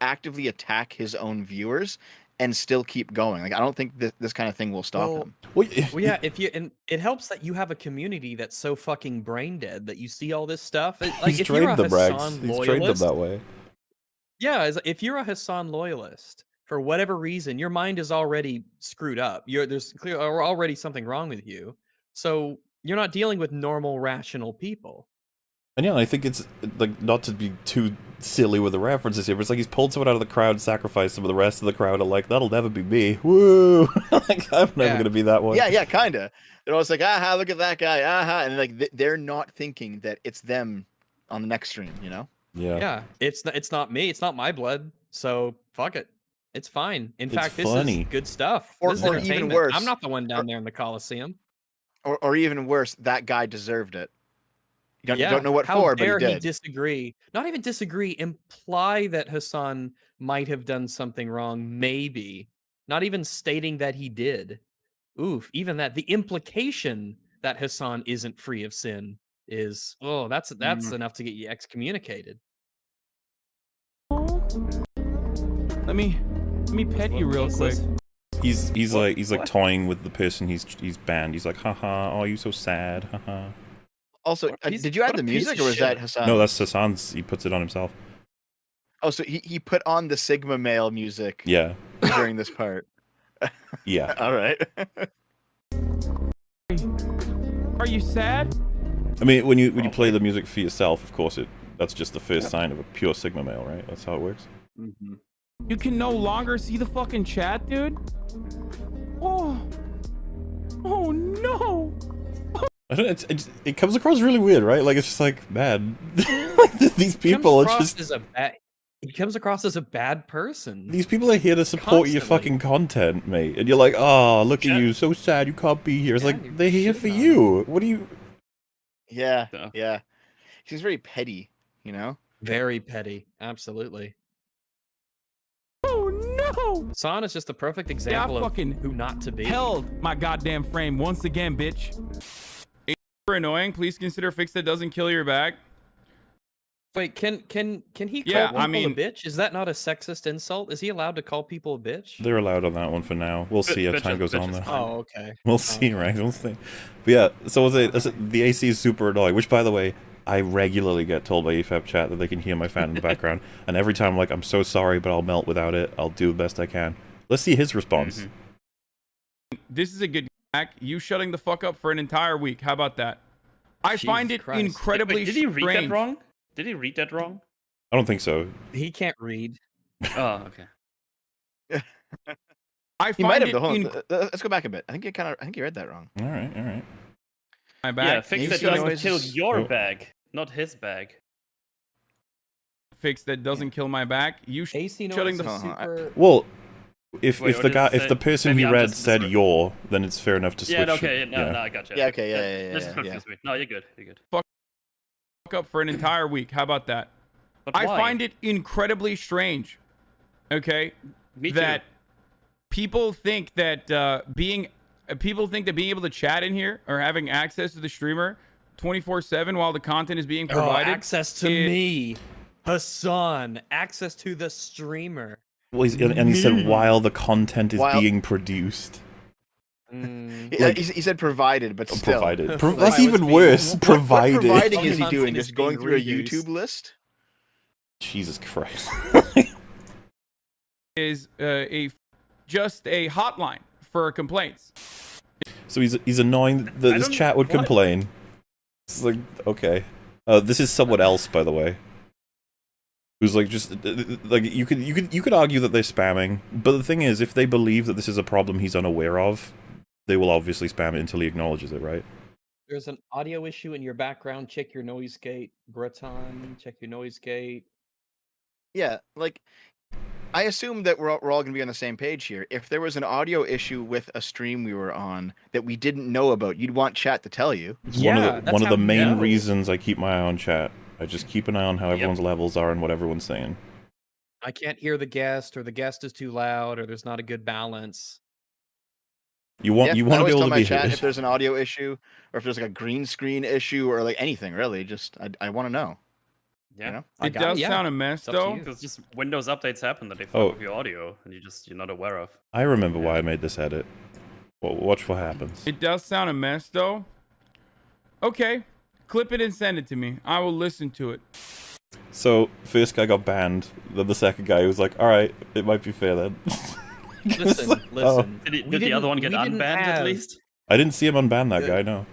D: actively attack his own viewers and still keep going. Like, I don't think this kind of thing will stop him.
B: Well, yeah, and it helps that you have a community that's so fucking brain dead that you see all this stuff. Like,
C: He's
B: if you're a
C: trained them, Brags.
B: Hassan
C: He's trained them
B: loyalist,
C: that way.
B: yeah, if you're a Hassan loyalist, for whatever reason, your mind is already screwed up. There's already something wrong with you. So you're not dealing with normal, rational people.
C: And yeah, I think it's, like, not to be too silly with the references here, but it's like he's pulled someone out of the crowd, sacrificed some of the rest of the crowd are like, that'll never be me. Woo! Like, I'm never gonna be that one.
D: Yeah, kinda. They're always like, aha, look at that guy, aha, and like they're not thinking that it's them on the next stream, you know?
C: Yeah.
B: It's not me. It's not my blood. So fuck it. It's fine. In
C: It's
B: fact,
C: funny.
B: this is good stuff.
D: Or
B: This is
D: even
B: entertainment.
D: worse,
B: I'm not the one down there in the Coliseum.
D: Or even worse, that guy deserved it. You
B: Yeah,
D: don't know what
B: how
D: for, but
B: dare
D: he did.
B: disagree? Not even disagree. Imply that Hassan might have done something wrong. Maybe. Not even stating that he did. Oof. Even that. The implication that Hassan isn't free of sin is, that's enough to get you excommunicated.
F: Let me pet you real quick.
C: He's like toying with the person he's banned. He's like, haha, oh, you so sad, haha.
D: Also, did you add the music, or was that Hassan?
C: No, that's Hassan's. He puts it on himself.
D: Oh, so he put on the Sigma male music.
C: Yeah.
D: During this part.
C: Yeah.
D: All right.
F: Are you sad?
C: I mean, when you play the music for yourself, of course, that's just the first sign of a pure Sigma male, right? That's how it works.
E: Mm-hmm.
F: You can no longer see the fucking chat, dude? Oh no!
C: I don't. It comes across really weird, right? Like, it's just like, man, like these people are just.
B: He comes across as a bad person.
C: These people are here to support your fucking content, mate, and you're like, oh, look at you, so sad, you can't be here. It's like, they're here for you. What do you?
D: Yeah. He's very petty, you know.
B: Very petty. Absolutely.
F: Oh no!
B: Son is just the perfect example of
F: fucking
B: who not to be.
F: Held my goddamn frame once again, bitch. It's super annoying. Please consider a fix that doesn't kill your back.
B: Wait, can he call
F: Yeah,
B: people
F: I mean-
B: a bitch? Is that not a sexist insult? Is he allowed to call people a bitch?
C: They're allowed on that one for now. We'll see as time goes on, though.
B: Oh, okay.
C: We'll see, right? We'll see. But yeah, so the AC is super annoying, which, by the way, I regularly get told by EFAP chat that they can hear my fan in the background, and every time I'm like, I'm so sorry, but I'll melt without it. I'll do the best I can. Let's see his response.
F: This is a good back. You shutting the fuck up for an entire week. How about that? I find it
B: Christ.
F: incredibly
E: Wait, did he read
F: strange.
E: that wrong? Did he read that wrong?
C: I don't think so.
B: He can't read.
E: Oh, okay.
F: I
D: He might
F: find
D: have the whole.
F: it
D: Let's go back a bit. I think you read that wrong.
C: All right, all right.
F: my back.
E: Yeah, fix that
D: AC
E: doesn't
D: noises-
E: kill your
C: Oh.
E: bag, not his bag.
F: Fix that doesn't kill my back. You
B: AC
F: shutting
B: noise
F: the
B: is super...
C: Well, if
E: Wait,
C: if
E: what
C: the
E: did
C: guy
E: it
C: if
E: say?
C: the person
E: Maybe
C: he
E: I'm
C: read
E: just
C: said
E: misre-
C: "your," then it's fair enough to switch.
E: Yeah, okay,
C: it.
E: no, I gotcha.
D: Yeah, okay, yeah.
E: This confused me. No, you're good. You're good.
F: fuck up for an entire week. How about that?
E: But
F: I
E: why?
F: find it incredibly strange. Okay,
E: Me too.
F: that people think that being able to chat in here or having access to the streamer 24/7 while the content is being provided.
B: access to me. Hassan. Access to the streamer.
C: Well, and he said while the content is
D: While-
C: being produced,
D: He said provided, but still.
C: provided.
B: Like,
C: That's
B: what's
C: even
B: being-
C: worse.
D: What
C: Provided.
D: providing is he
B: Content
D: doing?
B: is
D: Just going
B: being
D: through a
B: reused.
D: YouTube list?
C: Jesus Christ.
F: Is just a hotline for complaints.
C: So he's annoying that this
E: don't-
C: chat would
E: what?
C: complain. It's like, okay. This is someone else, by the way. Who's like just like you could argue that they're spamming, but the thing is, if they believe that this is a problem he's unaware of, they will obviously spam it until he acknowledges it, right?
B: There's an audio issue in your background. Check your noise gate. Breton, check your noise gate.
D: Yeah, like I assume that we're all going to be on the same page here. If there was an audio issue with a stream we were on that we didn't know about, you'd want chat to tell you.
C: It's one of
B: that's
C: the
B: how you
C: main
B: know.
C: reasons I keep my eye on chat. I just keep an eye on how everyone's levels are and what everyone's saying.
B: I can't hear the guest, or the guest is too loud, or there's not a good balance.
C: You want
D: Yeah,
C: you
D: I
C: want to be
D: always
C: able
D: tell
C: to
D: my
C: be
D: chat
C: heard.
D: if there's an audio issue or if there's like a green screen issue or like anything really. Just I want to know.
E: Yeah.
D: You know?
B: I
F: It
B: got
F: does
B: yeah.
F: sound a mess
B: It's up to
F: though.
B: you.
E: Because just Windows updates happen that they fuck
C: Oh.
E: with your audio and you're not aware of.
C: I remember why I made this edit. Well, watch what happens.
F: It does sound a mess though. Okay, clip it and send it to me. I will listen to it.
C: So, first guy got banned, then the second guy was like, alright, it might be fair then.
B: Listen,
C: Like, oh.
B: listen.
E: Did
B: We
E: the other
B: didn't-
E: one get
B: we didn't
E: unbanned
B: have-
E: at least?
C: I didn't see him unban that
B: Yeah.
C: guy, no.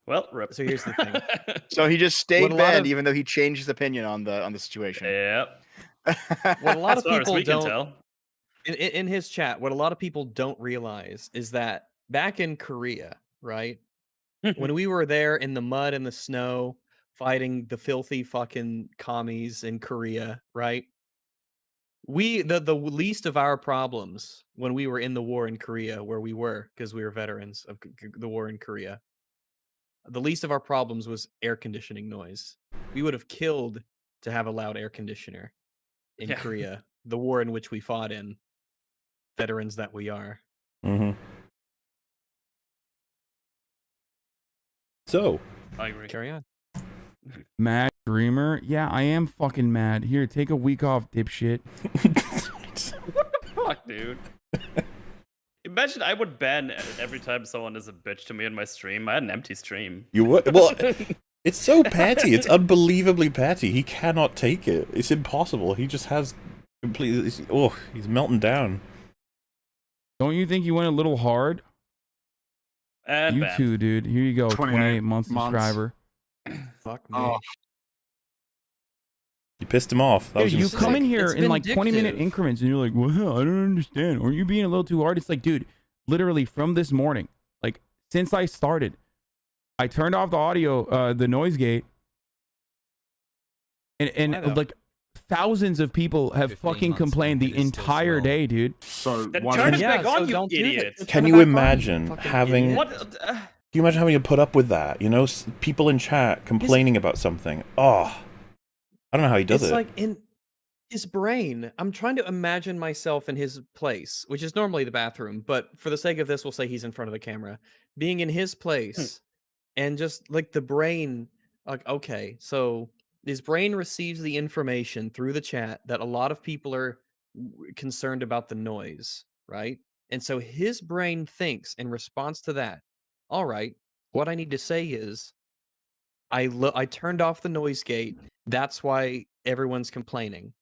E: Well, rip.
B: So here's the thing.
D: So he just stayed
B: What a lot
D: banned
B: of-
D: even though he changed his opinion on the situation.
E: Yep.
B: What a lot
E: As
B: of
E: far as
B: people
E: we can
B: don't
E: tell.
B: in his chat, what a lot of people don't realize is that back in Korea, right? When we were there in the mud and the snow fighting the filthy fucking commies in Korea, right? The least of our problems when we were in the war in Korea, where we were because we were veterans of the war in Korea, the least of our problems was air conditioning noise. We would have killed to have a loud air conditioner in
E: Yeah.
B: Korea, the war in which we fought in, veterans that we are.
C: Mm-hmm. So,
E: I agree.
B: Carry on.
F: Mad streamer? Yeah, I am fucking mad. Here, take a week off, dipshit.
E: Fuck, dude. Imagine I would ban every time someone is a bitch to me in my stream. I had an empty stream.
C: you would. Well, it's so petty. It's unbelievably petty. He cannot take it. It's impossible. He just has completely. He's melting down.
F: Don't you think you went a little hard?
E: And
F: You
E: banned.
F: too, dude. Here you go. 28 months
A: months.
F: subscriber.
B: Fuck me.
A: Oh,
C: You pissed him off. That
F: Yeah,
C: was
F: you
C: his
F: come in
C: mistake.
F: here
B: It's
F: in like 20-minute
B: vindictive.
F: increments and you're like, well, I don't understand. Or you being a little too hard? It's like, dude, literally from this morning, like since I started, I turned off the audio, the noise gate, and
B: Why though?
F: like thousands of people have
B: 15
F: fucking
B: months
F: complained the
B: is still
F: entire
B: slow.
F: day, dude.
A: so
E: Then
A: one
E: turn it
B: Yeah,
E: back on,
B: so
E: you
B: don't do it.
E: idiot.
B: Just
C: Can
B: turn it
C: you
B: back on,
C: imagine
B: fucking
C: having?
B: idiot.
E: What?
C: Can you imagine having to put up with that? You know, people in chat complaining about something. Oh, I don't know how he does
B: It's
C: it.
B: like in his brain. I'm trying to imagine myself in his place, which is normally the bathroom, but for the sake of this, we'll say he's in front of the camera. Being in his place and just like the brain, like, okay, so his brain receives the information through the chat that a lot of people are concerned about the noise, right? And so his brain thinks in response to that, all right, what I need to say is I turned off the noise gate. That's why everyone's complaining.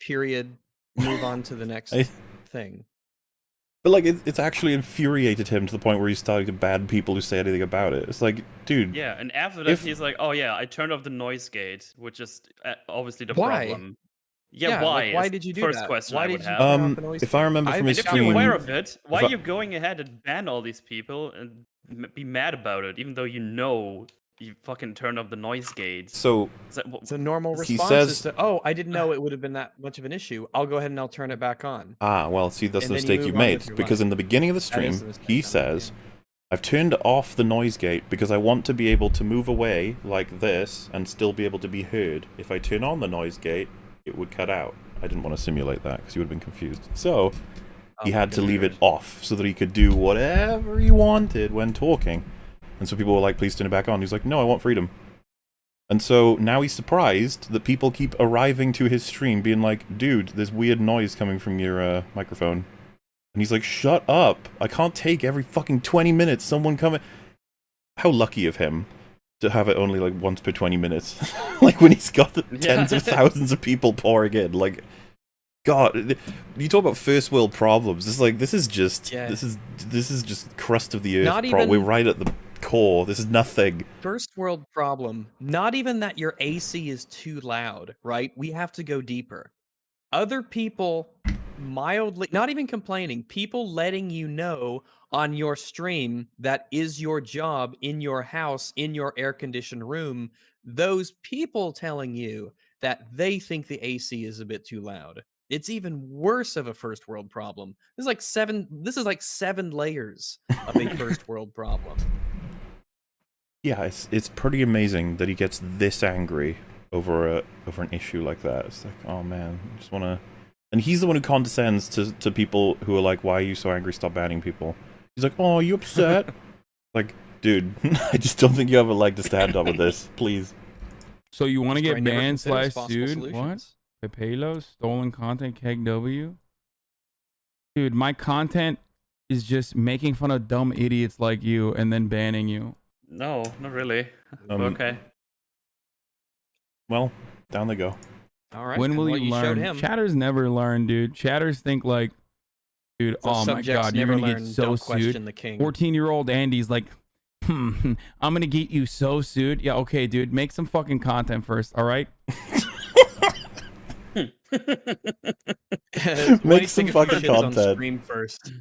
B: Period. Move on to the next thing.
C: But like, it's actually infuriated him to the point where he's starting to ban people who say anything about it. It's like, dude.
E: Yeah, and after that, he's like, "Oh yeah, I turned off the noise gate," which is obviously the
B: Why?
E: problem. Yeah, why?
B: Like, why
E: is
B: did you
E: the
B: do
E: first
B: that?
E: question
B: Why
E: I
B: did
E: would
B: you
E: have.
B: turn off the noise
C: If I
B: gate?
C: remember from his
E: And if
C: stream,
E: you're aware of it, why
C: if
E: are you going ahead and ban all these people and be mad about it, even though you know you fucking turned off the noise gate?
C: So
B: It's a normal
C: he
B: response.
C: says,
B: Is to, oh, I didn't know it would have been that much of an issue. I'll go ahead and I'll turn it back on.
C: well, see, that's
B: And
C: the
B: then you
C: mistake you
B: move on
C: made.
B: with your
C: Because
B: life.
C: in the beginning of the
B: That is
C: stream,
B: the mistake
C: he
B: I made,
C: says, I've turned off the noise gate because I want to be able to move away like this and still be able to be heard. If I turn on the noise gate, it would cut out. I didn't want to simulate that because you would have been confused. So he had to leave it off so that he could do whatever he wanted when talking. And so people were like, please turn it back on. He's like, no, I want freedom. And so now he's surprised that people keep arriving to his stream being like, dude, there's weird noise coming from your microphone. And he's like, shut up. I can't take every fucking 20 minutes someone coming. How lucky of him to have it only like once per 20 minutes. Like when he's got the tens of thousands of people pouring in. Like, God, you talk about first world problems. It's like, this is just crust of the earth.
B: Not even-
C: We're right at the core. This is nothing.
B: First world problem. Not even that your AC is too loud, right? We have to go deeper. Other people mildly, not even complaining, people letting you know on your stream that is your job in your house, in your air-conditioned room, those people telling you that they think the AC is a bit too loud. It's even worse of a first world problem. This is like seven layers of a first world problem.
C: Yeah, it's pretty amazing that he gets this angry over an issue like that. It's like, oh man, I just want to... And he's the one who condescends to people who are like, why are you so angry? Stop banning people. He's like, oh, are you upset? Like, dude, I just don't think you have a leg to stand on with this. Please.
F: So you want to
B: Just try
F: get
B: never
F: banned
B: consider
F: /
B: possible
F: sued?
B: solutions.
F: What? Pepelo, stolen content, Keg W? Dude, my content is just making fun of dumb idiots like you and then banning you.
E: No, not really. Okay.
C: Well, down they go.
B: All right.
F: When
B: then
F: will
B: what
F: you
B: showed
F: learn?
B: him.
F: Chatters never learn, dude. Chatters think like, dude,
B: Those
F: oh my
B: subjects
F: god, you're
B: never
F: gonna get
B: learn,
F: so
B: don't question
F: sued.
B: the king.
F: 14-year-old Andy's like, I'm gonna get you so sued. Yeah, okay, dude, make some fucking content first, all right?
C: Make some fucking
B: shits on
C: content.
B: stream first.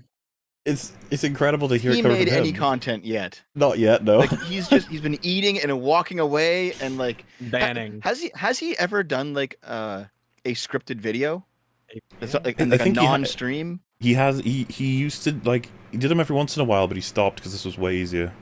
C: It's incredible to hear
D: He
C: it coming
D: made
C: from
D: any
C: him.
D: content yet?
C: Not yet, no.
D: Like he's been eating and walking away and like
B: Banning.
D: Has he ever done like a scripted video? It's like,
C: I
D: like a
C: think he ha-
D: non-stream.
C: He used to, like, he did them every once in a while, but he stopped because this was way easier.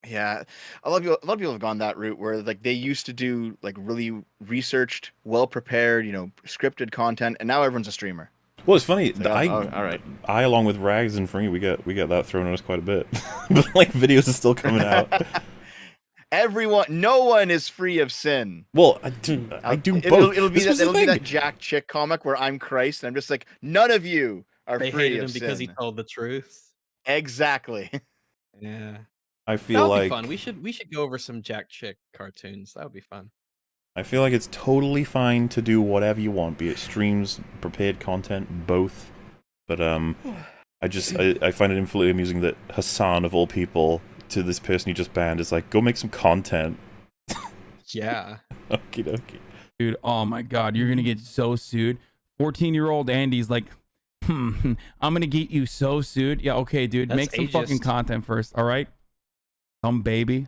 D: Yeah, a lot of people have gone that route where like they used to do like really researched, well prepared, scripted content, and now everyone's a streamer.
C: Well, it's funny.
D: It's like, all right.
C: I, along with Rags and Free, we get that thrown at us quite a bit. But like, videos are still coming out.
D: No one is free of sin.
C: Well, I do both.
D: It'll be
C: This was the
D: that
C: thing.
D: Jack Chick comic where I'm Christ, and I'm just like, none of you are
B: They
D: free
B: hated
D: of
B: him because
D: sin.
B: he told the truth.
D: Exactly.
B: Yeah.
C: I feel
B: That'll be
C: like
B: fun. We should go over some Jack Chick cartoons. That would be fun.
C: I feel like it's totally fine to do whatever you want, be it streams, prepared content, both. But I find it infinitely amusing that Hassan, of all people, to this person you just banned, is like, go make some content.
B: Yeah.
C: Okie dokie.
F: Dude, oh my god, you're gonna get so sued. 14-year-old Andy's like, I'm gonna get you so sued. Yeah, okay, dude,
B: That's
F: make some fucking
B: ageist.
F: content first, all right? Baby.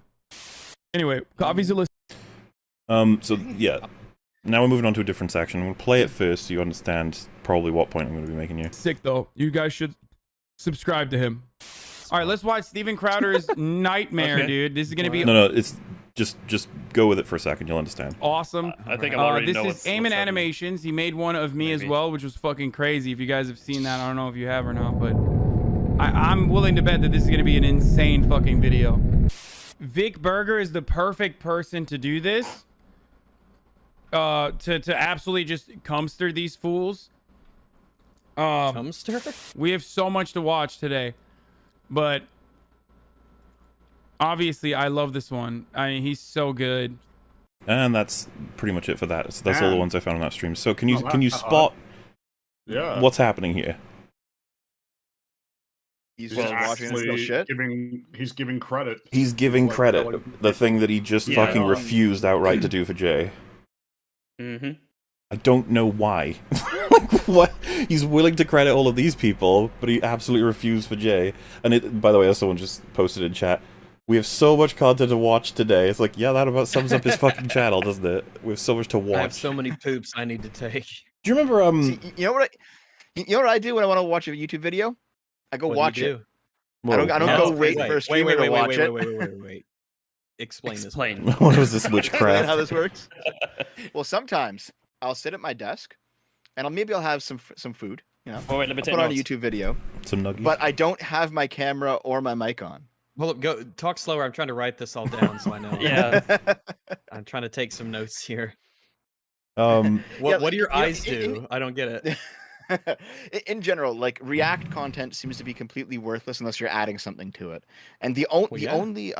F: Anyway, coffee's a list.
C: So yeah. Now we're moving on to a different section. I'm gonna play it first so you understand probably what point I'm gonna be making you.
F: Sick though. You guys should subscribe to him. All right, let's watch Steven Crowder's Nightmare,
E: Okay.
F: dude. This is gonna be
C: No, it's just go with it for a second. You'll understand.
F: Awesome.
E: I think I already
F: This
E: know
F: is
E: what's
F: Eamon
E: happening.
F: Animations. He made one of me as
E: Maybe.
F: well, which was fucking crazy. If you guys have seen that, I don't know if you have or not, but I'm willing to bet that this is gonna be an insane fucking video. Vic Berger is the perfect person to do this. To absolutely just cumster these fools.
B: Cumster?
F: We have so much to watch today, but obviously I love this one. I mean, he's so good.
C: And that's pretty much it for that. So that's all the ones I found on that stream. So can you spot what's happening here?
D: He's just watching and still shit.
A: He's giving credit.
C: He's giving credit. The thing that he just fucking refused outright to do for Jay.
E: Mm-hmm.
C: I don't know why. Like, what? He's willing to credit all of these people, but he absolutely refused for Jay. And it, by the way, as someone just posted in chat, we have so much content to watch today. It's like, yeah, that about sums up his fucking channel, doesn't it? We have so much to watch.
B: I have so many poops I need to take.
C: Do you remember?
D: See, you know what I do when I want to watch a YouTube video? I go watch it.
C: Whoa.
D: I don't go wait for a streamer to watch it.
B: Wait. Explain this.
C: What was this witchcraft?
D: How this works? Well, sometimes I'll sit at my desk, and maybe I'll have some food. You know,
E: let me
D: put
E: take
D: on a
E: notes.
D: YouTube video.
C: Some nuggies.
D: But I don't have my camera or my mic on.
B: Well, go talk slower. I'm trying to write this all down so I know.
E: Yeah.
B: I'm trying to take some notes here.
C: Um,
B: what do your eyes do? I don't get it.
D: In general, like React content seems to be completely worthless unless you're adding something to it. And the only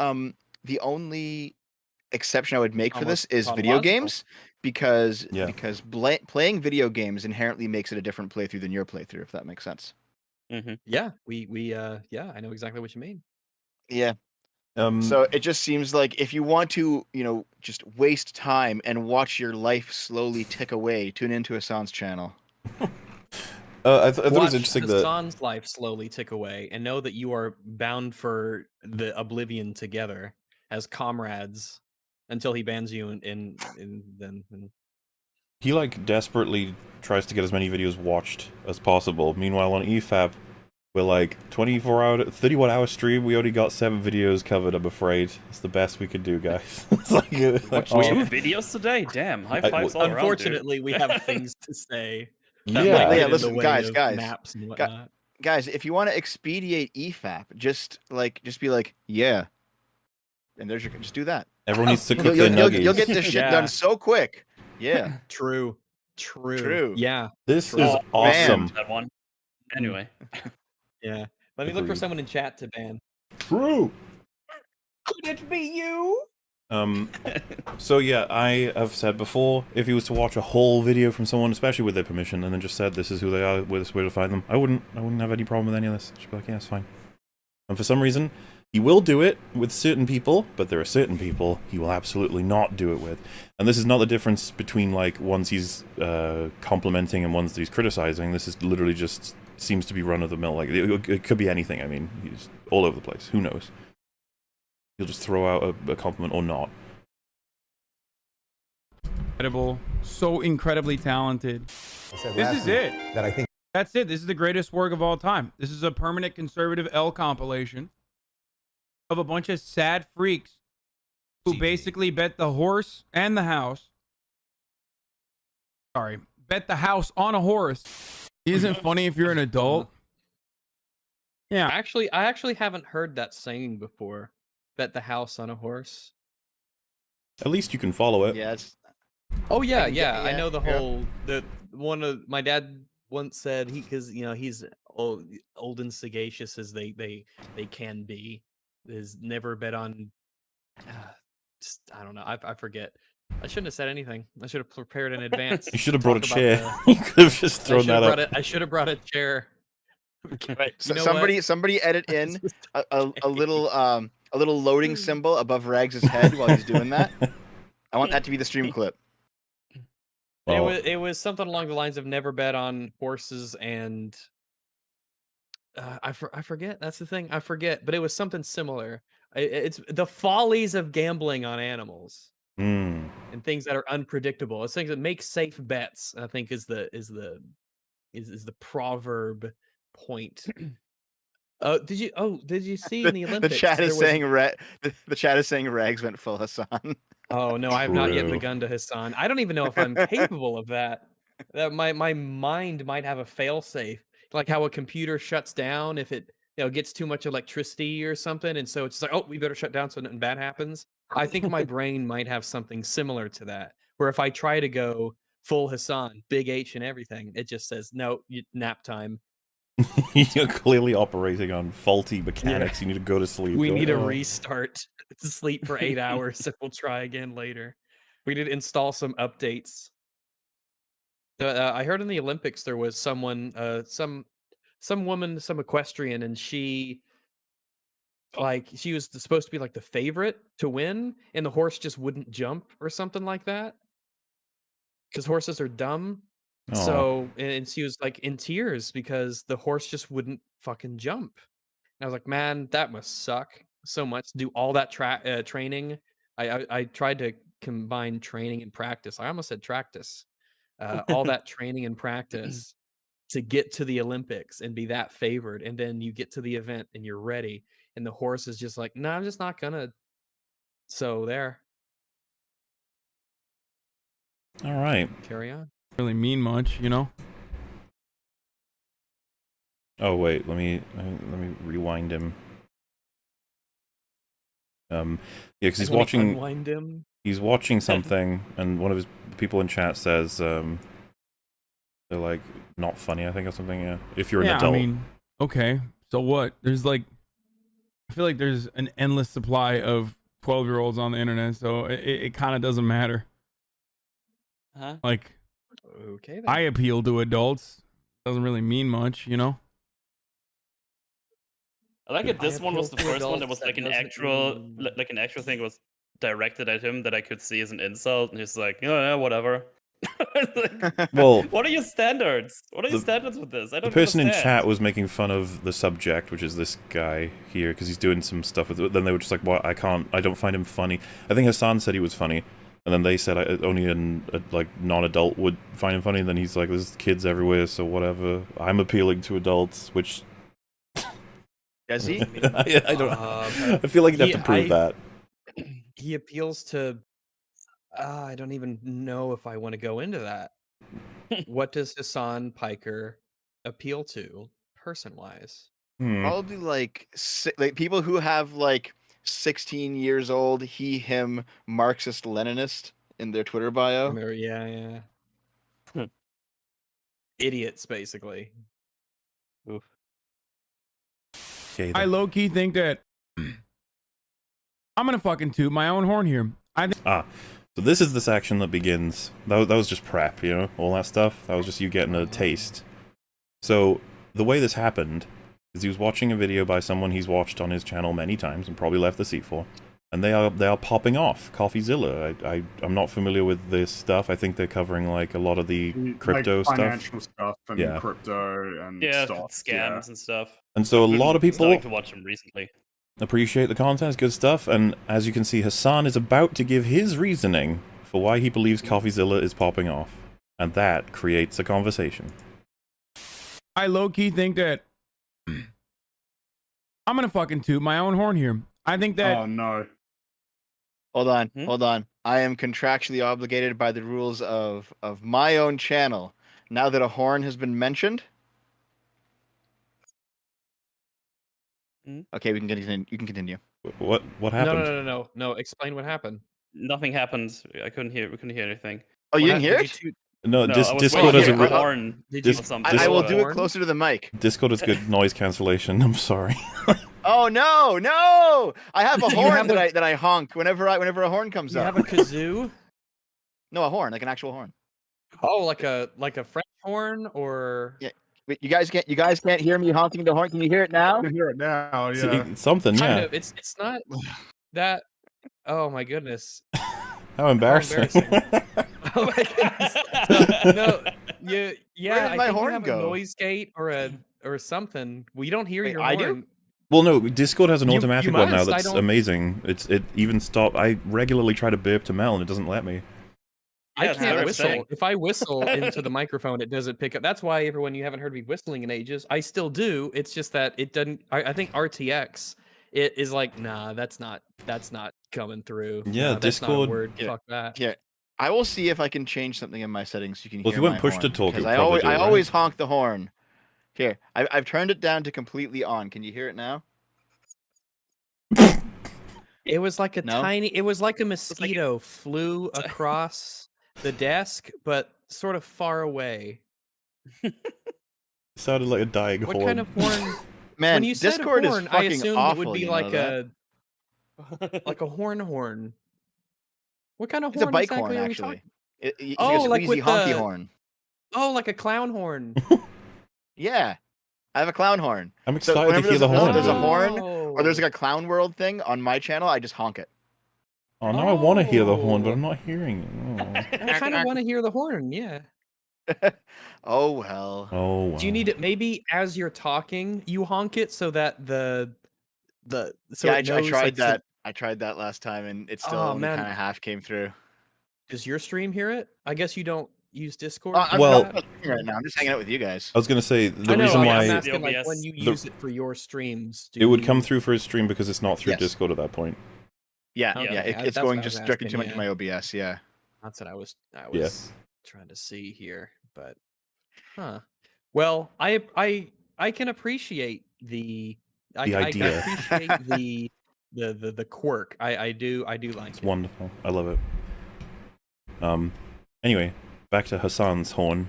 D: exception I would make for this is video games, because playing video games inherently makes it a different playthrough than your playthrough, if that makes sense.
E: Mm-hmm.
B: Yeah, yeah, I know exactly what you mean.
D: Yeah. So it just seems like if you want to, just waste time and watch your life slowly tick away, tune into Hassan's channel.
C: I thought it was interesting that
B: Hassan's life slowly tick away, and know that you are bound for the oblivion together as comrades until he bans you, and then
C: he like desperately tries to get as many videos watched as possible. Meanwhile, on EFAP, we're like 31-hour stream. We only got 7 videos covered. I'm afraid it's the best we could do, guys. It's like,
E: Watched 2 videos today. Damn, high fives all around.
B: Unfortunately, we have things to say.
C: Yeah,
D: listen, guys.
B: Maps and whatnot.
D: Guys, if you want to expedite EFAP, just be like, yeah, and just do that.
C: Everyone needs to cook their nuggies.
D: You'll get this shit done so quick. Yeah.
B: True. Yeah.
C: This is awesome.
E: That one. Anyway.
B: Yeah. Let me look for someone in chat to ban.
C: True.
B: Could it be you?
C: So yeah, I have said before, if he was to watch a whole video from someone, especially with their permission, and then just said this is who they are, this is where to find them, I wouldn't have any problem with any of this. I'd just be like, yeah, it's fine. And for some reason, he will do it with certain people, but there are certain people he will absolutely not do it with. And this is not the difference between like ones he's complimenting and ones that he's criticizing. This is literally just seems to be run of the mill. Like it could be anything. I mean, he's all over the place. Who knows? He'll just throw out a compliment or not.
F: Incredible. So incredibly talented. This is it.
G: That I think
F: That's it. This is the greatest work of all time. This is a permanent conservative L compilation of a bunch of sad freaks who basically bet the horse and the house. Sorry. Bet the house on a horse. Isn't funny if you're an adult. Yeah.
B: I actually haven't heard that saying before. Bet the house on a horse.
C: At least you can follow it.
D: Yeah.
B: Oh yeah. I know the whole one of my dad once said because he's old and sagacious as they can be. Is never bet on. I don't know. I forget. I shouldn't have said anything. I should have prepared in advance.
C: You should have brought a chair. You could have just thrown that up.
B: I should have brought a chair.
D: Right. So somebody edit in a little loading symbol above Rags' head while he's doing that. I want that to be the stream clip.
B: It was something along the lines of never bet on horses and I forget. That's the thing. I forget, but it was something similar. It's the follies of gambling on animals and things that are unpredictable. It's things that make safe bets. I think is the proverb point. Did you? Oh, did you see in the
D: The
B: Olympics?
D: chat
B: there
D: is
B: was-
D: saying the chat is saying Rags went full Hassan.
B: Oh no, I have not yet
C: True.
B: begun to Hassan. I don't even know if I'm capable of that. That my mind might have a failsafe, like how a computer shuts down if it gets too much electricity or something, and so it's just like, oh, we better shut down so nothing bad happens. I think my brain might have something similar to that, where if I try to go full Hassan, big H and everything, it just says no, nap time.
C: You're clearly operating on faulty mechanics. You need to go to sleep.
B: We
C: Go,
B: need a
C: "Oh."
B: restart to sleep for 8 hours, and we'll try again later. We need to install some updates. I heard in the Olympics there was someone, some woman, some equestrian, and she was supposed to be like the favorite to win, and the horse just wouldn't jump or something like that. Because horses are dumb.
C: Aw.
B: So, and she was like in tears because the horse just wouldn't fucking jump. And I was like, man, that must suck so much. Do all that training. I tried to combine training and practice. I almost said practice. All that training and practice to get to the Olympics and be that favored, and then you get to the event and you're ready, and the horse is just like, no, I'm just not gonna. So there,
C: All right.
B: carry on.
F: Really mean much, you know.
C: Oh wait, let me rewind him. Yeah, because he's
B: Let me
C: watching.
B: unwind him.
C: He's watching something, and one of his people in chat says, they're like not funny, I think, or something. Yeah, if you're an adult.
F: I mean, okay, so what? There's like, I feel like there's an endless supply of 12-year-olds on the internet, so it kind of doesn't matter.
E: Huh?
F: Like,
B: Okay. Then.
F: I appeal to adults. Doesn't really mean much, you know.
E: I like it.
B: I
E: This one was the
B: appeal to
E: first one that was
B: adults,
E: like
B: that
E: an
B: doesn't
E: actual,
B: mean-
E: like an actual thing was directed at him that I could see as an insult, and he's like, yeah, whatever. Like,
C: Well,
E: what are your standards? What are your
C: the-
E: standards with this? I
C: the
E: don't
C: person in
E: understand.
C: chat was making fun of the subject, which is this guy here, because he's doing some stuff with it. Then they were just like, "What? I don't find him funny." I think Hassan said he was funny, and then they said only a like non-adult would find him funny. And then he's like, "There's kids everywhere, so whatever. I'm appealing to adults," which
D: Does he?
C: I don't. I feel like you'd have to prove that.
B: He appeals to. I don't even know if I want to go into that. What does Hassan Piker appeal to, person-wise?
D: Probably like people who have like 16 years old, he, him, Marxist Leninist in their Twitter bio.
B: Yeah. Idiots, basically.
E: Oof.
C: Okay,
F: I
C: then.
F: low-key think that I'm gonna fucking toot my own horn here.
C: So this is the section that begins. That was just prep, you know, all that stuff. That was just you getting a taste. So the way this happened is he was watching a video by someone he's watched on his channel many times and probably left the seat for, and they are popping off. CoffeeZilla. I'm not familiar with this stuff. I think they're covering like a lot of the crypto
A: like
C: stuff.
A: financial stuff and
C: Yeah.
A: crypto and
E: Yeah,
A: stuff.
E: scams and stuff.
C: And so a lot of people
E: Starting to watch them recently.
C: appreciate the content, it's good stuff, and as you can see, Hassan is about to give his reasoning for why he believes CoffeeZilla is popping off, and that creates a conversation.
F: I low-key think that I'm gonna fucking toot my own horn here. I think that
A: Oh no.
D: Hold on,
E: Hmm?
D: hold on. I am contractually obligated by the rules of my own channel. Now that a horn has been mentioned.
E: Hmm?
D: Okay, we can continue. You can continue.
C: What happened?
B: No. Explain what happened.
E: Nothing happened. We couldn't hear anything.
D: Oh, you
B: What
D: didn't hear
B: did
D: it?
B: you
C: No,
E: No, I was
C: Discord
E: waiting
C: has
E: to
C: a
E: hear
C: re-
E: a horn
B: Did
C: Dis-
B: you?
E: or some
D: I will
E: sort.
D: do it closer to the mic.
C: Discord has good noise cancellation. I'm sorry.
D: Oh no! I have a
B: You
D: horn
B: have
D: that I honk whenever a horn comes
B: You
D: up.
B: have a kazoo?
D: No, a horn, like an actual horn.
B: Oh, like a French horn, or
D: Yeah. Wait, you guys can't hear me honking the horn. Can you hear it now?
A: I can hear it now,
C: See,
A: yeah.
C: something,
B: kind
C: yeah.
B: of. It's not that. Oh my goodness.
C: How embarrassing.
B: Oh my goodness. No, yeah.
D: Where did my
B: I think
D: horn
B: you have
D: go?
B: a noise gate or something. We don't hear
D: Wait,
B: your
D: I do?
B: horn.
C: Well, no, Discord has an
B: You
C: automatic one now
B: must, I
C: that's
B: don't-
C: amazing. It even stop. I regularly try to burp to Mel and it doesn't let me.
B: I
E: Yeah, it's
B: can't
E: very
B: whistle.
E: upsetting.
B: If I whistle into the microphone, it doesn't pick up. That's why everyone, you haven't heard me whistling in ages. I still do. It's just that it doesn't. I think RTX it is like, nah, that's not coming through.
C: Yeah,
B: Nah, that's not a
C: Discord-
B: word.
D: Yeah.
B: Fuck that.
D: Yeah, I will see if I can change something in my settings so you can
C: Well, if
D: hear
C: you went
D: my
C: push to
D: horn,
C: talk, it
D: because
C: would
D: I
C: probably
D: always,
C: do it,
D: I
C: right?
D: always honk the horn. Here, I've turned it down to completely on. Can you hear it now?
B: It was like a
D: No?
B: tiny. It was like a mosquito flew across the desk, but sort of far away.
C: It sounded like a dying
B: What
C: horn.
B: kind of horn?
D: Man,
B: when you said
D: Discord
B: horn,
D: is
B: I
D: fucking
B: assumed
D: awful.
B: it would be
D: you know
B: like
D: that?
B: a horn. What kind of
D: It's a
B: horn
D: bike
B: exactly
D: horn,
B: are we
D: actually.
B: talking?
D: It's
B: Oh,
D: like a
B: like
D: squeezy
B: with
D: honky
B: the-
D: horn.
B: Oh, like a clown horn.
D: Yeah, I have a clown horn.
C: I'm
D: So
C: excited to
D: whenever
C: hear the horn.
D: there's a
C: dude.
D: horn, or there's
B: Oh.
D: like a clown world thing on my channel, I just honk it.
C: Oh, now I want to hear the horn, but
B: Oh.
C: I'm not hearing it. Oh.
B: I kind of want to hear the horn. Yeah.
D: Oh well.
C: Oh, wow.
B: Do you need it? Maybe as you're talking, you honk it so that the so
D: Yeah,
B: it
D: I
B: knows,
D: tried
B: like, so-
D: that. I tried that last time, and it still
B: Oh,
D: only
B: man.
D: kind of half came through.
B: Does your stream hear it? I guess you don't use Discord.
D: I'm
C: Well-
D: not streaming right now. I'm just hanging out with you guys.
C: I was going to say,
B: I
C: the
B: know,
C: reason
B: I'm
C: why
B: asking, like,
E: OBS.
B: when you
C: The-
B: use it for your streams, do
C: it would come
B: you-
C: through for his stream because it's not through
D: Yes.
C: Discord at that point.
D: Yeah,
B: Okay,
D: yeah,
B: that's
D: it's
B: what
D: going
B: I was
D: just directly
B: asking,
D: to
B: yeah.
D: my OBS. Yeah.
B: That's what I was
C: Yeah.
B: trying to see here, but well, I can appreciate the
C: The
B: I
C: idea.
B: appreciate the quirk. I do like
C: It's
B: it.
C: wonderful. I love it. Anyway, back to Hassan's horn.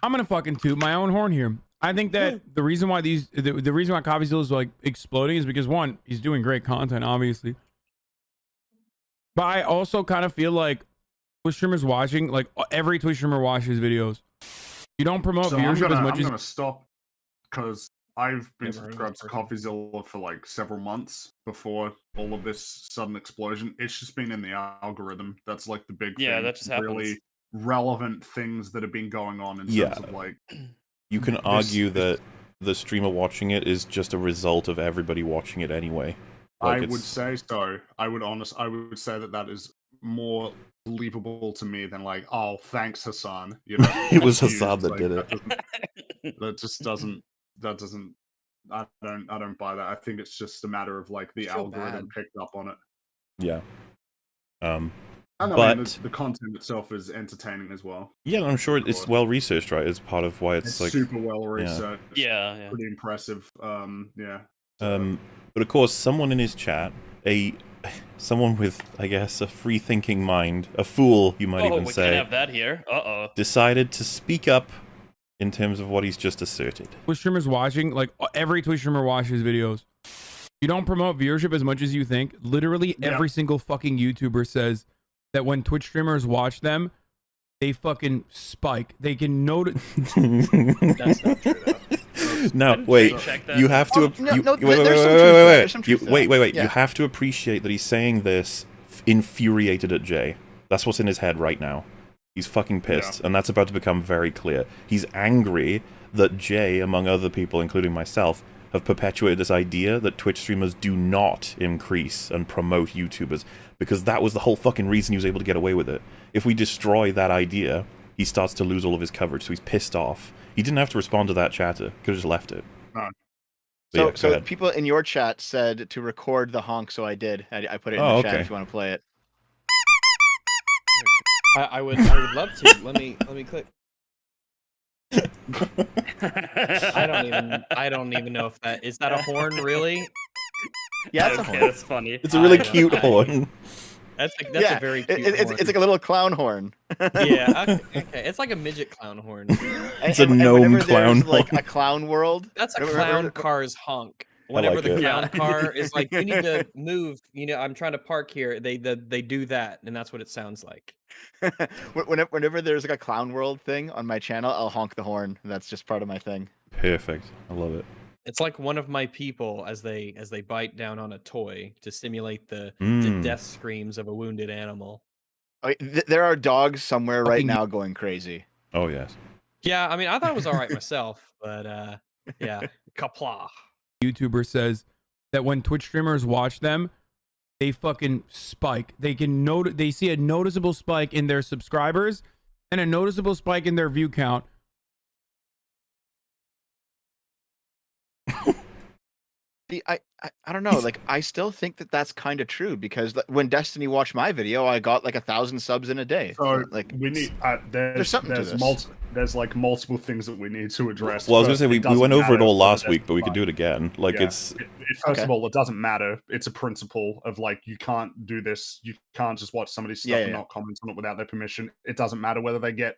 F: I'm gonna fucking toot my own horn here. I think that the reason why the reason why CoffeeZilla is like exploding is because one, he's doing great content, obviously. But I also kind of feel like Twitch streamers watching, like every Twitch streamer watches videos. You don't promote
A: So
F: viewership as much
A: I'm
F: as
A: gonna stop because I've been
B: Never heard of
A: subscribed to
B: this
A: CoffeeZilla for like several months before all of this sudden explosion. It's just been in the algorithm. That's like the big
E: Yeah,
A: thing.
E: that just
A: really
E: happens.
A: relevant things that have been going on in
C: Yeah.
A: terms of like
C: You can argue that the streamer watching it is just a result of everybody watching it anyway. Like,
A: I would
C: it's-
A: say so. I would say that is more believable to me than like, oh, thanks, Hassan. You know,
C: It was
A: excuse,
C: Hassan that
A: like,
C: did it.
A: That just doesn't. That doesn't. I don't buy that. I think it's just a matter of like the
B: I feel
A: algorithm
B: bad.
A: picked up on it.
C: Yeah.
A: And I mean,
C: But
A: the content itself is entertaining as well.
C: yeah, I'm sure it's
A: Sure.
C: well researched, right? It's part of why
A: It's
C: it's like
A: super well researched.
E: Yeah.
A: Pretty impressive. Yeah.
C: But of course, someone in his chat, someone with, I guess, a free-thinking mind, a fool, you might
E: Oh,
C: even
E: we
C: say,
E: can't have that here. Uh-oh.
C: decided to speak up in terms of what he's just asserted.
F: Twitch streamers watching, like every Twitch streamer watches videos. You don't promote viewership as much as you think. Literally
A: Yeah.
F: every single fucking YouTuber says that when Twitch streamers watch them, they fucking spike. They can notice.
B: That's not true. Though.
C: No,
E: Didn't
C: wait.
E: Jay check that?
C: You have to.
D: Oh, no,
C: you,
D: no,
C: wait, wait,
D: there's some
C: wait,
D: truth
C: wait,
D: there.
C: wait,
D: There's some
C: wait. You,
D: truth there.
C: wait, wait, wait.
D: Yeah.
C: You have to appreciate that he's saying this infuriated at Jay. That's what's in his head right now. He's fucking pissed, and that's about to become very clear. He's angry that Jay, among other people, including myself, have perpetuated this idea that Twitch streamers do not increase and promote YouTubers, because that was the whole fucking reason he was able to get away with it. If we destroy that idea, he starts to lose all of his coverage, so he's pissed off. He didn't have to respond to that chatter. Could have just left it.
A: No.
C: But yeah,
D: So,
C: go
D: so
C: ahead.
D: people in your chat said to record the honk, so I did. I put it in
C: Oh,
D: the chat
C: okay.
D: if you want to play it.
B: I would love to. Let me click. I don't even know if that is that a horn really.
D: Yeah, it's a
E: Okay,
D: horn.
E: that's funny.
C: It's a really
B: I-
C: cute
B: I-
C: horn.
B: That's
D: Yeah,
B: a very
D: it-
B: cute
D: it's
B: horn.
D: like a little clown horn.
B: Yeah, okay. It's like a midget clown horn.
C: It's a gnome
D: whenever
C: clown
D: there's, like
C: horn.
D: a clown world.
B: That's a
D: whenever-
B: clown car's honk. Whenever
C: like
B: the
C: it.
B: clown
E: Yeah.
B: car is like, you need to move. You know, I'm trying to park here. They do that, and that's what it sounds like.
D: Whenever there's like a clown world thing on my channel, I'll honk the horn. That's just part of my thing.
C: Perfect. I love it.
B: It's like one of my people as they bite down on a toy to simulate the
C: Mm.
B: death screams of a wounded animal.
D: There are dogs somewhere right
F: Fucking-
D: now going crazy.
C: Oh, yes.
B: Yeah, I mean, I thought it was all right myself, but yeah, kapla.
F: YouTuber says that when Twitch streamers watch them, they fucking spike. They can they see a noticeable spike in their subscribers and a noticeable spike in their view count.
D: I don't know. Like, I still think that that's kind of true because when Destiny watched my video, I got like 1,000 subs in a day.
A: So
D: like,
A: we need
D: there's something to this.
A: There's like multiple things that we need to address.
C: Well, I was gonna say we went over it all last week, but we
A: could
C: could do it again. Like
A: First of all, it doesn't matter. It's a principle of like you can't do this. You can't just watch somebody's stuff and not comment on it without their permission. It doesn't matter whether they get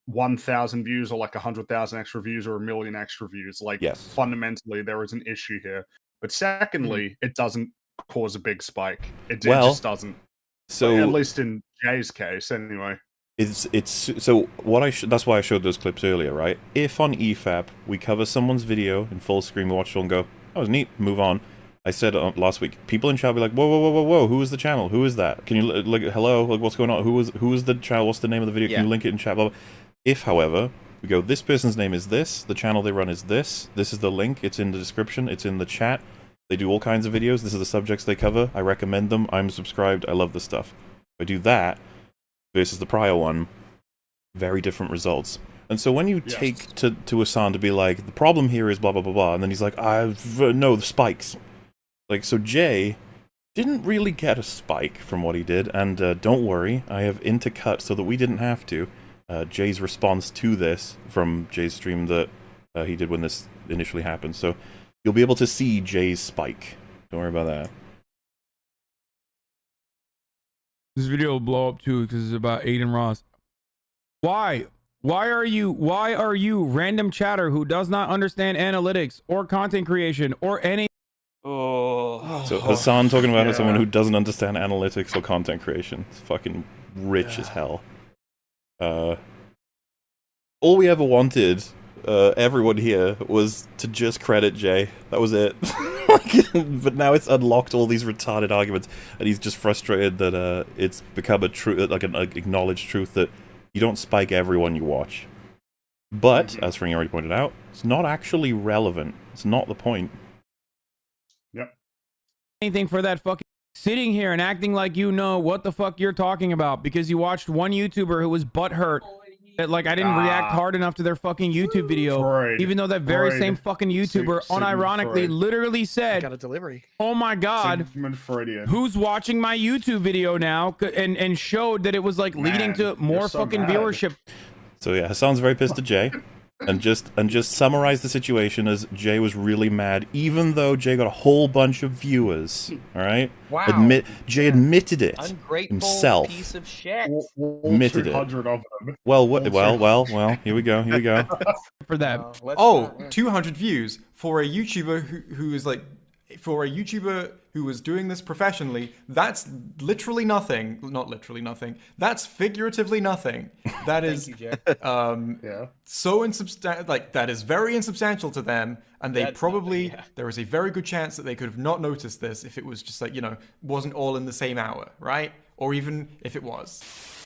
A: 1,000 views or like 100,000 extra views or 1,000,000 extra views. Like fundamentally, there is an issue here. But secondly, it doesn't cause a big spike. It just doesn't.
C: So
A: at least in Jay's case, anyway.
C: It's so what that's why I showed those clips earlier, right? If on EFAP we cover someone's video in full screen, we watch it all and go, "That was neat," move on. I said last week, people in chat will be like, "Whoa, whoa, whoa, whoa, whoa! Who is the channel? Who is that? Can you like, hello? Like, what's going on? Who is the channel? What's the name of the video? Can you link it in chat?" Blah, blah. If, however, we go, this person's name is this, the channel they run is this is the link, it's in the description, it's in the chat. They do all kinds of videos. This is the subjects they cover. I recommend them. I'm subscribed. I love this stuff. If I do that versus the prior one, very different results. And so when you take to Hassan to be like, the problem here is blah, blah, blah, blah, and then he's like, no, the spikes. Like, so Jay didn't really get a spike from what he did, and don't worry, I have intercut so that we didn't have to. Jay's response to this from Jay's stream that he did when this initially happened. So you'll be able to see Jay's spike. Don't worry about that.
F: This video will blow up too because it's about Aiden Ross. Why? Why are you random chatter who does not understand analytics or content creation or any?
C: So Hassan talking about someone who doesn't understand analytics or content creation. It's fucking rich as hell. All we ever wanted, everyone here, was to just credit Jay. That was it. But now it's unlocked all these retarded arguments, and he's just frustrated that it's become a true, like an acknowledged truth that you don't spike everyone you watch. But as Fringy already pointed out, it's not actually relevant. It's not the point.
A: Yep.
F: Anything for that fucking sitting here and acting like you know what the fuck you're talking about because you watched one YouTuber who was butthurt that like I didn't react hard enough to their fucking YouTube video, even though that very same fucking YouTuber unironically literally said,
B: got a delivery.
F: "Oh my god, who's watching my YouTube video now?" and showed that it was like leading to more fucking viewership.
C: So yeah, Hassan's very pissed at Jay. And just summarize the situation as Jay was really mad, even though Jay got a whole bunch of viewers. All right.
J: Wow.
C: Jay admitted it
J: Ungrateful
C: himself.
J: piece of shit.
C: Admitted it. Well, well. Here we go.
F: For that.
L: 200 views for a YouTuber who is like, for a YouTuber who was doing this professionally, that's literally nothing. Not literally nothing. That's figuratively nothing. That is so insubstantial. Like, that is very insubstantial to them, and they probably there is a very good chance that they could have not noticed this if it was just like, wasn't all in the same hour, right? Or even if it was.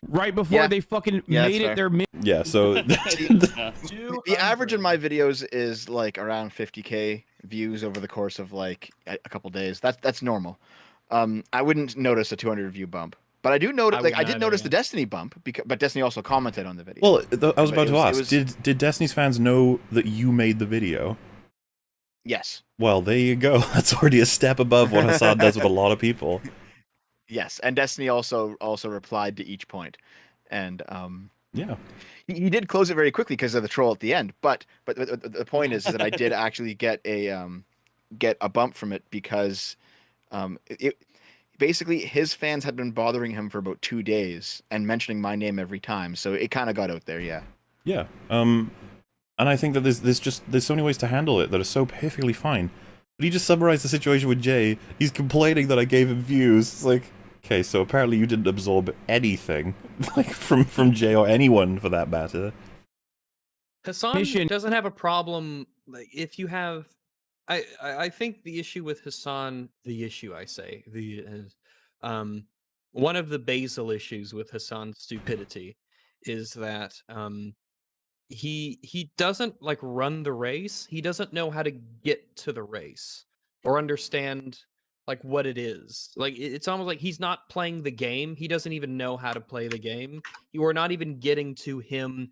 F: Right before they fucking made it their
C: yeah, so
D: the average in my videos is like around 50k views over the course of like a couple days. That's normal. I wouldn't notice a 200 view bump, but I do notice. I did notice the Destiny bump, but Destiny also commented on the video.
C: Well, I was about to ask, did Destiny's fans know that you made the video?
D: Yes.
C: Well, there you go. That's already a step above what Hassan does with a lot of people.
D: Yes, and Destiny also replied to each point, and
C: yeah,
D: he did close it very quickly because of the troll at the end. But the point is that I did actually get a bump from it because it basically his fans had been bothering him for about 2 days and mentioning my name every time, so it kind of got out there.
C: Yeah. And I think that there's so many ways to handle it that are so perfectly fine. But he just summarized the situation with Jay. He's complaining that I gave him views. It's like, okay, so apparently you didn't absorb anything, like from Jay or anyone for that matter.
B: Hassan doesn't have a problem. Like, if you have, I think the issue with Hassan, one of the basal issues with Hassan's stupidity is that he doesn't like run the race. He doesn't know how to get to the race or understand like what it is. Like it's almost like he's not playing the game. He doesn't even know how to play the game. You are not even getting to him.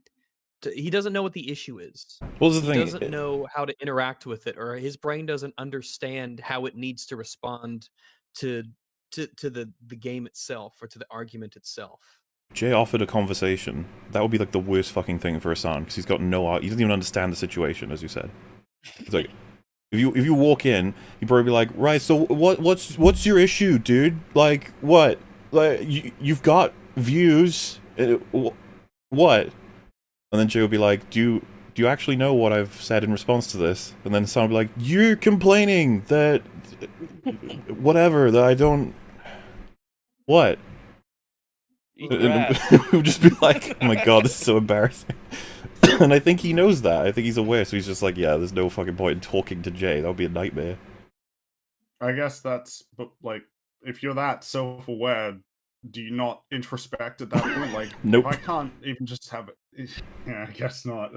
B: He doesn't know what the issue is.
C: Well, the
B: He
C: thing,
B: doesn't know how to interact with it, or his brain doesn't understand how it needs to respond to the game itself or to the argument itself.
C: Jay offered a conversation. That would be like the worst fucking thing for Hassan because he's got no, he doesn't even understand the situation, as you said. It's like if you walk in, he'd probably be like, right, so what's your issue, dude? Like what? Like you've got views. What? And then Jay would be like, do you actually know what I've said in response to this? And then Hassan would be like, you're complaining that whatever that I don't. What? It would just be like, oh my god, this is so embarrassing. And I think he knows that. I think he's aware, so he's just like, yeah, there's no fucking point in talking to Jay. That would be a nightmare.
A: I guess that's, but like, if you're that self-aware, do you not introspect at that point? Like,
C: nope.
A: I can't even just have it. Yeah, I guess not.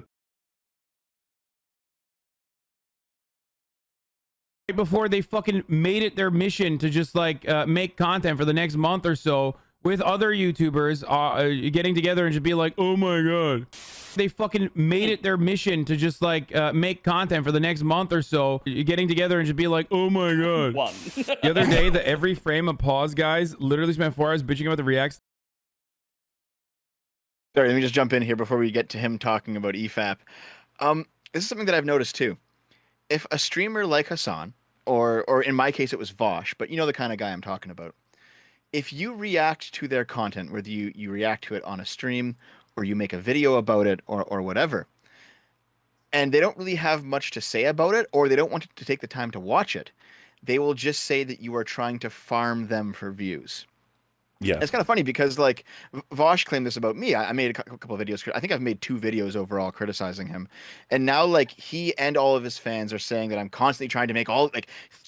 F: Before they fucking made it their mission to just like make content for the next month or so with other YouTubers getting together and just be like, oh my god. They fucking made it their mission to just like make content for the next month or so, getting together and just be like, oh my god. The other day, the every frame of pause guys literally spent 4 hours bitching about the reacts.
D: Sorry, let me just jump in here before we get to him talking about EFAP. This is something that I've noticed too. If a streamer like Hassan, or in my case it was Vosh, but you know the kind of guy I'm talking about. If you react to their content, whether you react to it on a stream or you make a video about it or whatever, and they don't really have much to say about it, or they don't want to take the time to watch it, they will just say that you are trying to farm them for views.
C: Yeah.
D: It's kind of funny because, like, Vosh claimed this about me. I made a couple of videos. I think I've made 2 videos overall criticizing him. And now, like, he and all of his fans are saying that I'm constantly trying to make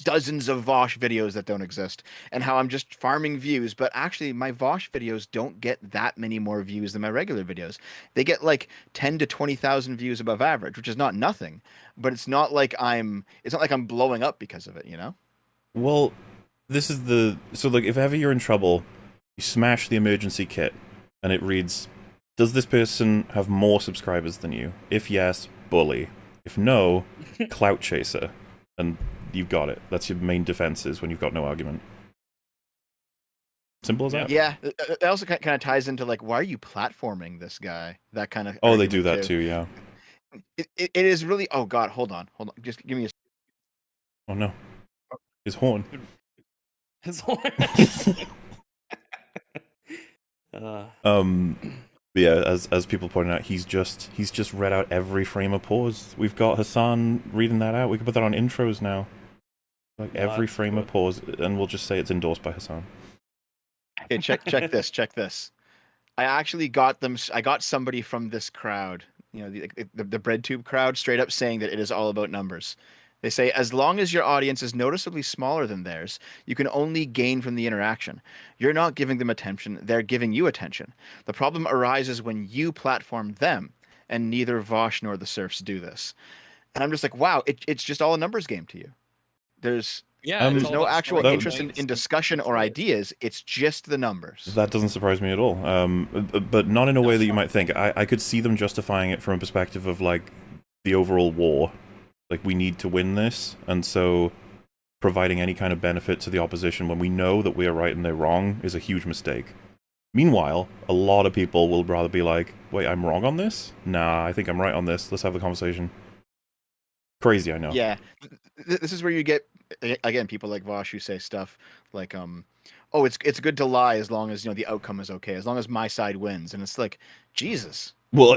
D: dozens of Vosh videos that don't exist, and how I'm just farming views. But actually, my Vosh videos don't get that many more views than my regular videos. They get, like, 10 to 20,000 views above average, which is not nothing. But it's not like I'm blowing up because of it, you know?
C: Well, this is so, like, if ever you're in trouble, you smash the emergency kit, and it reads, does this person have more subscribers than you? If yes, bully. If no, clout chaser. And you've got it. That's your main defenses when you've got no argument. Simple as that.
D: Yeah, it also kind of ties into, like, why are you platforming this guy? That kind of.
C: Oh, they do that too, yeah.
D: It is really. Oh God, hold on. Just give me a.
C: Oh no, his horn.
E: His horn.
C: Yeah, as people pointed out, he's just read out every frame of pause. We've got Hassan reading that out. We can put that on intros now. Like every frame of pause, and we'll just say it's endorsed by Hassan.
D: Okay, check this. Check this. I actually got them. I got somebody from this crowd. You know, the BreadTube crowd, straight up saying that it is all about numbers. They say, as long as your audience is noticeably smaller than theirs, you can only gain from the interaction. You're not giving them attention, they're giving you attention. The problem arises when you platform them, and neither Vosh nor the Serfs do this. And I'm just like, wow, it's just all a numbers game to you. There's no actual interest in discussion or ideas, it's just the numbers.
C: That doesn't surprise me at all. But not in a way that you might think. I could see them justifying it from a perspective of, like, the overall war. Like, we need to win this, and so providing any kind of benefit to the opposition when we know that we are right and they're wrong is a huge mistake. Meanwhile, a lot of people will rather be like, wait, I'm wrong on this? Nah, I think I'm right on this. Let's have the conversation. Crazy, I know.
D: Yeah. This is where you get, again, people like Vosh who say stuff like, oh, it's good to lie as long as, you know, the outcome is okay, as long as my side wins. And it's like, Jesus.
C: Well,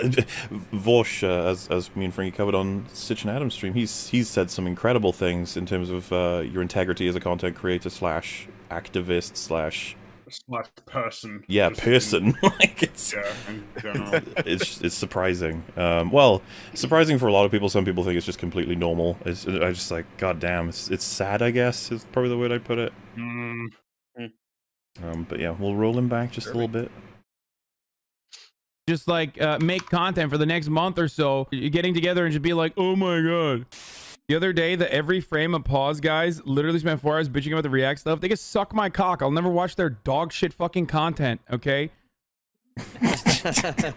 C: Vosh, as me and Frankie covered on Sitch and Adam's stream, he's said some incredible things in terms of your integrity as a content creator / activist /
A: person.
C: Yeah, person. Like it's
A: in general.
C: it's surprising. Well, surprising for a lot of people. Some people think it's just completely normal. I just like, god damn, it's sad. I guess is probably the way I'd put it. But yeah, we'll roll him back just a little bit.
F: Just like make content for the next month or so, getting together and just be like, oh my god. The other day, the every frame of pause guys literally spent 4 hours bitching about the React stuff. They can suck my cock. I'll never watch their dog shit fucking content, okay?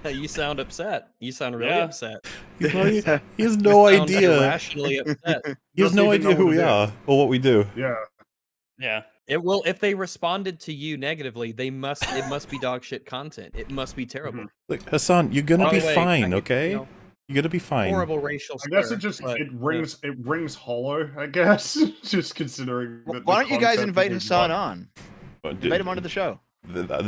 B: You sound upset. You sound really
E: Yeah.
B: upset.
C: He has no
B: You sound
C: idea.
B: irrationally upset.
C: He has no idea who we are or what we do.
A: Yeah.
E: Yeah.
B: It will if they responded to you negatively, it must be dog shit content. It must be terrible.
C: Like, Hassan, you're gonna
B: By
C: be
B: the way,
C: fine,
B: I could,
C: okay?
B: you know,
C: You're gonna be fine.
B: horrible racial
A: I guess
B: slur,
A: it just
B: but,
A: it rings hollow. I guess just considering. That
D: Why
A: the
D: don't you guys
A: content
D: invite
A: is
D: Hassan
A: what-
D: on? Invite him onto the show.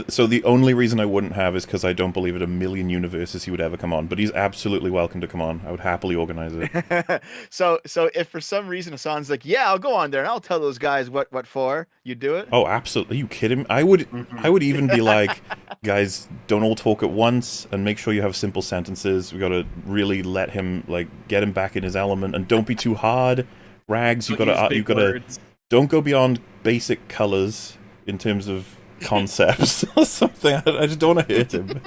C: So the only reason I wouldn't have is because I don't believe in a million universes he would ever come on. But he's absolutely welcome to come on. I would happily organize it.
D: So if for some reason Hassan's like, yeah, I'll go on there and I'll tell those guys what for, you do it?
C: Oh, absolutely. Are you kidding me? I would even be like, guys, don't all talk at once and make sure you have simple sentences. We gotta really let him get him back in his element and don't be too hard. Rags, you gotta don't go beyond basic colors in terms of concepts or something. I just don't want to hurt him.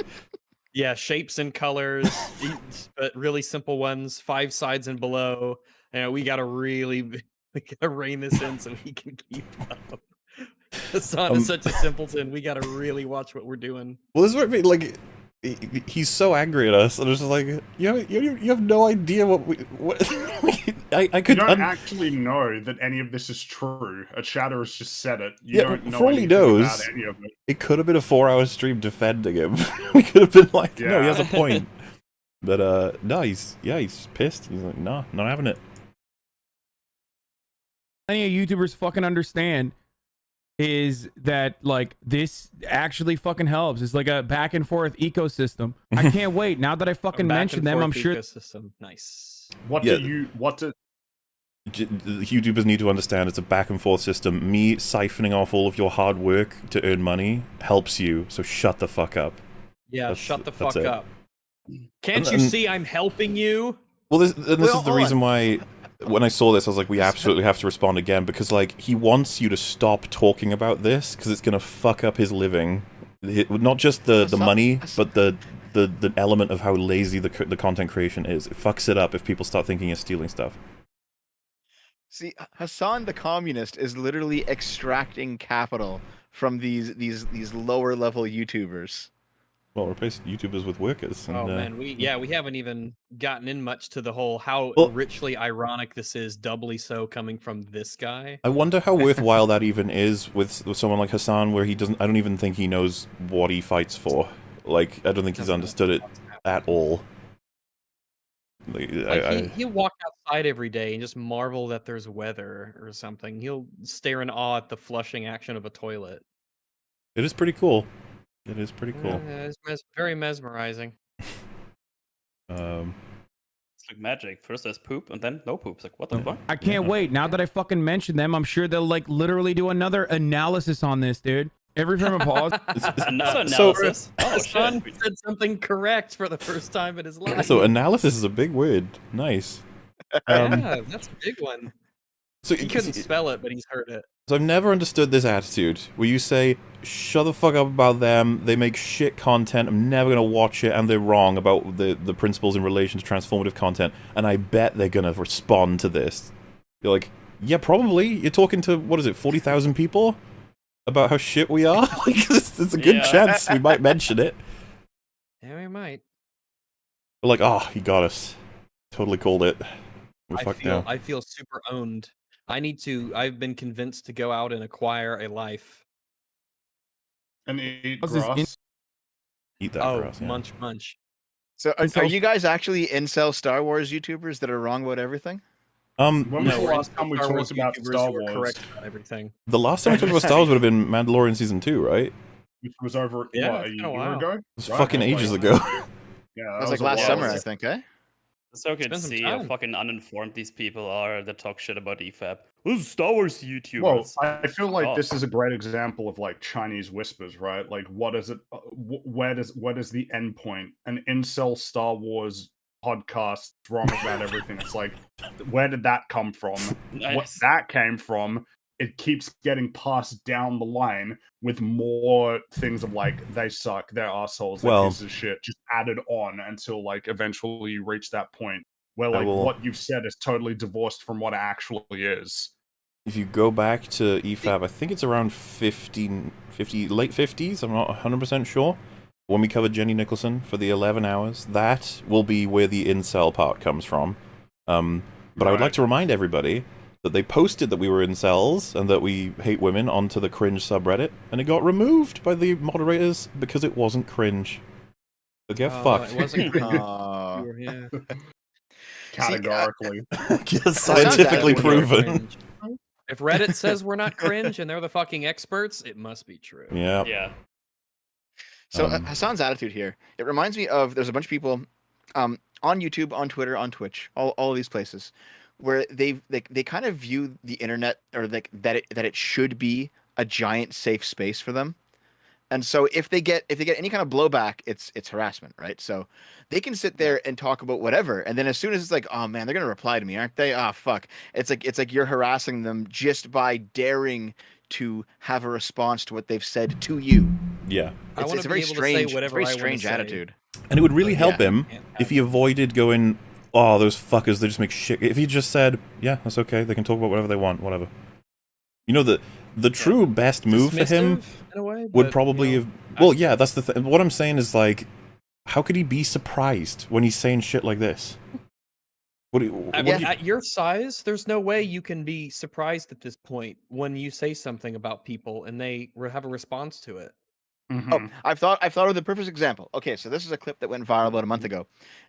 B: yeah, shapes and colors, but really simple ones, 5 sides and below. We gotta rein this in so he can keep up. Hassan is such a simpleton. We gotta really watch what we're doing.
C: Well, this is what I mean. He's so angry at us, and it's just like, you have no idea what I could.
A: You don't actually know that any of this is true. A chatter has just said it. You don't know
C: for all he
A: anything
C: knows,
A: about any of it.
C: It could have been a 4-hour stream defending him. We could have been like, no, he has a point. But no, he's pissed. He's like, no, not having it.
F: Plenty of YouTubers fucking understand is that this actually fucking helps. It's like a back and forth ecosystem. I can't wait. Now that I fucking mentioned them, I'm sure.
B: Ecosystem. Nice.
A: What do
C: YouTubers need to understand it's a back and forth system. Me siphoning off all of your hard work to earn money helps you, so shut the fuck up.
B: Yeah, shut the fuck up. Can't you see I'm helping you?
C: Well, this is the reason why when I saw this, I was like, we absolutely have to respond again, because he wants you to stop talking about this because it's gonna fuck up his living. Not just the money, but the element of how lazy the content creation is. It fucks it up if people start thinking you're stealing stuff.
D: See, Hassan the communist is literally extracting capital from these lower level YouTubers.
C: Well, replace YouTubers with workers. And,
B: oh man, we haven't even gotten in much to the whole how richly ironic this is, doubly so coming from this guy.
C: I wonder how worthwhile that even is with someone like Hassan, where he doesn't. I don't even think he knows what he fights for. I don't think he's understood it at all.
B: He'll walk outside every day and just marvel that there's weather or something. He'll stare in awe at the flushing action of a toilet.
C: It is pretty cool. It is pretty cool.
B: It's very mesmerizing.
E: It's like magic. First there's poop, and then no poop. It's like, what the fuck?
F: I can't wait. Now that I fucking mentioned them, I'm sure they'll literally do another analysis on this, dude. Every frame of pause.
E: Analysis.
B: Sean said something correct for the first time in his life.
C: So analysis is a big word. Nice.
B: Yeah, that's a big one.
C: So
B: he couldn't spell it, but he's heard it.
C: So I've never understood this attitude where you say, shut the fuck up about them, they make shit content, I'm never going to watch it, and they're wrong about the principles in relation to transformative content, and I bet they're going to respond to this. You're like, yeah, probably. You're talking to, 40,000 people about how shit we are? It's a good chance we might mention it.
B: Yeah, we might.
C: We're like, oh, he got us. Totally called it. We're fucked now.
B: I feel super owned. I've been convinced to go out and acquire a life.
A: And eat grass.
C: Eat that grass. Yeah.
B: Munch.
D: So are you guys actually incel Star Wars YouTubers that are wrong about everything?
A: When was the last time we talked about Star Wars?
B: Correct about everything.
C: The last time we talked about Star Wars would have been Mandalorian Season 2, right?
A: Which was over, a year ago?
C: It was fucking ages ago.
A: Yeah,
D: that was like last summer, I think, eh?
E: So good to see how fucking uninformed these people are that talk shit about EFAP. Those Star Wars YouTubers.
A: Well, I feel like this is a great example of Chinese whispers, right? What is it? Where does the end point? An incel Star Wars podcast wrong about everything. It's like, where did that come from?
E: Nice.
A: What that came from? It keeps getting passed down the line with more things of they suck, they're assholes, they're pieces of shit, just added on until eventually you reach that point where like
C: will-
A: what you've said is totally divorced from what it actually is.
C: If you go back to EFAP, I think it's around 50 late 50s, I'm not 100% sure, when we covered Jenny Nicholson for the 11 hours, that will be where the incel part comes from. But I would like to remind everybody that they posted that we were incels and that we hate women onto the cringe subreddit, and it got removed by the moderators because it wasn't cringe. So get fucked.
B: It wasn't cringe.
D: Aw.
A: Categorically.
C: Just scientifically proven.
B: If Reddit says we're not cringe and they're the fucking experts, it must be true.
C: Yeah.
E: Yeah.
D: So Hassan's attitude here, it reminds me of, there's a bunch of people on YouTube, on Twitter, on Twitch, all of these places, where they kind of view the internet, or like that it should be a giant safe space for them. And so if they get any kind of blowback, it's harassment, right? So they can sit there and talk about whatever, and then as soon as it's like, oh man, they're gonna reply to me, aren't they? Ah, fuck. It's like you're harassing them just by daring to have a response to what they've said to you.
C: Yeah.
D: It's a very strange, attitude.
C: And it would really help him if he avoided going, oh, those fuckers, they just make shit. If he just said, yeah, that's okay, they can talk about whatever they want, whatever. You know, the true best move for him
B: in a way,
C: would
B: but,
C: probably have... Well, yeah, that's the thing. What I'm saying is, like, how could he be surprised when he's saying shit like this?
B: At your size, there's no way you can be surprised at this point when you say something about people and they have a response to it.
A: Mm-hmm.
D: Oh, I've thought of the perfect example. Okay, so this is a clip that went viral about a month ago,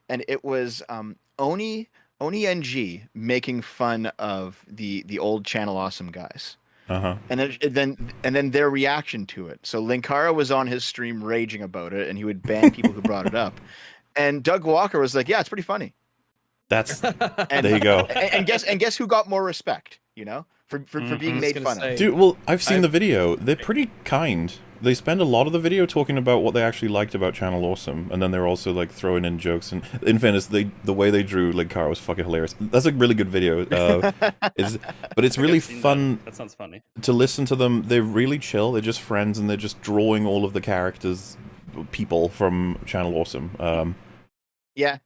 D: and it was Oni NG making fun of the old Channel Awesome guys. And then their reaction to it. So Linkara was on his stream raging about it, and he would ban people who brought it up. And Doug Walker was like, "Yeah, it's pretty funny."
C: There you go.
D: And guess who got more respect? You know, for being made fun of.
C: Dude, well, I've seen the video. They're pretty kind. They spend a lot of the video talking about what they actually liked about Channel Awesome, and then they're also like throwing in jokes. And in fairness, the way they drew Linkara was fucking hilarious. That's a really good video. But it's really fun.
E: That sounds funny.
C: To listen to them. They're really chill. They're just friends, and they're just drawing all of the characters, people from Channel Awesome.
D: Yeah.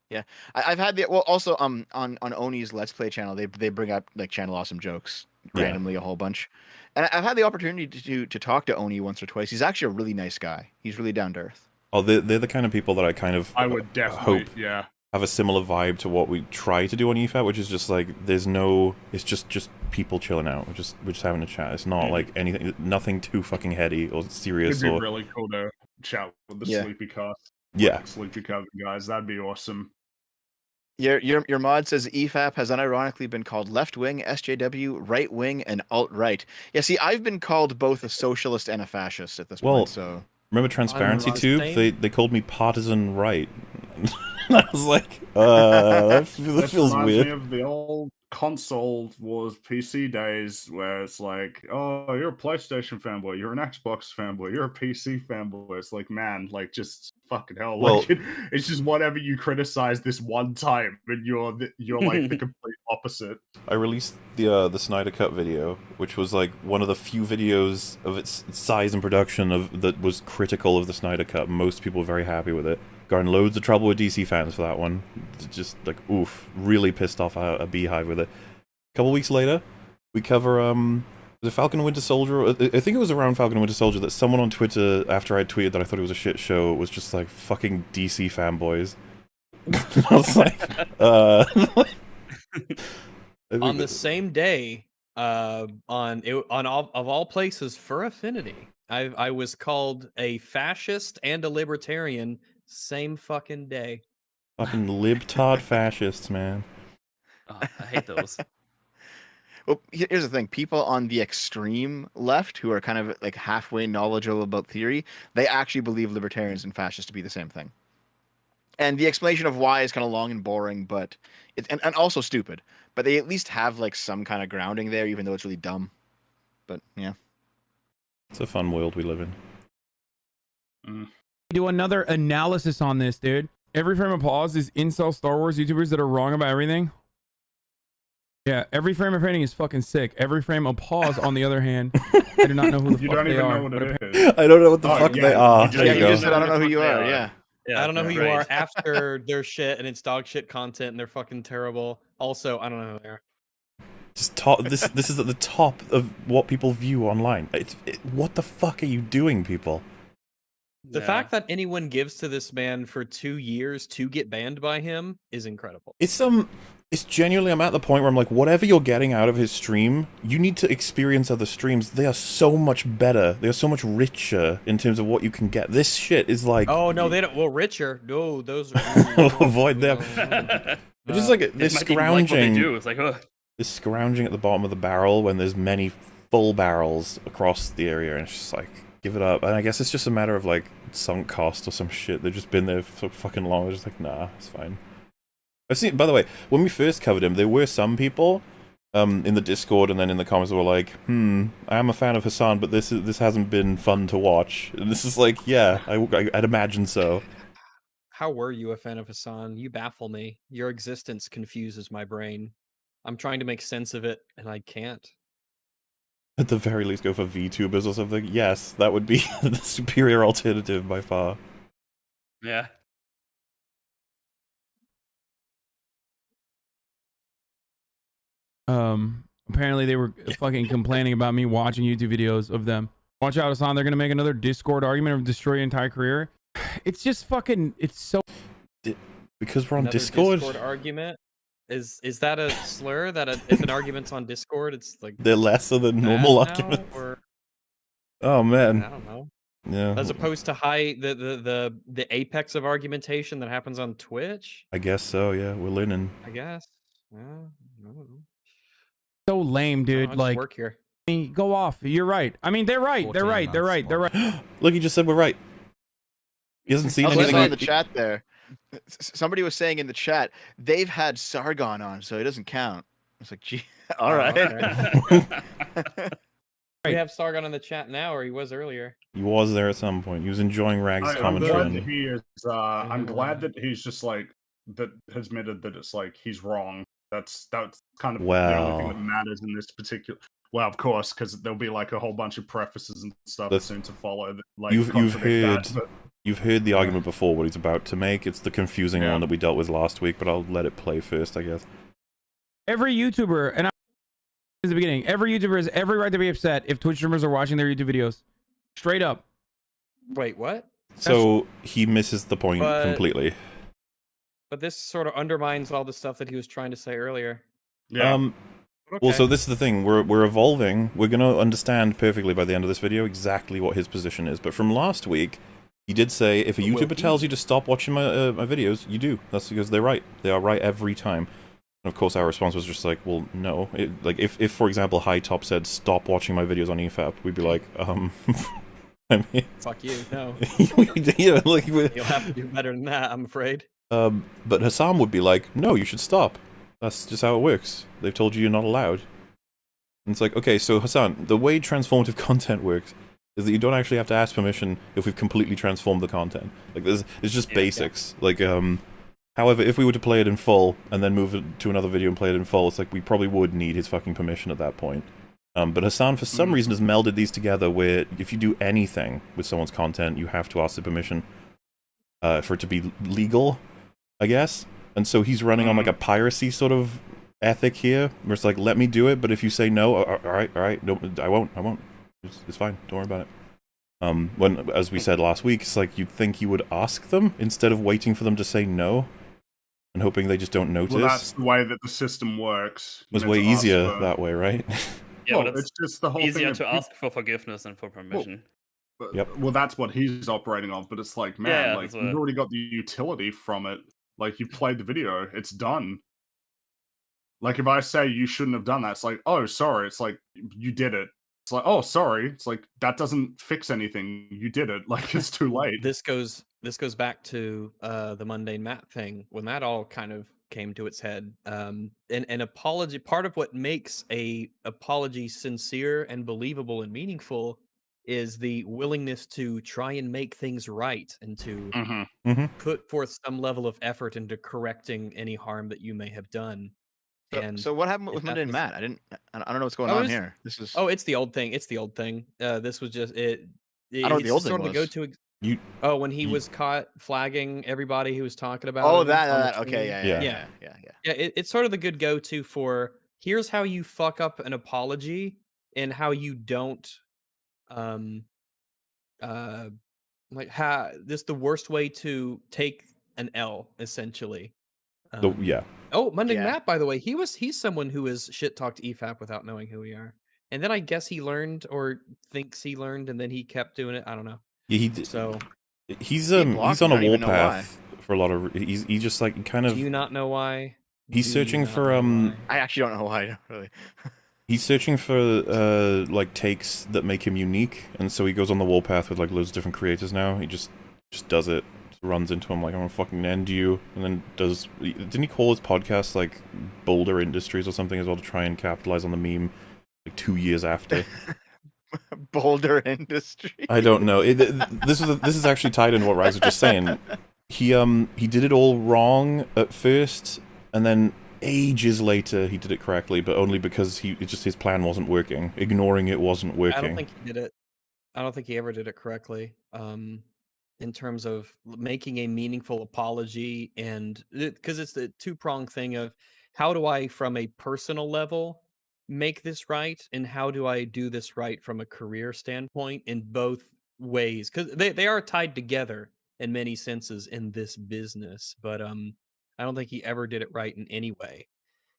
D: I've had also on Oni's Let's Play channel, they bring up like Channel Awesome jokes randomly a whole bunch. And I've had the opportunity to talk to Oni once or twice. He's actually a really nice guy. He's really down to earth.
C: Oh, they're the kind of people that I
A: would definitely
C: hope have a similar vibe to what we try to do on EFAP, which is just like it's just people chilling out. We're just having a chat. It's not like nothing too fucking heady or serious.
A: It'd be really cool to chat with the Sleepy Cast.
C: Yeah.
A: Sleepy Cast guys, that'd be awesome.
D: Your mod says EFAP has unironically been called left wing, SJW, right wing, and alt right. Yeah, see, I've been called both a socialist and a fascist at this point. So
C: remember Transparency Tube? They called me partisan right. I was like, that feels weird.
A: Me of the old console wars PC days where it's like, oh, you're a PlayStation fanboy, you're an Xbox fanboy, you're a PC fanboy. It's like, man, like, just fucking hell.
C: Well,
A: like, it's just whatever you criticize this one time, and you're like the complete opposite.
C: I released the Snyder Cut video, which was like one of the few videos of its size and production that was critical of the Snyder Cut. Most people were very happy with it. Got in loads of trouble with DC fans for that one. Just like, oof, really pissed off a beehive with it. A couple weeks later, we cover the Falcon and Winter Soldier. I think it was around Falcon and Winter Soldier that someone on Twitter, after I tweeted that I thought it was a shit show, was just like, fucking DC fanboys. I was like,
B: on the same day, of all places for Affinity, I was called a fascist and a libertarian same fucking day.
C: Fucking libtard fascists, man.
E: Oh, I hate those.
D: Well, here's the thing. People on the extreme left who are kind of like halfway knowledgeable about theory, they actually believe libertarians and fascists to be the same thing. And the explanation of why is kind of long and boring, but it's and also stupid. But they at least have like some kind of grounding there, even though it's really dumb. But yeah.
C: It's a fun world we live in.
F: Do another analysis on this, dude. Every frame of pause is incel Star Wars YouTubers that are wrong about everything. Yeah, every frame of painting is fucking sick. Every frame of pause, on the other hand, I do not know who the fuck they are.
A: Know what it is.
C: I don't know what the fuck they are.
D: You just said I don't know who you are. Yeah.
E: Yeah,
B: I don't know who you
E: right.
B: are after their shit and it's dog shit content and they're fucking terrible. Also, I don't know who they are.
C: Just this is at the top of what people view online. What the fuck are you doing, people?
B: The fact that anyone gives to this man for 2 years to get banned by him is incredible.
C: It's genuinely, I'm at the point where I'm like, whatever you're getting out of his stream, you need to experience other streams. They are so much better. They are so much richer in terms of what you can get. This shit is like...
B: Oh, no, they don't... Well, richer. No, those are...
C: Avoid them. It's just like this scrounging...
E: Like what they do. It's like, ugh.
C: This scrounging at the bottom of the barrel when there's many full barrels across the area, and it's just like, give it up. And I guess it's just a matter of like sunk cost or some shit. They've just been there for so fucking long. They're just like, nah, it's fine. I've seen, by the way, when we first covered him, there were some people in the Discord and then in the comments that were like, I am a fan of Hassan, but this hasn't been fun to watch. And this is like, yeah, I'd imagine so.
B: How were you a fan of Hassan? You baffle me. Your existence confuses my brain. I'm trying to make sense of it, and I can't.
C: At the very least, go for VTubers or something. Yes, that would be the superior alternative by far.
E: Yeah.
F: Apparently they were fucking complaining about me watching YouTube videos of them. Watch out, Hassan, they're gonna make another Discord argument or destroy your entire career. It's just fucking, it's so...
C: Because we're on
B: Another
C: Discord?
B: Discord argument? Is that a slur? That if an argument's on Discord, it's like...
C: They're lesser than normal arguments?
B: Or...
C: Oh, man.
B: I don't know.
C: Yeah.
B: As opposed to the apex of argumentation that happens on Twitch?
C: I guess so, yeah. We're learning.
B: I guess. I don't know.
F: So lame, dude.
B: I'll
F: Like,
B: work here.
F: I mean, go off. You're right. I mean, they're right. They're right. They're right. They're right.
C: Look, he just said we're right. He hasn't seen
D: I was
C: anything.
D: in the chat there. Somebody was saying in the chat they've had Sargon on, so it doesn't count. I was like, gee, all right.
B: Okay. We have Sargon in the chat now, or he was earlier.
C: He was there at some point. He was enjoying Rag's commentary.
A: I'm glad that he is. I'm glad that he's just like that has admitted that it's like he's wrong. That's kind of the only thing that matters in this particular. Well, of course, because there'll be like a whole bunch of prefaces and stuff soon to follow. That, like,
C: you've heard the argument before. What he's about to make. It's the confusing one that we dealt with last week. But I'll let it play first, I guess.
F: Every YouTuber, and the beginning, every YouTuber has every right to be upset if Twitch streamers are watching their YouTube videos. Straight up.
B: Wait, what?
C: So he misses the point completely.
B: But this sort of undermines all the stuff that he was trying to say earlier.
A: Yeah.
B: Okay.
C: Well, so this is the thing. We're evolving. We're going to understand perfectly by the end of this video exactly what his position is. But from last week, he did say, if a YouTuber tells you to stop watching my videos, you do. That's because they're right. They are right every time. And of course, our response was just like, well, no. Like, if for example, High Top said, stop watching my videos on EFAP, we'd be like, I mean...
B: Fuck you, no.
C: Yeah, like,
B: you'll have to do better than that, I'm afraid.
C: But Hassan would be like, no, you should stop. That's just how it works. They've told you you're not allowed. And it's like, okay, so Hassan, the way transformative content works is that you don't actually have to ask permission if we've completely transformed the content. Like, it's just basics. Like, however, if we were to play it in full, and then move it to another video and play it in full, it's like, we probably would need his fucking permission at that point. But Hassan, for some reason, has melded these together where if you do anything with someone's content, you have to ask the permission for it to be legal, I guess. And so he's running on like a piracy sort of ethic here, where it's like, let me do it, but if you say no, all right, no, I won't. It's fine, don't worry about it. When, as we said last week, it's like you'd think you would ask them instead of waiting for them to say no and hoping they just don't notice.
A: Well, that's the way that the system works.
C: It was way easier that way, right?
E: Yeah,
A: well, it's just the whole
E: easier
A: thing
E: to ask for forgiveness and for permission.
A: Well, that's what he's operating on, but it's like, man, like you've already got the utility from it. Like, you played the video, it's done. Like, if I say you shouldn't have done that, it's like, oh, sorry. It's like, you did it. It's like, oh, sorry. It's like, that doesn't fix anything. You did it. Like, it's too late.
B: This goes back to the mundane Matt thing, when that all kind of came to its head. An apology, part of what makes a apology sincere and believable and meaningful is the willingness to try and make things right and to put forth some level of effort into correcting any harm that you may have done.
D: So what happened with Monday and Matt? I don't know what's going on here. This is
B: it's the old thing. It's the old thing. This was just it.
D: I don't know what the old thing
B: sort of
D: was.
B: the go-to. Oh, when he was caught flagging everybody who was talking about
D: Oh,
B: him on the
D: that. Okay,
B: stream.
D: yeah.
B: Yeah, it's sort of the good go-to for here's how you fuck up an apology and how you don't like how this the worst way to take an L essentially.
C: Yeah.
B: Oh, Mundane
D: Yeah.
B: Matt, by the way, he's someone who has shit talked EFAP without knowing who we are. And then I guess he learned or thinks he learned and then he kept doing it. I don't know.
C: Yeah, he did.
B: So
C: He's
D: blocked
C: on
D: me,
C: a
D: I don't even know why.
C: warpath for a lot of. He just like kind of.
B: do you not know why?
C: He's
B: Do
C: searching
B: you not
C: for
B: know why?
D: I actually don't know why, really.
C: He's searching for like takes that make him unique, and so he goes on the warpath with like loads of different creators now. He just does it, just runs into him like I'm gonna fucking end you, and then does. Didn't he call his podcast like Boulder Industries or something as well to try and capitalize on the meme like 2 years after?
D: Boulder Industry.
C: I don't know. This is actually tied into what Rags was just saying. He did it all wrong at first, and then ages later he did it correctly, but only because his plan wasn't working. Ignoring it wasn't working.
B: I don't think he did it. I don't think he ever did it correctly. In terms of making a meaningful apology, and because it's the two-pronged thing of how do I, from a personal level, make this right, and how do I do this right from a career standpoint in both ways? Because they are tied together in many senses in this business, but I don't think he ever did it right in any way.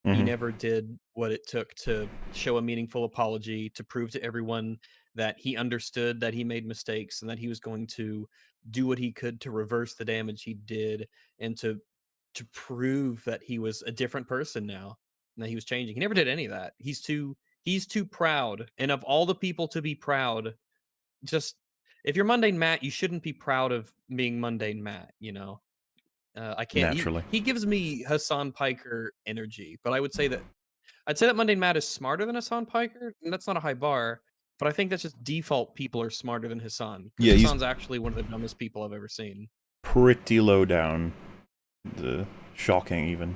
B: He never did what it took to show a meaningful apology, to prove to everyone that he understood that he made mistakes and that he was going to do what he could to reverse the damage he did, and to prove that he was a different person now and that he was changing. He never did any of that. He's too proud. And of all the people to be proud, just if you're Mundane Matt, you shouldn't be proud of being Mundane Matt, you know. I can't.
C: Naturally.
B: He gives me Hassan Piker energy, but I'd say that Mundane Matt is smarter than Hassan Piker, and that's not a high bar. But I think that's just default. People are smarter than Hassan.
C: Yeah,
B: Hassan's actually one of the dumbest people I've ever seen.
C: Pretty low down. Shocking even.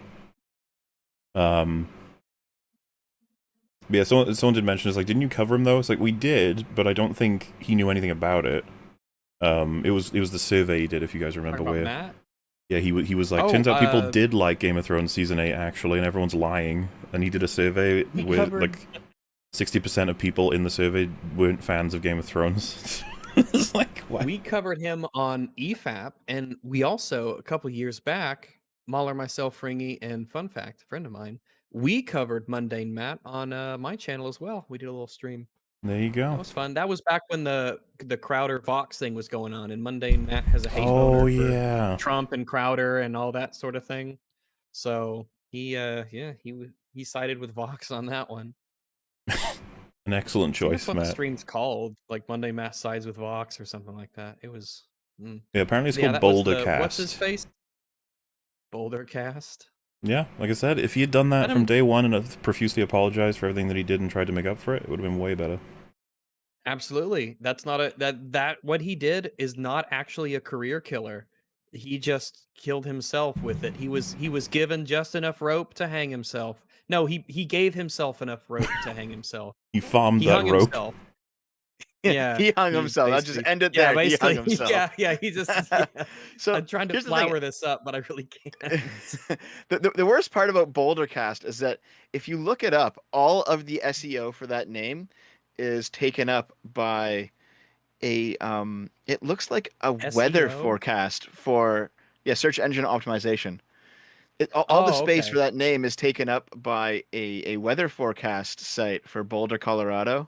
C: Yeah, someone did mention, it's like, didn't you cover him though? It's like, we did, but I don't think he knew anything about it. It was the survey he did, if you guys remember.
B: Talking about
C: Where
B: Matt?
C: yeah, he was like, turns out people did like Game of Thrones season 8 actually, and everyone's lying. And he did a survey where like 60% of people in the survey weren't fans of Game of Thrones. It's like, what?
B: We covered him on EFAP, and we also, a couple years back, Mahler, myself, Fringy, and Fun Fact, a friend of mine, we covered Mundane Matt on my channel as well. We did a little stream.
C: There you go.
B: That was fun. That was back when the Crowder Vox thing was going on, and Mundane Matt has a hate boner for Trump and Crowder and all that sort of thing. So he sided with Vox on that one.
C: An excellent choice,
B: That's what
C: Matt.
B: the stream's called, like Monday Matt sides with Vox or something like that. It was.
C: Yeah, apparently it's called Bouldercast.
B: What's his face? Bouldercast.
C: Yeah, like I said, if he had done that from day one and have profusely apologized for everything that he did and tried to make up for it, it would have been way better.
B: Absolutely. That's not a that what he did is not actually a career killer. He just killed himself with it. He was given just enough rope to hang himself. No, he gave himself enough rope to hang himself.
C: He farmed that
B: hung
C: rope.
B: Himself. Yeah,
D: he hung himself. I'll just end it
B: yeah,
D: there. He hung
B: basically,
D: himself.
B: Yeah, he just. Yeah.
D: So
B: I'm trying to
D: here's the thing.
B: flower this up, but I really can't.
D: The worst part about Bouldercast is that if you look it up, all of the SEO for that name is taken up by a it looks like a weather
B: SEO?
D: forecast for search engine optimization. All the space for that name is taken up by a weather forecast site for Boulder, Colorado.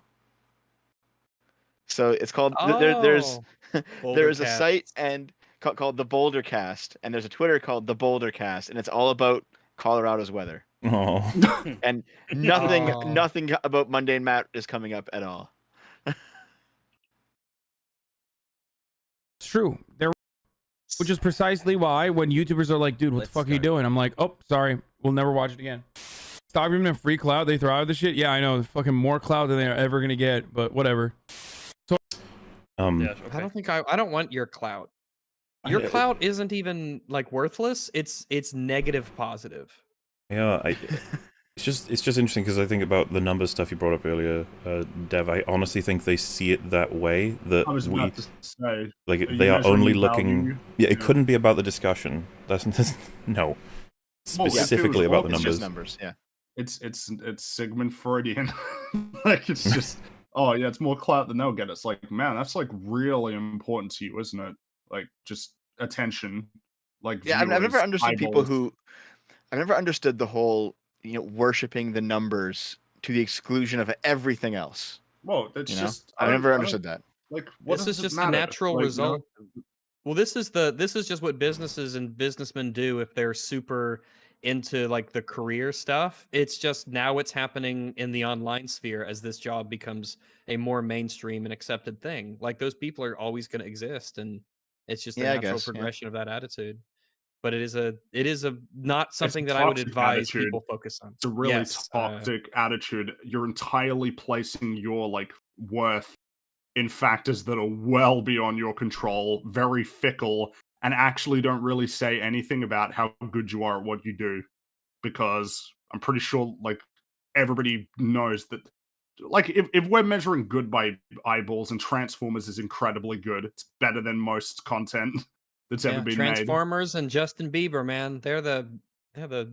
D: So it's called there's a site and called the Bouldercast, and there's a Twitter called the Bouldercast, and it's all about Colorado's weather.
C: Oh.
D: And nothing about Mundane Matt is coming up at all.
F: It's true. Which is precisely why when YouTubers are like, dude, what the fuck are you doing? I'm like, oh, sorry, we'll never watch it again. Stop giving them free clout. They throw out the shit. Yeah, I know. Fucking more clout than they're ever gonna get, but whatever. So,
B: I don't think I don't want your clout. Your clout isn't even like worthless. It's negative positive.
C: Yeah, It's just interesting because I think about the numbers stuff you brought up earlier, Dev. I honestly think they see it that way, that
A: I was about to say,
C: like
A: are
C: they
A: you
C: are only
A: measuring
C: looking.
A: value?
C: Yeah, it couldn't be about the discussion. That's no.
A: Well, if it
C: Specifically
A: was
C: about the
A: all-
D: It's
C: numbers.
D: just numbers, yeah.
A: It's Sigmund Freudian. Like it's just oh yeah, it's more clout than they'll get. It's like, man, that's like really important to you, isn't it? Like just attention. Like
D: Yeah, I've never
A: viewers,
D: understood people
A: eyeballs.
D: who. I've never understood the whole, worshiping the numbers to the exclusion of everything else.
A: Well, it's
D: You know?
A: just
D: I've never understood that.
A: Like what
B: This
A: does
B: is
A: it
B: just the
A: matter?
B: natural
A: Like, you know?
B: result. Well, this is just what businesses and businessmen do if they're super into like the career stuff. It's just now it's happening in the online sphere as this job becomes a more mainstream and accepted thing. Like those people are always going to exist, and it's just the
D: Yeah, I
B: natural
D: guess, yeah.
B: progression of that attitude. But it is a not
A: It's
B: something
A: a
B: that I would
A: toxic
B: advise
A: attitude.
B: people focus on.
A: It's a really
B: Yes,
A: toxic attitude. You're entirely placing your like worth in factors that are well beyond your control, very fickle, and actually don't really say anything about how good you are at what you do. Because I'm pretty sure like everybody knows that like if we're measuring good by eyeballs and Transformers is incredibly good, it's better than most content that's ever been made.
B: Transformers and Justin Bieber, man, they're the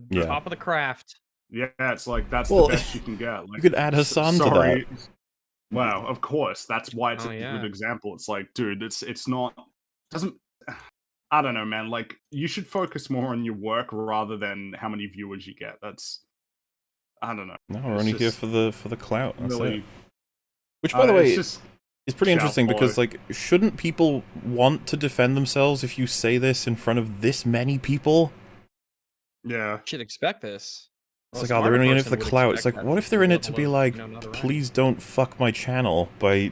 C: Yeah.
B: top of the craft.
A: Yeah, it's like that's
C: Well,
A: the best you can get. Like,
C: you could add Hassan to
A: sorry.
C: that.
A: Wow, of course. That's why it's
B: Oh,
A: a
B: yeah.
A: good example. It's like, dude, it's not doesn't I don't know, man. Like you should focus more on your work rather than how many viewers you get. That's I don't know.
C: No, we're
A: It's
C: only here
A: just
C: for the clout. That's
A: really
C: it. Which, by the way,
A: it's just
C: is pretty interesting
A: shallow.
C: because, like, shouldn't people want to defend themselves if you say this in front of this many people?
A: yeah.
B: Should expect this.
C: It's like, oh, they're only in it for the clout. It's like, what if they're in it to be like, please don't fuck my channel by...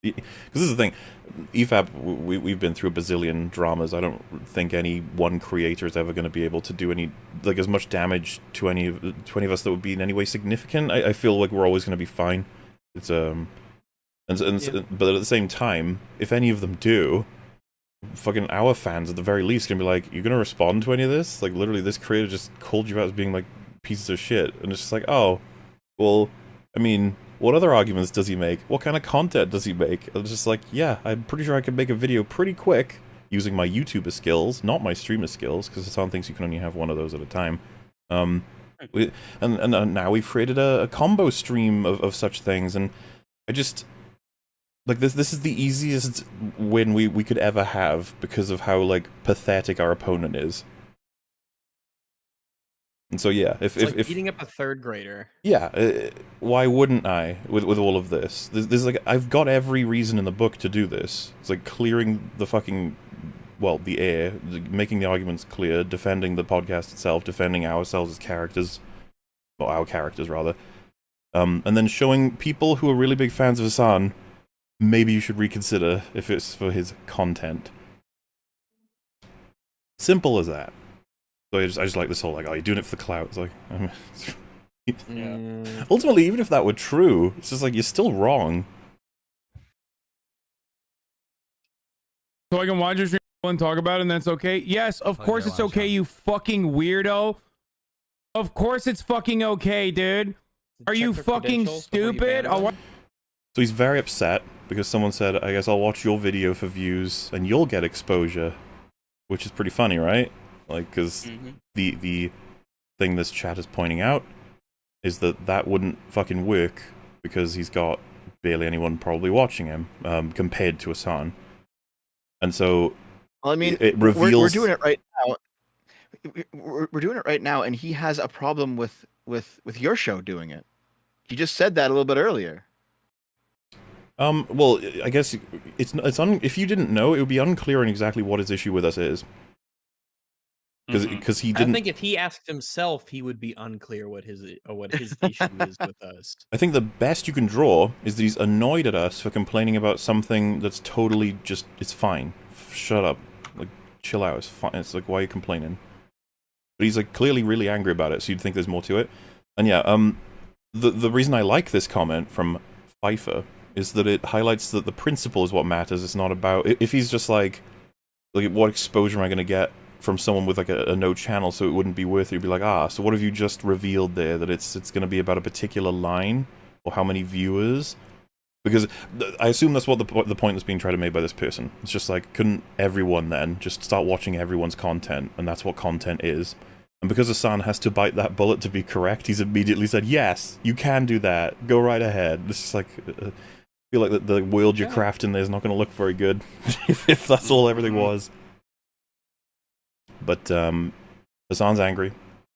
C: Because this is the thing, EFAP, we've been through a bazillion dramas. I don't think any one creator is ever going to be able to do any, like, as much damage to any of us that would be in any way significant. I feel like we're always going to be fine. It's, but at the same time, if any of them do, fucking our fans at the very least can be like, you're going to respond to any of this? Like, literally, this creator just called you out as being, like, pieces of shit. And it's just like, oh, well, I mean... what other arguments does he make? What kind of content does he make? I'm just like, yeah, I'm pretty sure I can make a video pretty quick using my YouTuber skills, not my streamer skills, because Hassan thinks you can only have one of those at a time. And now we've created a combo stream of such things, and I just... like, this is the easiest win we could ever have because of how, like, pathetic our opponent is. And so yeah, if
B: beating up a third grader.
C: Yeah, why wouldn't I with all of this? There's like I've got every reason in the book to do this. It's like clearing the fucking the air, making the arguments clear, defending the podcast itself, defending ourselves as characters, or our characters rather, and then showing people who are really big fans of Hassan, maybe you should reconsider if it's for his content. Simple as that. So I just like this whole, like, oh, you're doing it for the clout. It's like, ultimately, even if that were true, it's just like, you're still wrong.
F: So I can watch your stream and talk about it and that's okay? Yes, of course it's okay, you fucking weirdo. Of course it's fucking okay, dude. Are you fucking stupid?
C: So he's very upset because someone said, I guess I'll watch your video for views and you'll get exposure. Which is pretty funny, right? Like, because the thing this chat is pointing out is that wouldn't fucking work because he's got barely anyone probably watching him compared to Hassan. And so,
D: well, I mean,
C: it reveals...
D: we're doing it right now. We're doing it right now, and he has a problem with your show doing it. You just said that a little bit earlier.
C: Well, I guess if you didn't know, it would be unclear on exactly what his issue with us is. Because he didn't...
B: I think if he asked himself, he would be unclear what his issue is with us.
C: I think the best you can draw is that he's annoyed at us for complaining about something that's totally just... it's fine. Shut up. Like, chill out. It's fine. It's like, why are you complaining? But he's like clearly really angry about it, so you'd think there's more to it. And yeah, the reason I like this comment from Pfeiffer is that it highlights that the principle is what matters. It's not about... if he's just like what exposure am I going to get from someone with like a no channel, so it wouldn't be worth it. You'd be like, so what have you just revealed there? That it's going to be about a particular line or how many viewers? Because I assume that's what the point that's being tried to make by this person. It's just like, couldn't everyone then just start watching everyone's content, and that's what content is? And because Hassan has to bite that bullet to be correct, he's immediately said, yes, you can do that. Go right ahead. This is like, I feel like the world you're crafting there is not going to look very good if that's all everything was. But Hassan's angry.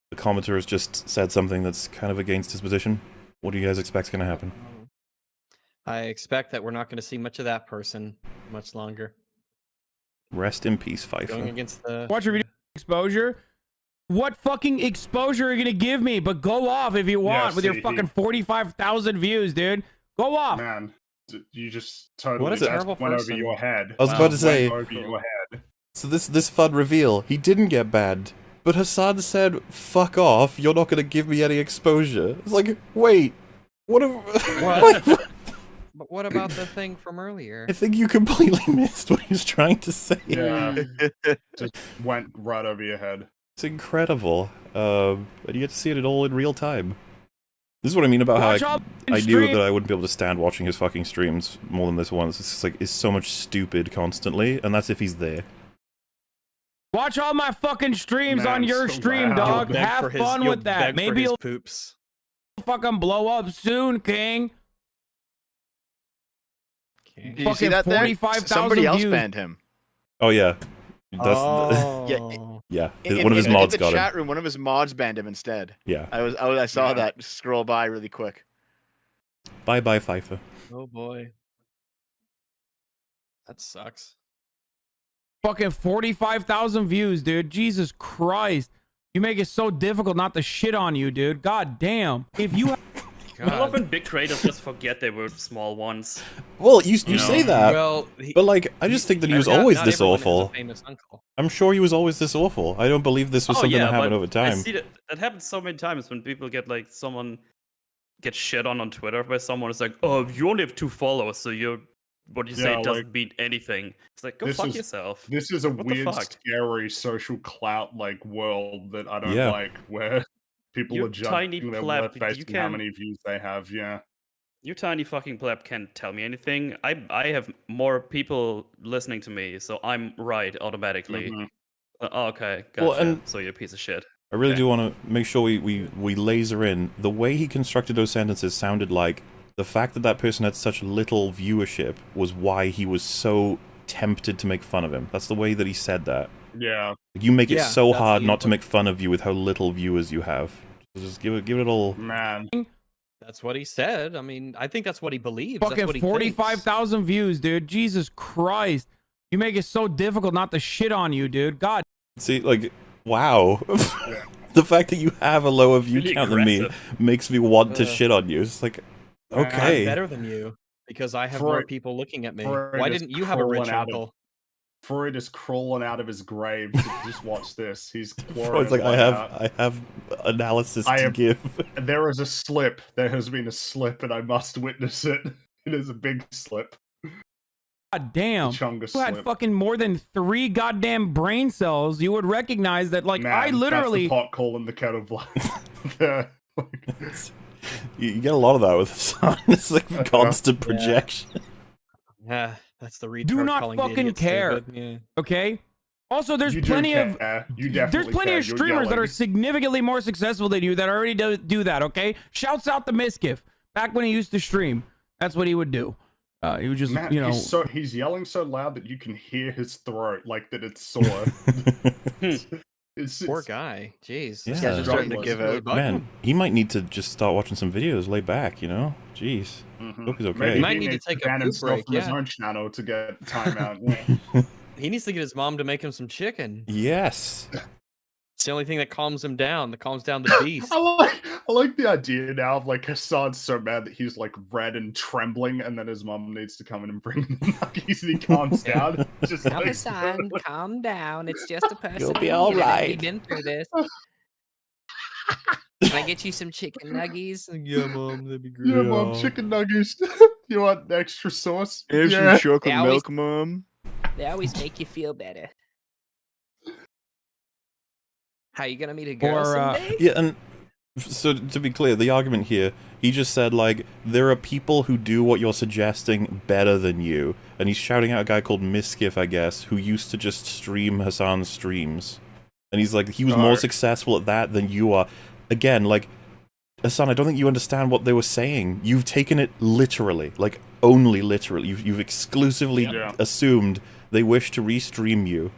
C: The commenter has just said something that's kind of against his position. What do you guys expect is going to happen?
B: I expect that we're not going to see much of that person much longer.
C: Rest in peace, Pfeiffer.
B: Going against the...
F: Watch your video exposure. What fucking exposure are you going to give me? But go off if you want with your fucking 45,000 views, dude. Go off.
A: Man, you just totally
B: What a terrible
A: went
B: person.
A: over your head.
C: I was about to say...
A: Over your head.
C: So this fun reveal, he didn't get banned, but Hassan said, fuck off, you're not going to give me any exposure. It's like, wait, what
B: What? But what about the thing from earlier?
C: I think you completely missed what he was trying to say.
A: Yeah. Just went right over your head.
C: It's incredible. And you get to see it all in real time. This is what I mean about how I knew that I wouldn't be able to stand watching his fucking streams more than this once. It's just like, it's so much stupid constantly, and that's if he's there.
F: Watch all my fucking streams on your stream, dog. Have fun with that. Maybe you'll
B: poops.
F: Fucking blow up soon, King.
D: Did you see that there?
F: 45,000
D: Somebody else
F: views.
D: banned him.
C: Oh yeah.
D: Yeah.
C: One of his mods got him.
D: In the chat room, one of his mods banned him instead.
C: Yeah.
D: I saw that scroll by really quick.
C: Bye-bye, Pfeiffer.
B: Oh boy. That sucks.
F: Fucking 45,000 views, dude. Jesus Christ. You make it so difficult not to shit on you, dude. God damn. If you...
E: I love when big creators just forget they were small ones.
C: Well, you say that,
B: well,
C: but like, I just think that he was always this awful.
B: Famous uncle.
C: I'm sure he was always this awful. I don't believe this was something that happened over time.
E: I see that happens so many times when people get like someone gets shit on Twitter by someone. It's like, oh, you only have 2 followers, so what you say doesn't mean anything. It's like, go fuck yourself.
A: This is a
E: What the
A: weird,
E: fuck?
A: scary social clout like world that I don't
C: Yeah.
A: like, where people
E: You
A: are
E: tiny
A: judging their
E: pleb,
A: worth based
E: you
A: on how
E: can-
A: many views they have. Yeah.
E: You tiny fucking pleb can't tell me anything. I have more people listening to me, so I'm right automatically.
A: Mhm.
E: Okay, gotcha.
C: Well, and-
E: So you're a piece of shit.
C: I really
E: Okay.
C: do want to make sure we laser in. The way he constructed those sentences sounded like the fact that person had such little viewership was why he was so tempted to make fun of him. That's the way that he said that.
A: Yeah.
C: You make it
B: Yeah,
C: so
B: that's
C: hard
B: the
C: not to
B: input.
C: make fun of you with how little viewers you have. Just give it all.
A: Man.
B: That's what he said. I mean, I think that's what he believes. That's
F: Fucking
B: what he thinks.
F: 45,000 views, dude. Jesus Christ. You make it so difficult not to shit on you, dude. God.
C: See, like, wow. The fact that you have a lower view
E: Really
C: count than me
E: aggressive.
C: makes me want to
B: Ugh.
C: shit on you. It's like,
B: I'm
C: okay.
B: better than you because I have more
A: Freud-
B: people looking at me.
A: Freud
B: Why
A: is
B: didn't you have a rich
A: crawling out of-
B: uncle?
A: Freud is crawling out of his grave. To just watch this. He's
C: Freud's like,
A: clawing out.
C: I have analysis
A: I
C: to
A: have-
C: give.
A: There is a slip. There has been a slip, and I must witness it. It is a big slip.
F: God damn.
A: Chungus
F: You had
A: slip.
F: fucking more than 3 goddamn brain cells. You would recognize that, like,
A: Man,
F: I literally.
A: That's the pot calling the kettle black. Yeah.
C: You get a lot of that with the sun. It's like constant
B: Yeah.
C: projection.
B: Yeah, that's the retard
F: Do not
B: calling the
F: fucking
B: idiot
F: care.
B: stupid. Yeah.
F: Okay? Also, there's
A: You do
F: plenty of.
A: care. You
F: There's
A: definitely
F: plenty
A: care.
F: of
A: You're
F: streamers that are
A: yelling.
F: significantly more successful than you that already do that, okay? Shouts out to Miskiff. Back when he used to stream, that's what he would do. He would just,
A: Matt,
F: you know.
A: he's yelling so loud that you can hear his throat, like that it's sore. it's
B: Poor guy. Jeez.
C: Yeah.
B: This
C: Yeah,
B: guy's
C: just
D: starting to
B: really
D: give
B: really
D: out.
B: bugging
C: Man,
B: him.
C: he might need to just start watching some videos, lay back, you know? Jeez.
A: Mhm.
C: Hope he's okay.
A: Maybe
B: He might
A: he
B: need to
A: needs
B: take a
A: ban
B: poop
A: himself
B: break,
A: from his
B: yeah.
A: own channel to get time out. Yeah.
B: He needs to get his mom to make him some chicken.
C: Yes.
B: It's the only thing that calms him down. That calms down the beast.
A: I like the idea now of like Hassan's so mad that he's like red and trembling, and then his mom needs to come in and bring him the nuggies, and he calms down. Just
J: Now,
A: like,
J: Hassan, calm down. It's just a person.
C: You'll be all right.
J: We've been through this. Can I get you some chicken nuggies?
B: Yeah, mom, that'd be great.
A: yeah, mom, chicken nuggets. You want extra sauce?
D: Here's
A: Yeah.
D: some chocolate
J: They always-
D: milk, Mom.
J: They always make you feel better. How you gonna meet a girl
F: Or,
J: someday?
C: Yeah, and so to be clear, the argument here, he just said, like, there are people who do what you're suggesting better than you, and he's shouting out a guy called Miskiff, I guess, who used to just stream Hassan's streams. And he's like, he was more successful at that than you are. Again, like, Hassan, I don't think you understand what they were saying. You've taken it literally, like, only literally. You've exclusively assumed they wish to restream you.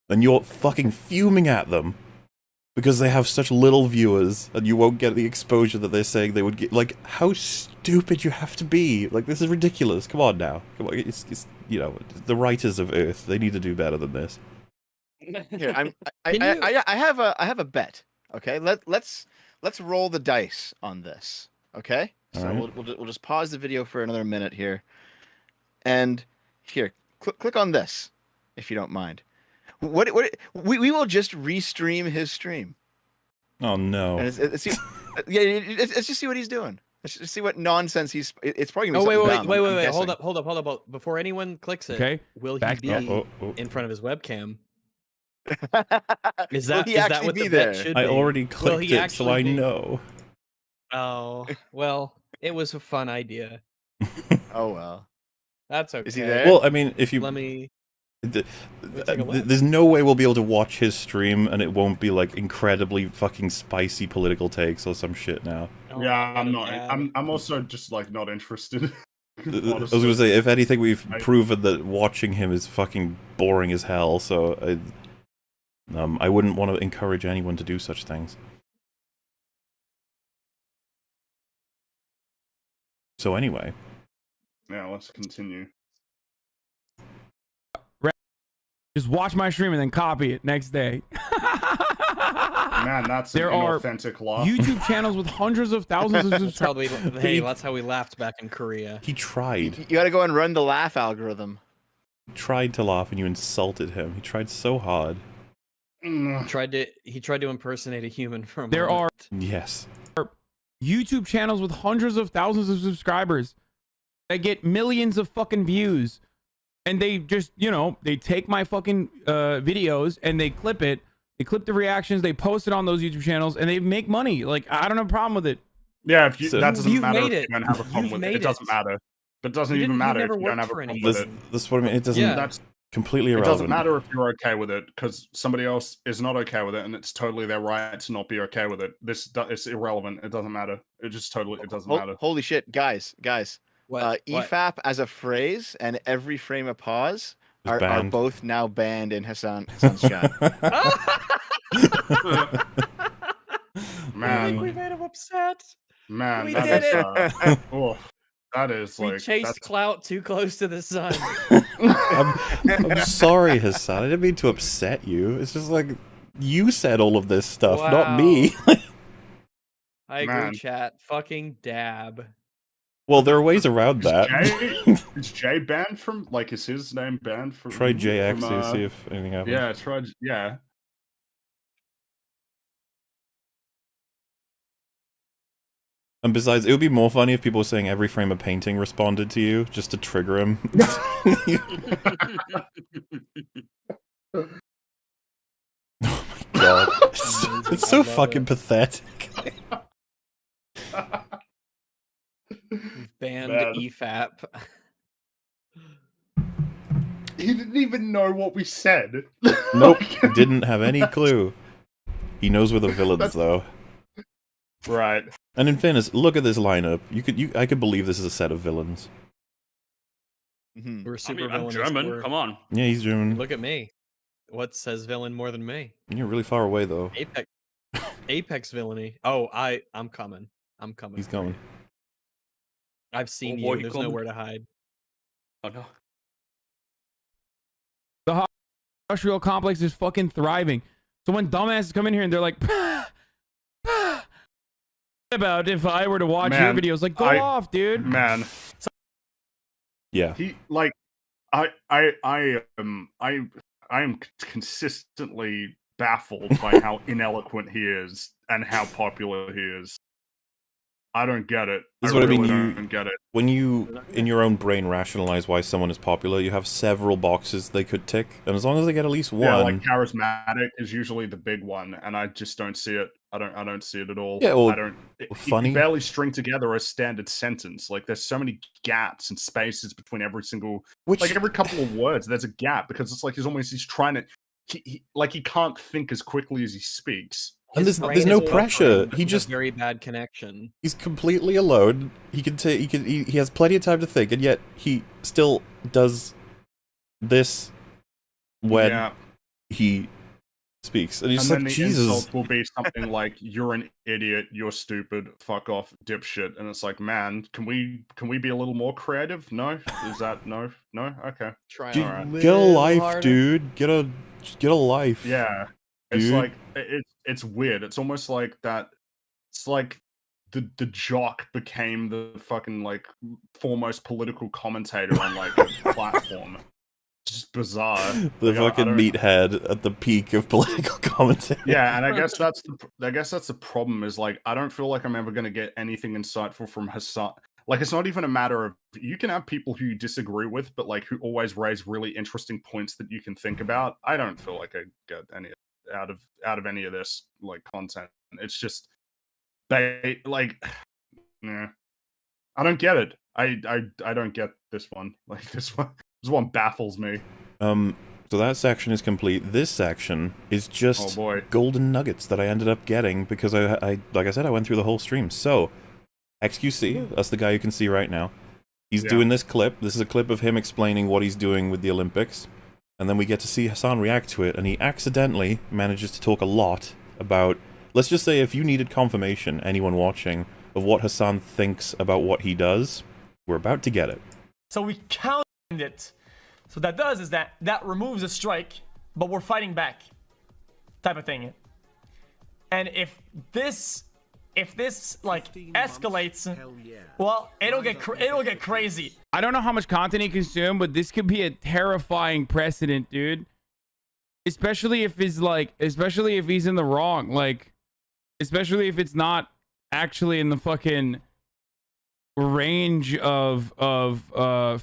C: And you're fucking fuming at them because they have such little viewers and you won't get the exposure that they're saying they would get. Like, how stupid you have to be. Like, this is ridiculous. Come on now. Come on. It's you know, the writers of Earth, they need to do better than this.
D: Here, I have a bet. Okay, let's roll the dice on this. Okay, so we'll just pause the video for another minute here, and here, click on this, if you don't mind. We will just restream his stream.
C: Oh no!
D: And let's just see what he's doing. Let's just see what nonsense he's. It's probably gonna be.
B: Wait! Hold up! Before anyone clicks it,
F: Okay.
B: Will he be in front of his webcam? Is that what the bet should be?
C: I already clicked it, so I know.
B: Oh well, it was a fun idea.
D: Oh well,
B: that's okay.
D: Is he there?
C: Well, I mean, if you
B: let me.
C: There's no way we'll be able to watch his stream and it won't be like incredibly fucking spicy political takes or some shit now.
A: Yeah, I'm not. I'm also just like not interested.
C: I was gonna say, if anything, we've proven that watching him is fucking boring as hell. So I wouldn't want to encourage anyone to do such things. So anyway.
A: Yeah, let's continue.
F: Just watch my stream and then copy it next day.
A: Man, that's an inauthentic laugh.
F: YouTube channels with hundreds of thousands of subscribers.
B: That's how we laughed back in Korea.
C: He tried.
D: You gotta go and run the laugh algorithm.
C: He tried to laugh and you insulted him. He tried so hard.
B: He tried to impersonate a human for a moment.
F: There are YouTube channels with hundreds of thousands of subscribers that get millions of fucking views. And they just, you know, they take my fucking videos and they clip it. They clip the reactions. They post it on those YouTube channels and they make money. Like, I don't have a problem with it.
A: Yeah, if that doesn't matter. If you don't have a problem with it. It doesn't matter. It doesn't even matter if you don't have a problem with it.
C: That's what I mean. It doesn't. That's completely irrelevant.
A: It doesn't matter if you're okay with it because somebody else is not okay with it, and it's totally their right to not be okay with it. It's irrelevant. It doesn't matter. It doesn't matter.
D: Holy shit, guys.
B: What?
D: EFAP as a phrase and every frame of pause are both now banned in Hassan's chat.
A: Man,
B: we made him upset.
A: Man,
B: we did it.
A: That is like
B: we chased clout too close to the sun.
C: I'm sorry, Hassan. I didn't mean to upset you. It's just like you said all of this stuff, not me.
B: I agree, chat. Fucking dab.
C: Well, there are ways around that.
A: Is Jay banned from, like, is his name banned from...
C: Try JX to see if anything happens.
A: Yeah.
C: And besides, it would be more funny if people were saying every frame of painting responded to you, just to trigger him. Oh my god. It's so fucking pathetic.
B: We've banned EFAP.
A: He didn't even know what we said.
C: Nope, didn't have any clue. He knows we're the villains, though.
A: Right.
C: And in fairness, look at this lineup. I could believe this is a set of villains.
B: We're super villains.
E: I'm German. Come on.
C: Yeah, he's German.
B: Look at me. What says villain more than me?
C: You're really far away, though.
B: Apex villainy. Oh, I'm coming. I'm coming.
C: He's coming.
B: I've seen you. There's nowhere to hide.
E: Oh no.
F: The industrial complex is fucking thriving. So when dumbasses come in here and they're like, about if I were to watch your videos, like, go off, dude.
A: Man.
C: Yeah.
A: He like, I am consistently baffled by how ineloquent he is and how popular he is. I don't get it.
C: This is what I mean.
A: Really don't get it.
C: When you, in your own brain, rationalize why someone is popular, you have several boxes they could tick, and as long as they get at least one,
A: Yeah, like charismatic is usually the big one, and I just don't see it. I don't see it at all.
C: Yeah, well,
A: I don't.
C: funny.
A: You barely string together a standard sentence. Like there's so many gaps and spaces between every single, like every couple of words, there's a gap because it's like he's trying to, he can't think as quickly as he speaks.
C: And there's no pressure. He just
B: very bad connection.
C: He's completely alone. He has plenty of time to think, and yet he still does this when he speaks. And he's
A: then
C: like,
A: the
C: Jesus.
A: insult will be something like, "You're an idiot. You're stupid. Fuck off, dipshit." And it's like, man, can we be a little more creative? No, is that no? Okay,
C: Get a life, dude. Get a life.
A: Yeah. It's like it's weird. It's almost like that. It's like the jock became the fucking like foremost political commentator on like a platform. It's just bizarre.
C: The fucking meathead at the peak of political commentary.
A: Yeah, and I guess that's the problem. Is like I don't feel like I'm ever gonna get anything insightful from Hassan. Like it's not even a matter of you can have people who you disagree with, but like who always raise really interesting points that you can think about. I don't feel like I get any out of any of this like content. It's just they like nah. I don't get it. I don't get this one. Like this one baffles me.
C: So that section is complete. This section is just golden nuggets that I ended up getting because I like I said, I went through the whole stream. So XQC, that's the guy you can see right now. He's doing this clip. This is a clip of him explaining what he's doing with the Olympics. And then we get to see Hassan react to it, and he accidentally manages to talk a lot about, let's just say if you needed confirmation, anyone watching, of what Hassan thinks about what he does, we're about to get it.
M: So we counted it. So what that does is that removes a strike, but we're fighting back type of thing. And if this like escalates, well, it'll get crazy.
F: I don't know how much content he consumed, but this could be a terrifying precedent, dude. Especially if he's in the wrong, like, especially if it's not actually in the fucking range of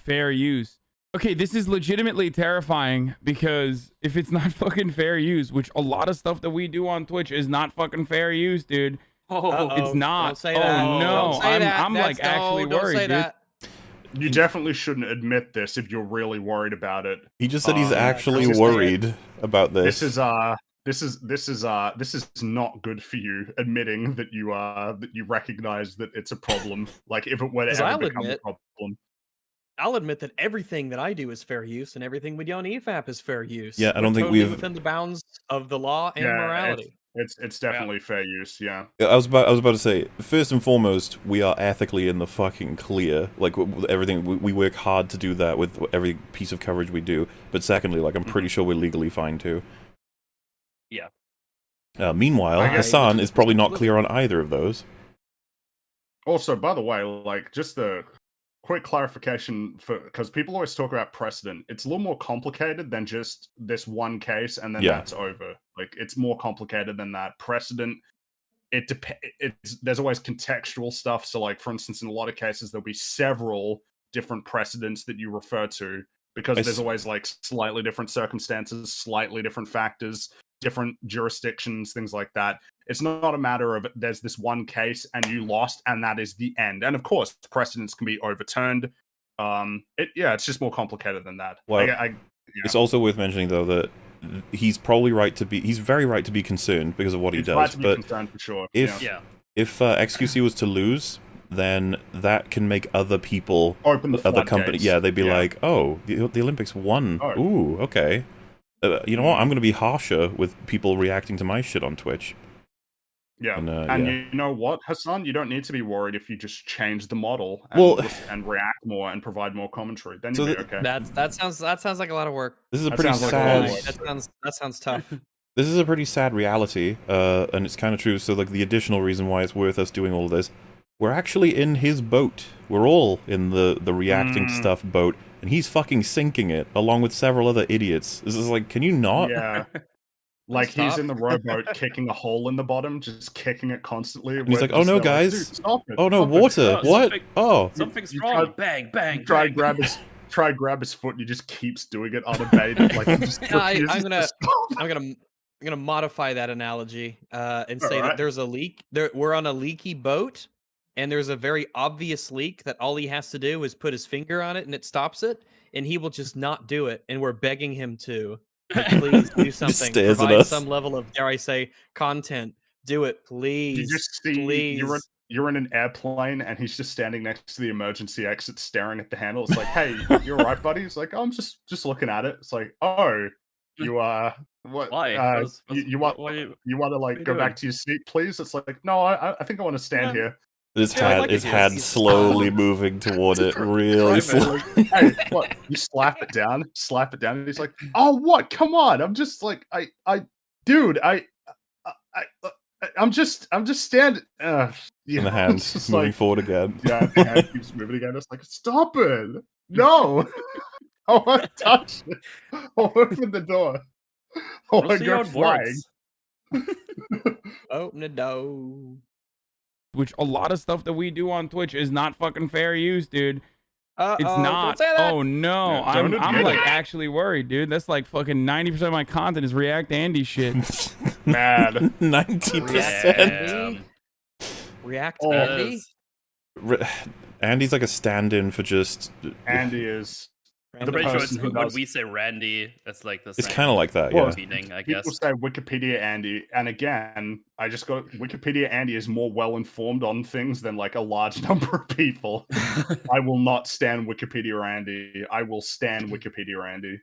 F: fair use. Okay, this is legitimately terrifying because if it's not fucking fair use, which a lot of stuff that we do on Twitch is not fucking fair use, dude. It's not.
B: Don't say that.
F: No,
B: Don't say that.
F: I'm like actually worried, dude.
A: You definitely shouldn't admit this if you're really worried about it.
C: He just said he's actually worried about this.
A: This is not good for you admitting that you recognize that it's a problem. Like if it were to ever become a problem.
B: I'll admit that everything that I do is fair use, and everything we do on EFAP is fair use.
C: Yeah, I don't think
B: totally
C: we've
B: within the bounds of the law and morality.
A: It's definitely fair use, yeah.
C: I was about to say, first and foremost, we are ethically in the fucking clear. Like everything, we work hard to do that with every piece of coverage we do. But secondly, like I'm pretty sure we're legally fine too.
E: Yeah.
C: Meanwhile, Hassan is probably not clear on either of those.
A: Also, by the way, like just a quick clarification because people always talk about precedent. It's a little more complicated than just this one case and then that's over. Like it's more complicated than that. Precedent, there's always contextual stuff. So like for instance, in a lot of cases there'll be several different precedents that you refer to because there's always like slightly different circumstances, slightly different factors, different jurisdictions, things like that. It's not a matter of there's this one case and you lost and that is the end. And of course, precedents can be overturned. It's just more complicated than that.
C: Well, it's also worth mentioning though that he's very right to be concerned because of what he does.
A: Right to be concerned for sure.
C: If XQC was to lose, then that can make other people, other companies, they'd be like, oh, the Olympics won. Oh. Ooh, okay. You know what? I'm going to be harsher with people reacting to my shit on Twitch.
A: Yeah, and you know what, Hassan? You don't need to be worried if you just change the model and react more and provide more commentary. Then you'll be okay.
B: That sounds like a lot of work.
C: This is a pretty sad.
B: That sounds tough.
C: This is a pretty sad reality, and it's kind of true. So, like, the additional reason why it's worth us doing all this, we're actually in his boat. We're all in the reacting to stuff boat, and he's fucking sinking it along with several other idiots. This is like, can you not?
A: Yeah. Like he's
B: Stop.
A: in the rowboat kicking a hole in the bottom, just kicking it constantly.
C: And he's like, "Oh no, guys!
A: Stop it!
C: Oh no,
A: Stop it."
C: water! What? Oh,
E: Something's
A: You
E: wrong. Bang, bang,
A: try
E: bang.
A: grab his foot, and he just keeps doing it unabated. Like he just refuses
B: I'm
A: to stop.
B: gonna modify that analogy and say that
A: Alright.
B: there's a leak. We're on a leaky boat, and there's a very obvious leak that all he has to do is put his finger on it, and it stops it. And he will just not do it, and we're begging him to. Like, please do something.
C: stares at
B: Provide
C: us.
B: some level of, dare I say, content. Do it, please.
A: You just see
B: please.
A: you're in an airplane, and he's just standing next to the emergency exit, staring at the handle. It's like, "Hey, you all right, buddy?" He's like, "Oh, I'm just looking at it." It's like, "Oh, you what?
E: Why?
A: You want to like go back to your seat, please?" It's like, "No, I think I want to stand here."
C: his
B: Yeah, I
C: hand,
B: like
C: his
B: it.
C: hand
B: He's-
C: slowly moving toward it, really slowly.
A: Hey, what? You slap it down, and he's like, "Oh, what? Come on! I'm just like, dude, I'm just standing."
C: And the
A: it's
C: hand's
A: just
C: moving
A: like,
C: forward again.
A: yeah, the hand keeps moving again. It's like, stop it! No, I want to touch it. I'll open the door. I
E: We'll
A: want to
E: see
A: go
E: how it
A: flying.
E: works.
B: Open the door.
F: Which a lot of stuff that we do on Twitch is not fucking fair use, dude. It's
B: Don't
F: not.
B: say that.
F: Oh no,
A: Yeah,
F: I'm
A: don't admit
F: like
A: it.
F: actually worried, dude. That's like fucking 90% of my content is React Andy shit.
A: Mad.
C: 90%.
B: React
A: Oh,
B: Andy?
C: Andy's like a stand-in for just.
A: Andy is
E: I'm
A: the
E: pretty sure it's,
A: person who
E: when
A: does.
E: we say Randy, it's like the
C: It's
E: same
C: kind of like that,
A: Well,
C: yeah.
E: meaning, I
A: People
E: guess.
A: say Wikipedia Andy, and again, I just got Wikipedia Andy is more well informed on things than like a large number of people. I will not stand Wikipedia Andy. I will stand Wikipedia Andy.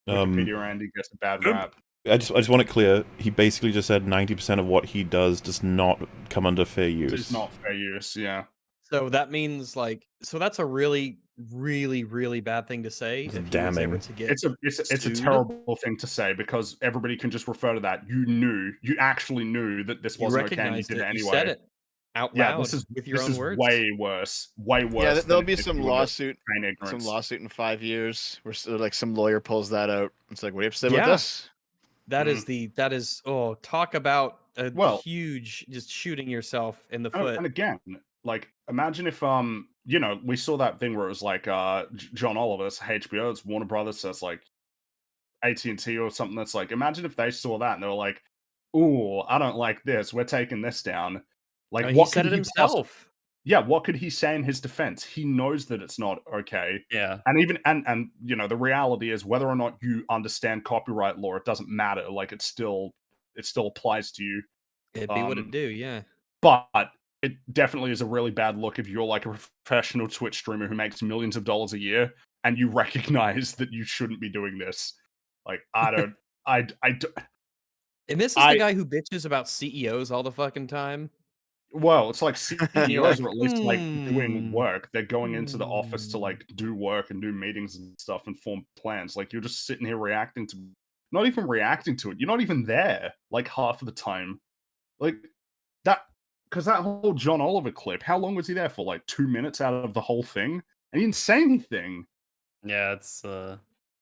A: Wikipedia Andy gets a bad rap.
C: I just want it clear. He basically just said 90% of what he does not come under fair use.
A: It's not fair use, yeah.
B: So that means like, so that's a really, really, really bad thing to say. If he was
C: Damning.
B: ever to get
A: It's a
B: sued.
A: terrible thing to say because everybody can just refer to that. You actually knew that this
B: You
A: wasn't okay, and you
B: recognized
A: did
B: it.
A: it anyway.
B: You said it out
A: Yeah,
B: loud
A: this is
B: with your own words.
A: way worse. Way worse.
D: Yeah,
A: than
D: there'll be
A: if
D: some
A: you were
D: lawsuit.
A: feign
D: Some
A: ignorance.
D: lawsuit in 5 years where like some lawyer pulls that out. It's like, what do you have to say about
B: Yeah.
D: this?
B: That is talk about a
A: Well-
B: huge just shooting yourself in the
A: Oh,
B: foot.
A: and again, like imagine if we saw that thing where it was like John Oliver's HBO, it's Warner Brothers, so it's like AT&T or something. That's like, imagine if they saw that and they were like, "Ooh, I don't like this. We're taking this down." Like,
B: He
A: what
B: said
A: could
B: it
A: he
B: himself.
A: Yeah, what could he say in his defense? He knows that it's not okay.
E: Yeah.
A: And even and the reality is whether or not you understand copyright law, it doesn't matter. Like it still applies to you.
B: It'd be what it do, yeah.
A: But it definitely is a really bad look if you're like a professional Twitch streamer who makes millions of dollars a year and you recognize that you shouldn't be doing this. Like I don't
B: And this is the guy who bitches about CEOs all the fucking time.
A: Well, it's like CEOs are at least like doing
B: "Hmm,
A: work. They're going into the office to like do work and do meetings and stuff and form plans. Like you're just sitting here reacting to, not even reacting to it. You're not even there like half of the time. Like that, because that whole John Oliver clip, how long was he there for? Like 2 minutes out of the whole thing? And he didn't say anything.
E: Yeah, it's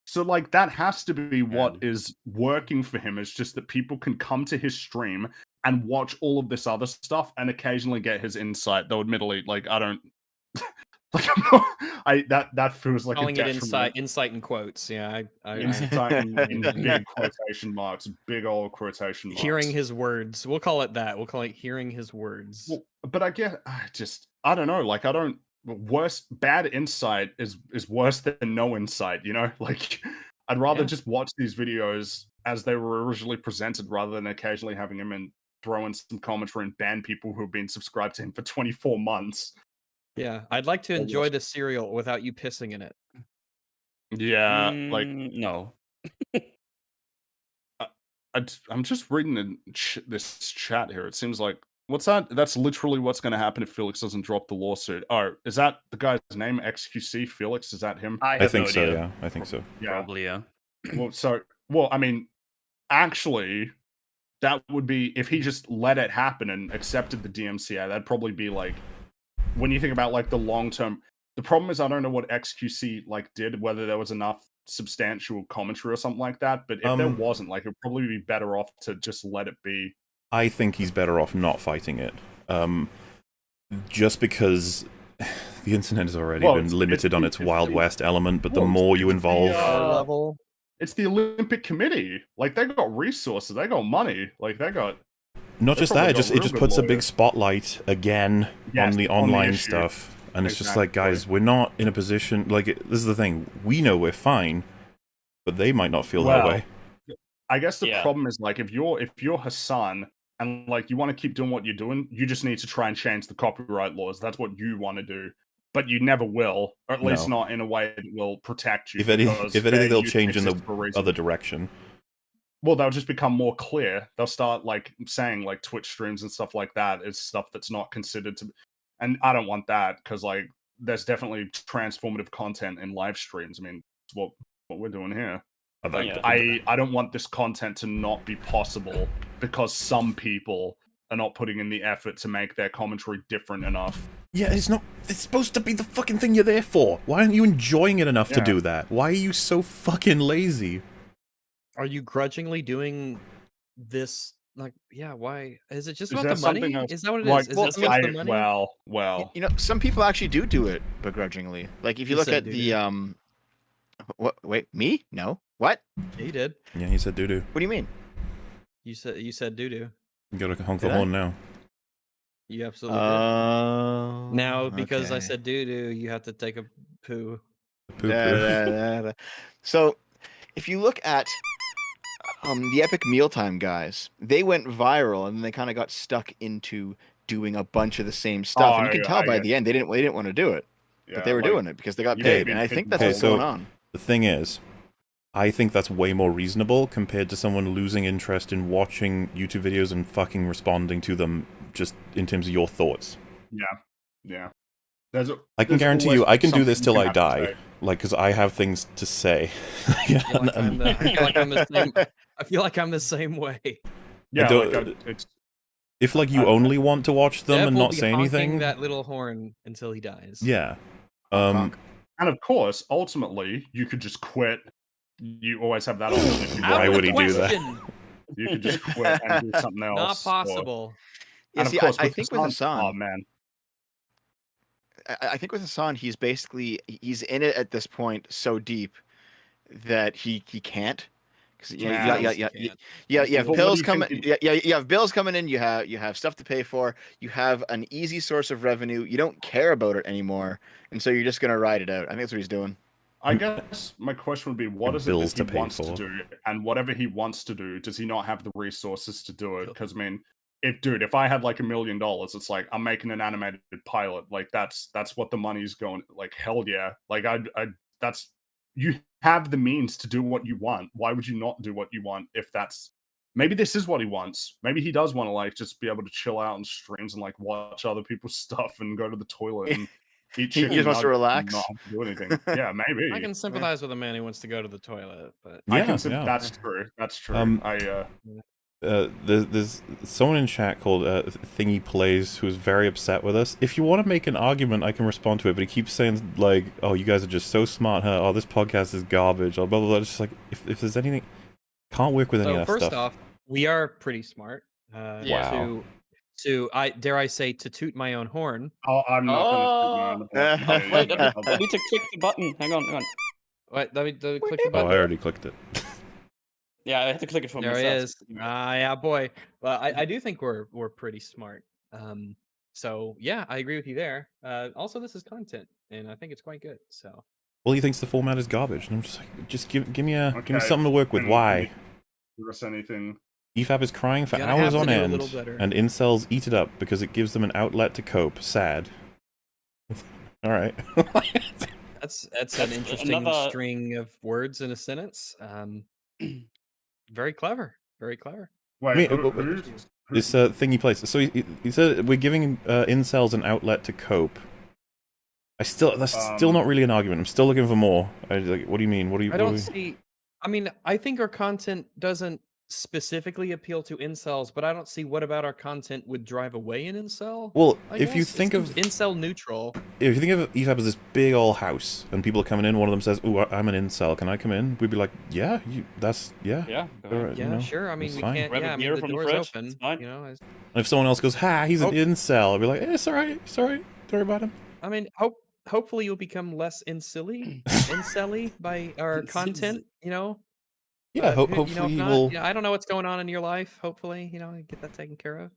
A: So like that has to be what is working for him. It's just that people can come to his stream and watch all of this other stuff and occasionally get his insight. Though admittedly, like I don't like that feels like
B: calling
A: a
B: it
A: detriment.
B: insight in quotes. Yeah,
A: Insight in big quotation marks, big old quotation marks.
B: hearing his words. We'll call it that. We'll call it hearing his words.
A: Well, but I get I don't know. Like I don't bad insight is worse than no insight, you know? Like I'd rather just watch these videos as they were originally presented rather than occasionally having him and throw in some commentary and ban people who have been subscribed to him for 24 months.
B: Yeah, I'd like to enjoy the cereal without you pissing in it.
A: Yeah, like
E: no.
A: I'm just reading this chat here. It seems like what's that? That's literally what's going to happen if Felix doesn't drop the lawsuit. Oh, is that the guy's name? XQC Felix? Is that him?
C: I think so. Yeah, I think so.
A: Yeah.
E: Probably, yeah.
A: Well, I mean, actually, that would be if he just let it happen and accepted the DMCA. That'd probably be like when you think about like the long term. The problem is I don't know what XQC like did, whether there was enough substantial commentary or something like that. But if there wasn't, like, it'd probably be better off to just let it be.
C: I think he's better off not fighting it. Just because the internet has already been limited on its Wild West element, but the more you involve...
A: It's the Olympic Committee. Like, they got resources, they got money, like, they got...
C: Not just that, it just puts a big spotlight again on the online stuff. And it's just like, guys, we're not in a position... Like, this is the thing. We know we're fine, but they might not feel that way.
A: I guess the problem is, like, if you're Hassan... and, like, you want to keep doing what you're doing, you just need to try and change the copyright laws. That's what you want to do. But you never will, or at least not in a way that will protect you.
C: If anything, they'll change in the other direction.
A: Well, they'll just become more clear. They'll start, like, saying, like, Twitch streams and stuff like that is stuff that's not considered to... And I don't want that, because, like, there's definitely transformative content in live streams. I mean, it's what we're doing here. Like, I don't want this content to not be possible because some people are not putting in the effort to make their commentary different enough.
C: Yeah, it's not. It's supposed to be the fucking thing you're there for. Why aren't you enjoying it enough to do that? Why are you so fucking lazy?
B: Are you grudgingly doing this? Like, yeah, why? Is it just about the money? Is that what it is? Is it about the money?
A: Well.
D: You know, some people actually do it begrudgingly. Like, if you look at the What? Wait, me? No. What?
B: Yeah, you did.
C: Yeah, he said doo-doo.
D: What do you mean?
B: You said doo-doo.
C: You gotta honk the horn now.
B: You absolutely did. Now, because I said doo-doo, you have to take a poo.
D: So, if you look at the Epic Mealtime guys, they went viral and then they kind of got stuck into doing a bunch of the same stuff. And you can tell by the end they didn't want to do it. But they were doing it because they got paid. And I think that's what's going on.
C: The thing is, I think that's way more reasonable compared to someone losing interest in watching YouTube videos and fucking responding to them just in terms of your thoughts.
A: Yeah.
C: I can guarantee you, I can do this till I die. Like, because I have things to say.
B: I feel like I'm the same way.
A: Yeah,
C: if, like, you only want to watch them and not say anything...
B: that little horn until he dies.
C: Yeah.
A: And of course, ultimately, you could just quit. You always have that option.
C: Why would he do that?
A: You could just quit and do something else.
B: Not possible.
D: Yeah, see, I think with Hassan...
A: Oh, man.
D: I think with Hassan, he's in it at this point so deep that he can't. You have bills coming. You have bills coming in. You have stuff to pay for. You have an easy source of revenue. You don't care about it anymore, and so you're just gonna ride it out. I think that's what he's doing.
A: I guess my question would be, what is it that he wants to do? And whatever he wants to do, does he not have the resources to do it? Because, I mean, if I had like $1 million, it's like, I'm making an animated pilot. Like, that's what the money's going. Like, hell yeah. Like, you have the means to do what you want. Why would you not do what you want if that's... Maybe this is what he wants. Maybe he does want to, like, just be able to chill out on streams and, like, watch other people's stuff and go to the toilet and eat chicken.
D: He just wants to relax.
A: Not have to do anything. Yeah, maybe.
B: I can sympathize with a man who wants to go to the toilet, but...
A: That's true. That's true.
C: There's someone in chat called Thingy Plays who's very upset with us. If you want to make an argument, I can respond to it, but he keeps saying, like, oh, you guys are just so smart, huh? Oh, this podcast is garbage, blah, blah, blah. It's just like, if there's anything... Can't work with any of that stuff.
B: First off, we are pretty smart.
C: Wow.
B: Dare I say, to toot my own horn.
A: Oh, I'm not going to toot my own horn.
E: I need to click the button. Hang on.
B: What? Let me click the button.
C: Oh, I already clicked it.
E: Yeah, I have to click it for myself.
B: There he is. Yeah, boy. Well, I do think we're pretty smart. So yeah, I agree with you there. Also, this is content, and I think it's quite good. So.
C: Well, he thinks the format is garbage, and I'm just like, just give me something to work with. Why?
A: Give us anything.
C: EFAP is crying for hours on end, and incels eat it up because it gives them an outlet to cope. Sad. All right.
B: That's an interesting string of words in a sentence. Very clever. Very clever.
A: Wait,
C: this Thingy Place. So he said we're giving incels an outlet to cope. That's still not really an argument. I'm still looking for more. What do you mean?
B: I don't see. I mean, I think our content doesn't specifically appeal to incels, but I don't see what about our content would drive away an incel.
C: Well,
B: I
C: if you
B: guess.
C: think
B: It
C: of
B: seems incel neutral.
C: if you think of EFAP as this big old house, and people are coming in, one of them says, "Ooh, I'm an incel. Can I come in?" We'd be like, "Yeah,
K: Yeah.
C: all right,
B: Yeah,
C: you know,
B: sure. I mean,
C: it's
B: we
C: fine."
B: can't.
E: Grab a
B: Yeah, I mean,
E: beer
B: the
E: from the
B: door's
E: fridge,
B: open.
E: it's fine.
B: You know.
C: And if someone else goes, "Ha, he's an incel," I'd be like, "It's all right. It's all right. Don't worry about him."
B: I mean, hopefully you'll become less incelly by our content. You know.
C: Yeah,
B: But, you know,
C: hopefully
B: if
C: he
B: not,
C: will.
B: I don't know what's going on in your life. Hopefully, get that taken care of.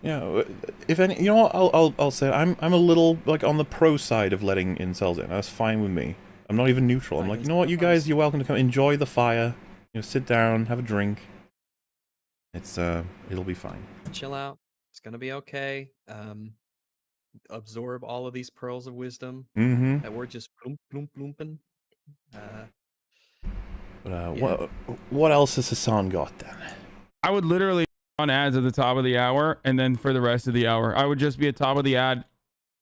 C: Yeah, if any, you know what, I'll say I'm a little like on the pro side of letting incels in. That's fine with me. I'm not even neutral. I'm like, you know what, you guys, you're welcome to come enjoy the fire. Sit down, have a drink. It'll be fine.
B: Chill out. It's gonna be okay. Absorb all of these pearls of wisdom
C: Mm-hmm.
B: that we're just blooping.
C: But what else has Hassan got then?
F: I would literally on ads at the top of the hour, and then for the rest of the hour, I would just be a top of the ad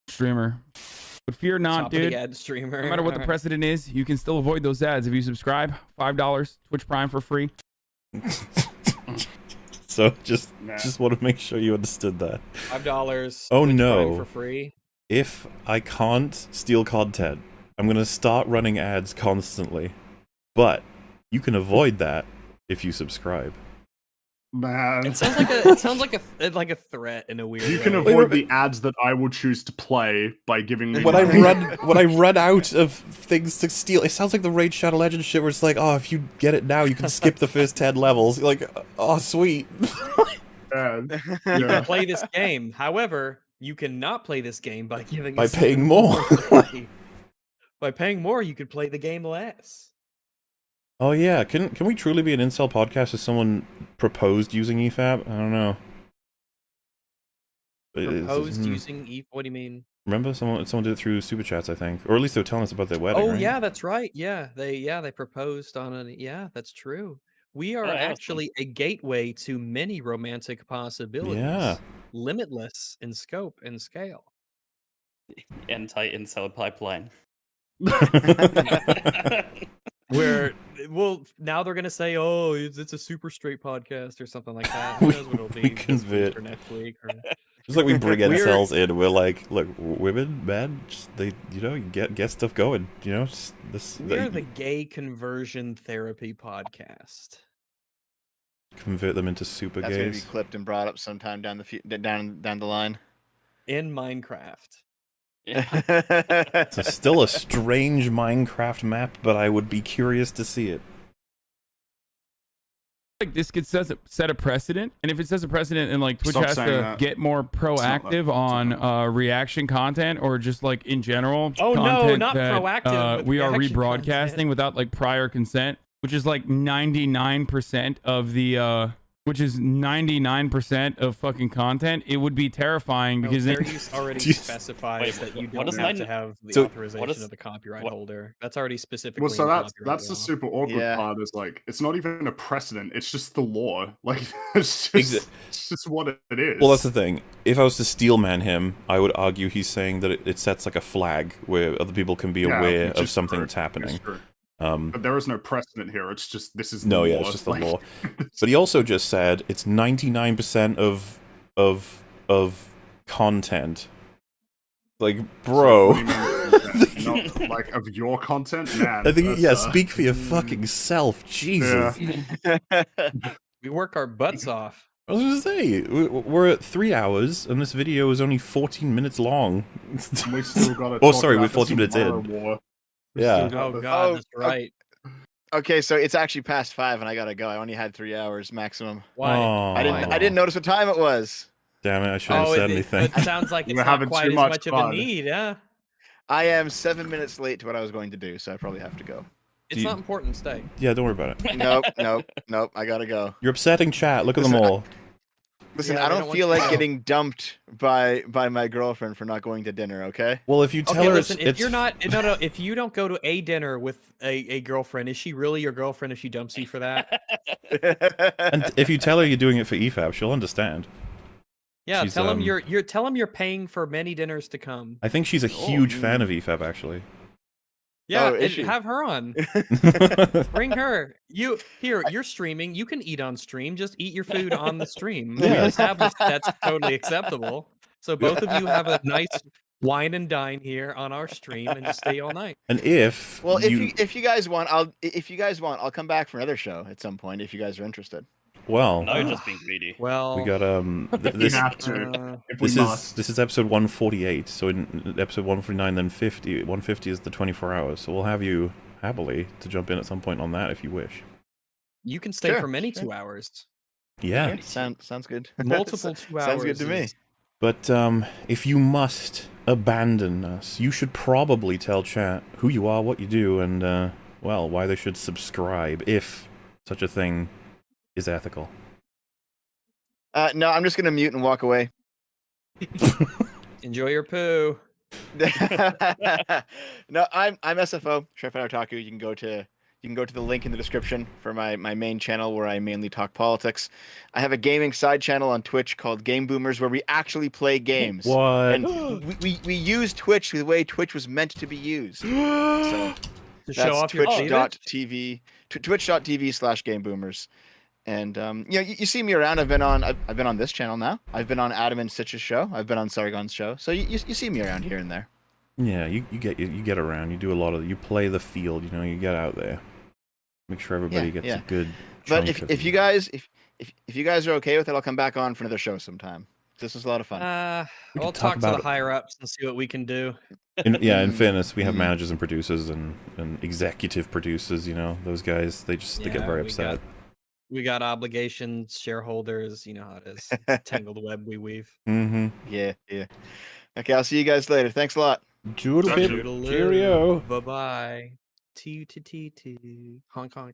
F: streamer. But fear not,
B: Top of
F: dude.
B: the ad streamer.
F: No matter what the
B: Alright.
F: precedent is, you can still avoid those ads if you subscribe. $5 Twitch Prime for free.
C: So just want to make sure you understood that.
B: $5.
C: Oh
B: Twitch
C: no!
B: Prime for free.
C: If I can't steal content, I'm gonna start running ads constantly. But you can avoid that if you subscribe.
A: Man,
B: It sounds like a threat in a weird
A: you
B: way.
A: can avoid the ads that I will choose to play by giving me
C: When I
A: money.
C: run out of things to steal, it sounds like the Raid Shadow Legends shit where it's like, oh, if you get it now, you can skip the first 10 levels. You're like, oh, sweet.
B: You can play this game. However, you cannot play this game by
C: paying more.
B: By paying more, you could play the game less.
C: Oh yeah, can we truly be an incel podcast if someone proposed using EFAP? I don't know.
B: Proposed using what do you mean?
C: Remember, someone did it through super chats, I think, or at least they were telling us about their wedding.
B: Oh
C: right?
B: yeah, that's right. Yeah, they proposed on it. Yeah, that's true. We are actually a gateway to many romantic possibilities.
C: Yeah.
B: Limitless in scope and scale.
E: Anti-incel pipeline.
B: Where, well, now they're gonna say, "Oh, it's a super straight podcast" or something like that. Who knows what it'll be?
C: We
B: this week
C: convert.
B: or next week. Or...
C: It's like we bring
B: We're-
C: incels in. We're like, look, women, men, just get stuff going.
B: We're the gay conversion therapy podcast.
C: Convert them into super
D: That's gonna be
C: gays.
D: clipped and brought up sometime down the line.
B: In Minecraft.
C: It's still a strange Minecraft map, but I would be curious to see it.
F: Like this could set a precedent, and if it sets a precedent and like Twitch
A: Stop
F: has
A: saying
F: to
A: that.
F: get more proactive on reaction content or just like in general
B: Oh, no,
F: content
B: not
F: that
B: proactive with
F: we are
B: reaction
F: rebroadcasting
B: content.
F: without like prior consent, which is like 99% of the which is 99% of fucking content, it would be terrifying because
B: fair
F: then
B: use already
C: Jeez.
B: specifies that you
E: what
B: don't
E: does
B: have to
E: 90
B: have the
C: So-
B: authorization of the copyright
E: what-
B: holder. That's already specifically.
A: Well, so
B: in
A: that's
B: copyright
A: the
B: law.
A: super awkward
D: Yeah.
A: part. Is like it's not even a precedent; it's just the law. Like it's just it's just what it is.
C: Well, that's the thing. If I was to steelman him, I would argue he's saying that it sets like a flag where other people can be
A: Yeah,
C: aware
A: which
C: of
A: is
C: something
A: true,
C: that's happening.
A: it's true.
C: Um,
A: But there is no precedent here. It's just this is the
C: no,
A: law.
C: yeah, it's just the
A: like,
C: law. But he also just said it's 99% of content. Like, bro.
A: What do you mean, not like of your content, man.
C: I think,
A: that's,
C: yeah, speak for your fucking self. Jesus.
B: We work our butts off.
C: I was gonna say, we're at 3 hours, and this video is only 14 minutes long.
A: And we still gotta
C: Oh,
A: talk
C: sorry,
A: about
C: we're
A: the
C: 14 minutes
A: Tomorrow
C: in.
A: War.
C: Yeah.
B: Oh god,
D: Oh,
B: that's right.
D: Okay, so it's actually past 5 and I gotta go. I only had 3 hours maximum.
B: Why?
C: Oh,
D: I didn't notice what time it was.
C: Damn it, I shouldn't have said anything.
B: It sounds like it's
A: We're
B: not
A: having
B: quite
A: too
B: as
A: much
B: much of a
A: fun.
B: need, yeah.
D: I am 7 minutes late to what I was going to do, so I probably have to go.
B: It's not important, stay.
C: Yeah, don't worry about it.
D: Nope. I gotta go.
C: You're upsetting chat. Look at them all.
D: Listen,
B: Yeah,
D: I
B: they
D: don't
B: don't want
D: feel
B: you to
D: like
B: go.
D: getting dumped by my girlfriend for not going to dinner. Okay.
C: Well, if you tell
B: Okay,
C: her
B: listen, if
C: it's
B: you're not no, if you don't go to a dinner with a girlfriend, is she really your girlfriend if she dumps you for that?
C: and if you tell her you're doing it for EFAP, she'll understand.
B: Yeah,
C: She's,
B: tell him you're paying for many dinners to come.
C: I think she's a huge fan of EFAP, actually.
B: Yeah,
D: Oh, is she?
B: have her on. Bring her. You're streaming. You can eat on stream. Just eat your food on the stream.
C: Yeah.
B: We've established that's totally acceptable. So both of you have a nice wine and dine here on our stream and just stay all night.
C: And if
D: Well, if you guys want, I'll come back for another show at some point if you guys are interested.
C: well,
E: Now you're just being greedy.
B: Well,
C: we got
A: We have to. If we must.
C: this is episode 148. So in episode 149, then 50. 150 is the 24 hours. So we'll have you happily to jump in at some point on that if you wish.
B: you can stay
D: Sure,
B: for many
D: sure.
B: 2 hours.
C: Yeah.
D: Sounds good.
B: Multiple 2 hours.
D: Sounds good to me.
B: is-
C: But if you must abandon us, you should probably tell chat who you are, what you do, and well, why they should subscribe if such a thing is ethical.
D: No, I'm just gonna mute and walk away.
B: Enjoy your poo.
D: No, I'm SFO, Chef Otaku. You can go to the link in the description for my main channel where I mainly talk politics. I have a gaming side channel on Twitch called Game Boomers where we actually play games.
C: What?
D: And we use Twitch the way Twitch was meant to be used. So
B: To show off your
D: twitch.tv twitch.tv/Game Boomers. And you see me around. I've been on this channel now. I've been on Adam and Stitch's show. I've been on Sargon's show. So you see me around here and there.
C: Yeah, you get around. You do a lot of you play the field. You know, you get out there. Make sure everybody gets a good.
D: But
C: chunk of
D: if you guys are okay with it, I'll come back on for another show sometime. This was a lot of fun.
C: We
B: I'll
C: could talk
B: talk to the
C: about it.
B: higher ups and see what we can do.
C: In fairness, we have managers and producers and executive producers. You know, those guys they get very upset.
B: We got obligations, shareholders. You know how it is. It's a tangled web we weave.
C: Mm-hmm.
D: Yeah. Okay, I'll see you guys later. Thanks a lot.
C: Cheerio.
B: Bye bye. T to Hong Kong.